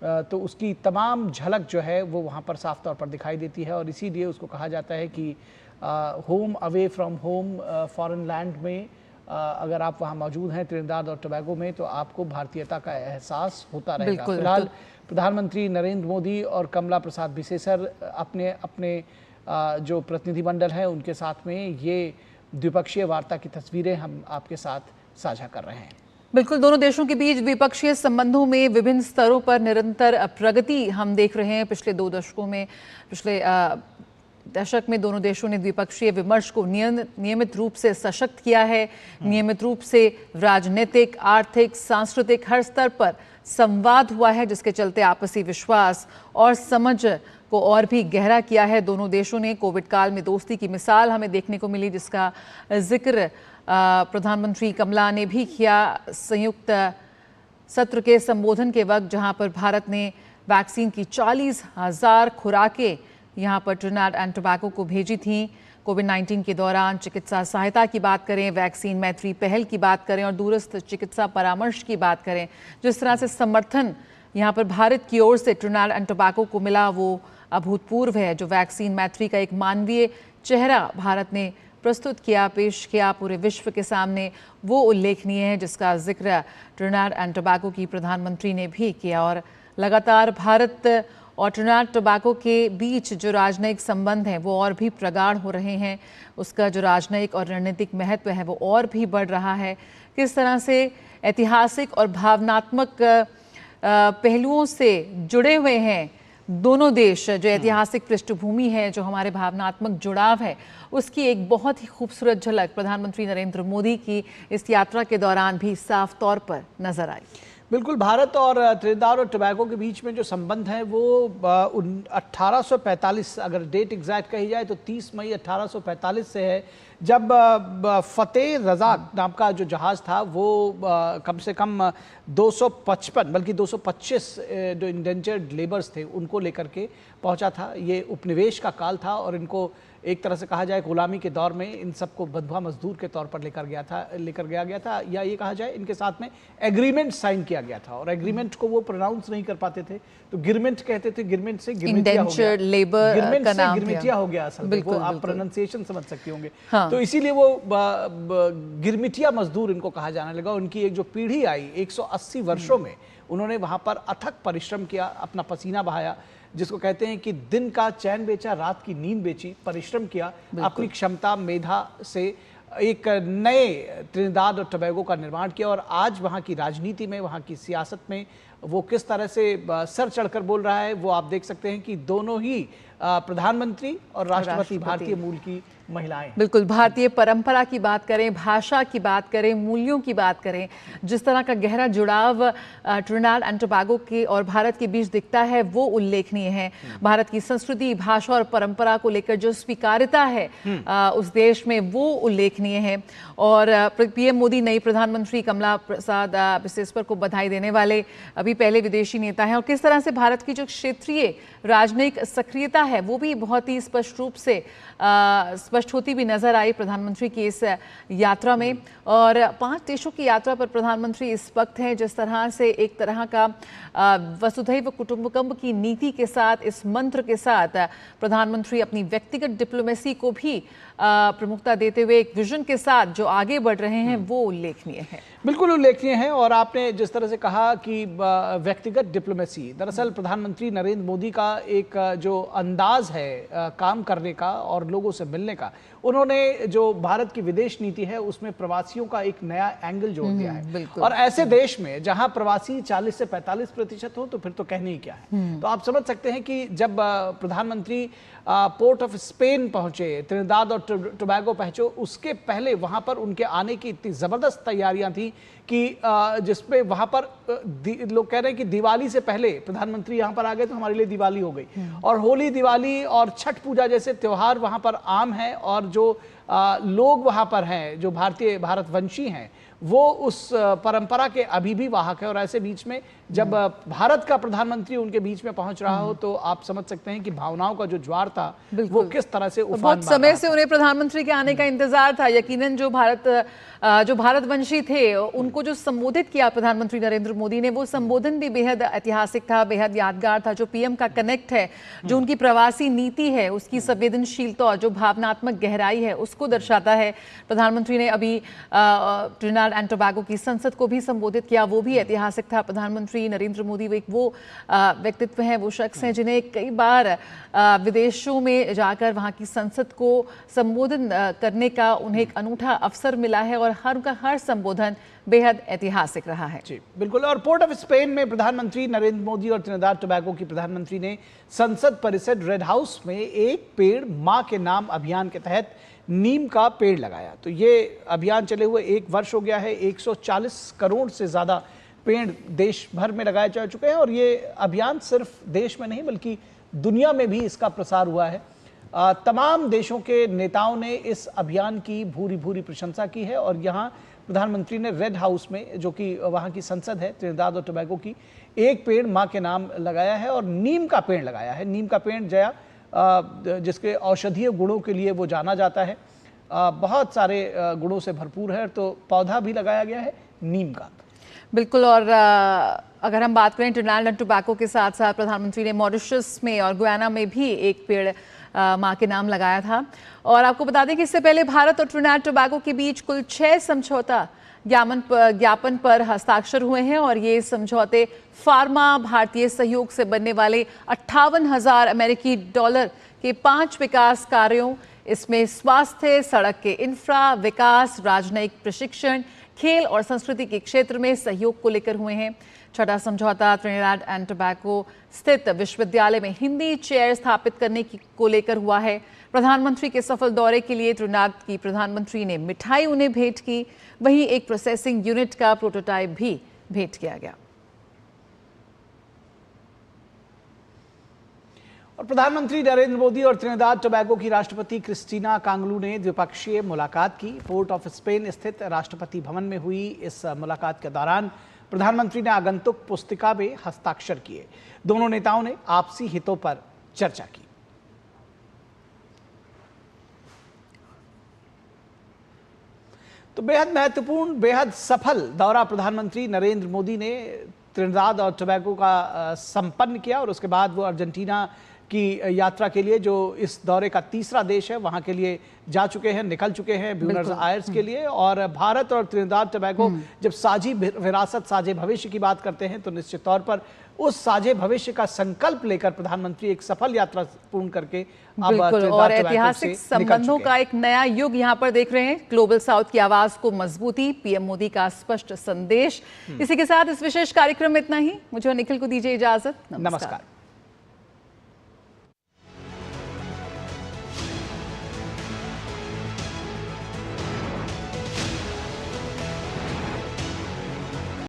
तो उसकी तमाम झलक जो है वो वहाँ पर साफ तौर पर दिखाई देती है। और इसीलिए उसको कहा जाता है कि home away from home, foreign land में अगर आप वहाँ मौजूद हैं ट्रिनिडाड और टोबैगो में, तो आपको भारतीयता का एहसास होता रहेगा। फिलहाल प्रधानमंत्री नरेंद्र मोदी और कमला प्रसाद बिसेसर अपने अपने जो प्रतिनिधिमंडल हैं उनके साथ में ये द्विपक्षीय वार्ता की तस्वीरें हम आपके साथ साझा कर रहे हैं। बिल्कुल, दोनों देशों के बीच द्विपक्षीय संबंधों में विभिन्न स्तरों पर निरंतर प्रगति हम देख रहे हैं। पिछले 2 दशकों में, पिछले दशक में दोनों देशों ने द्विपक्षीय विमर्श को नियमित रूप से सशक्त किया है। नियमित रूप से राजनीतिक, आर्थिक, सांस्कृतिक हर स्तर पर संवाद हुआ है, जिसके चलते आपसी विश्वास और समझ को और भी गहरा किया है। दोनों देशों ने कोविड काल में दोस्ती की मिसाल हमें देखने को मिली, जिसका जिक्र प्रधानमंत्री कमला ने भी किया संयुक्त सत्र के संबोधन के वक्त, जहां पर भारत ने वैक्सीन की 40,000 खुराकें यहां पर ट्रिनिडाड एंड टोबैगो को भेजी थी। कोविड-19 के दौरान चिकित्सा सहायता की बात करें, वैक्सीन मैत्री पहल की बात करें और दूरस्थ चिकित्सा परामर्श की बात करें, जिस तरह से समर्थन यहाँ पर भारत की ओर से ट्रिनिडाड एंड टोबैगो को मिला वो अभूतपूर्व है। जो वैक्सीन मैत्री का एक मानवीय चेहरा भारत ने प्रस्तुत किया, पेश किया पूरे विश्व के सामने, वो उल्लेखनीय है, जिसका जिक्र ट्रिनिडाड एंड टोबैगो की प्रधानमंत्री ने भी किया। और लगातार भारत और ट्रिनिडाड टोबैगो के बीच जो राजनयिक संबंध हैं वो और भी प्रगाढ़ हो रहे हैं, उसका जो राजनयिक और रणनीतिक महत्व है वो और भी बढ़ रहा है। किस तरह से ऐतिहासिक और भावनात्मक पहलुओं से जुड़े हुए हैं दोनों देश, जो ऐतिहासिक पृष्ठभूमि है, जो हमारे भावनात्मक जुड़ाव है, उसकी एक बहुत ही खूबसूरत झलक प्रधानमंत्री नरेंद्र मोदी की इस यात्रा के दौरान भी साफ तौर पर नजर आई। बिल्कुल, भारत और ट्रिनिडाड और टोबैगो के बीच में जो संबंध है वो 1845, अगर डेट एग्जैक्ट कही जाए तो 30 मई 1845 से है, जब फतेह रज़ाक नाम का जो जहाज़ था वो कम से कम 255 बल्कि 225 जो इंडेंजर्ड लेबर्स थे उनको लेकर के पहुंचा था। ये उपनिवेश का काल था और इनको एक तरह से कहा जाए गुलामी के दौर में इन सबको बंधुआ मजदूर के तौर पर लेकर गया था, या ये कहा जाए इनके साथ में एग्रीमेंट साइन किया गया था। और एग्रीमेंट को वो प्रोनाउंस नहीं कर पाते थे तो गिरमेंट कहते थे, गिरमेंट से गिरमिटिया हो गया, गिरमेंट से गिरमिटिया हो गया असल में, वो आप प्रोनाउंसिएशन समझ सकते होंगे। हाँ। तो इसीलिए वो गिरमिटिया मजदूर इनको कहा जाने लगा। उनकी एक जो पीढ़ी आई 180 वर्षों में, उन्होंने वहां पर अथक परिश्रम किया, अपना पसीना बहाया, जिसको कहते हैं कि दिन का चैन बेचा, रात की नींद बेची, परिश्रम किया, अपनी क्षमता मेधा से एक नए ट्रिनिडाड और टोबैगो का निर्माण किया। और आज वहाँ की राजनीति में, वहाँ की सियासत में वो किस तरह से सर चढ़कर बोल रहा है, वो आप देख सकते हैं कि दोनों ही प्रधानमंत्री और राष्ट्रपति भारतीय मूल की महिलाएं। बिल्कुल, भारतीय परंपरा की बात करें, भाषा की बात करें, मूल्यों की बात करें, जिस तरह का गहरा जुड़ाव ट्रिनिडाड एंड टोबैगो के और भारत के बीच दिखता है वो उल्लेखनीय है। भारत की संस्कृति, भाषा और परंपरा को लेकर जो स्वीकार्यता है उस देश में वो उल्लेखनीय है। और पीएम मोदी नई प्रधानमंत्री कमला प्रसाद बिसेस्पर को बधाई देने वाले अभी पहले विदेशी नेता हैं। और किस तरह से भारत की जो क्षेत्रीय राजनयिक सक्रियता है वो भी बहुत ही स्पष्ट रूप से स्पष्ट होती भी नजर आई प्रधानमंत्री की इस यात्रा में। और 5 देशों की यात्रा पर प्रधानमंत्री इस वक्त हैं, जिस तरह से एक तरह का वसुधैव कुटुंबकम की नीति के साथ, इस मंत्र के साथ प्रधानमंत्री अपनी व्यक्तिगत डिप्लोमेसी को भी प्रमुखता देते हुए एक विजन के साथ जो आगे बढ़ रहे हैं वो उल्लेखनीय है। बिल्कुल उल्लेखनीय है। और आपने जिस तरह से कहा कि व्यक्तिगत डिप्लोमेसी, दरअसल प्रधानमंत्री नरेंद्र मोदी का एक जो अंदाज है काम करने का और लोगों से मिलने का, उन्होंने जो भारत की विदेश नीति है उसमें प्रवासियों का एक नया एंगल जोड़ दिया है। और ऐसे देश में जहां प्रवासी 40 से 45% हो तो फिर तो कहने ही क्या है। तो आप समझ सकते हैं कि जब प्रधानमंत्री पोर्ट ऑफ स्पेन पहुंचे, ट्रिनिडाड और टोबैगो पहुंचे, उसके पहले वहां पर उनके आने की इतनी जबरदस्त तैयारियां थी कि जिसपे वहां पर लोग कह रहे हैं कि दिवाली से पहले प्रधानमंत्री यहां पर आ गए तो हमारे लिए दिवाली हो गई। और होली, दिवाली और छठ पूजा जैसे त्योहार वहां पर आम हैं और जो लोग वहां पर हैं, जो भारतवंशी हैं, वो उस परंपरा के अभी भी वाहक है। और ऐसे बीच में जब भारत का प्रधानमंत्री उनके बीच में पहुंच रहा हो तो आप समझ सकते हैं कि भावनाओं का जो ज्वार था वो किस तरह से उफान बहुत समय से उन्हें प्रधानमंत्री के आने का इंतजार था। यकीनन जो भारतवंशी थे उनको जो संबोधित किया प्रधानमंत्री नरेंद्र मोदी ने, वो संबोधन भी बेहद ऐतिहासिक था, बेहद यादगार था। जो पीएम का कनेक्ट है, जो उनकी प्रवासी नीति है, उसकी संवेदनशीलता और जो भावनात्मक गहराई है उसको दर्शाता है। प्रधानमंत्री ने अभी ट्रिनिडाड एंड टोबैगो की संसद को भी संबोधित किया, वो भी ऐतिहासिक था। प्रधानमंत्री नरेंद्र मोदी वो व्यक्तित्व हैं, वो शख्स हैं जिन्हें कई बार विदेशों में जाकर वहाँ की संसद को संबोधन करने का उन्हें एक अनूठा अवसर मिला है और हर संबोधन बेहद ऐतिहासिक रहा है। जी बिल्कुल। और पोर्ट ऑफ स्पेन में प्रधानमंत्री नरेंद्र मोदी और ट्रिनिडाड टोबैगो की प्रधानमंत्री ने संसद परिसर रेड हाउस में एक पेड़ मां के नाम अभियान के तहत नीम का पेड़ लगाया। तो ये अभियान चले हुए 1 वर्ष हो गया है। 140 करोड़ से ज्यादा पेड़ देश भर में लगाए जा चुके हैं और ये अभियान सिर्फ देश में नहीं बल्कि दुनिया में भी इसका प्रसार हुआ है। तमाम देशों के नेताओं ने इस अभियान की भूरी भूरी प्रशंसा की है। और यहाँ प्रधानमंत्री ने रेड हाउस में, जो कि वहाँ की संसद है ट्रिनिडाड और टोबैगो की, एक पेड़ माँ के नाम लगाया है और नीम का पेड़ लगाया है। नीम का पेड़ जया जिसके औषधीय गुणों के लिए वो जाना जाता है, बहुत सारे गुणों से भरपूर है, तो पौधा भी लगाया गया है नीम का। बिल्कुल। और अगर हम बात करें ट्रिनिडाड एंड टोबैगो के साथ साथ प्रधानमंत्री ने मॉरिशस में और गुयाना में भी एक पेड़ मां के नाम लगाया था। और आपको बता दें कि इससे पहले भारत और ट्रिनिडाद टोबैगो के बीच कुल 6 समझौता ज्ञापन पर हस्ताक्षर हुए हैं और ये समझौते फार्मा, भारतीय सहयोग से बनने वाले 58,000 अमेरिकी डॉलर के 5 विकास कार्यों, इसमें स्वास्थ्य, सड़क के इंफ्रा, विकास, राजनयिक प्रशिक्षण, खेल और संस्कृति के क्षेत्र में सहयोग को लेकर हुए हैं। छठा समझौता ट्रिनिडाद एंड टोबैगो स्थित विश्वविद्यालय में हिंदी चेयर स्थापित करने को लेकर हुआ है। प्रधानमंत्री के सफल दौरे के लिए ट्रिनिडाद की प्रधानमंत्री ने मिठाई उन्हें भेंट की, वहीं एक प्रोसेसिंग यूनिट का प्रोटोटाइप भी भेंट किया गया। और प्रधानमंत्री नरेंद्र मोदी और त्रिनिदाद टोबैगो की राष्ट्रपति क्रिस्टीना कांगलू ने द्विपक्षीय मुलाकात की। पोर्ट ऑफ स्पेन स्थित राष्ट्रपति भवन में हुई इस मुलाकात के दौरान प्रधानमंत्री ने आगंतुक पुस्तिका में हस्ताक्षर किए। दोनों नेताओं ने आपसी हितों पर चर्चा की। तो बेहद महत्वपूर्ण, बेहद सफल दौरा प्रधानमंत्री नरेंद्र मोदी ने त्रिनिदाद और टोबैगो का संपन्न किया और उसके बाद वो अर्जेंटीना की यात्रा के लिए, जो इस दौरे का तीसरा देश है, वहां के लिए जा चुके हैं, निकल चुके हैं ब्यूनस आयर्स के लिए। और भारत और त्रिनिदाद टोबैगो जब साझी विरासत, साझे भविष्य की बात करते हैं तो निश्चित तौर पर उस साझे भविष्य का संकल्प लेकर प्रधानमंत्री एक सफल यात्रा पूर्ण करके अब और ऐतिहासिक संबंधों का एक नया युग यहाँ पर देख रहे हैं। ग्लोबल साउथ की आवाज को मजबूती, पीएम मोदी का स्पष्ट संदेश। इसी के साथ इस विशेष कार्यक्रम में इतना ही। मुझे और निखिल को दीजिए इजाजत। नमस्कार।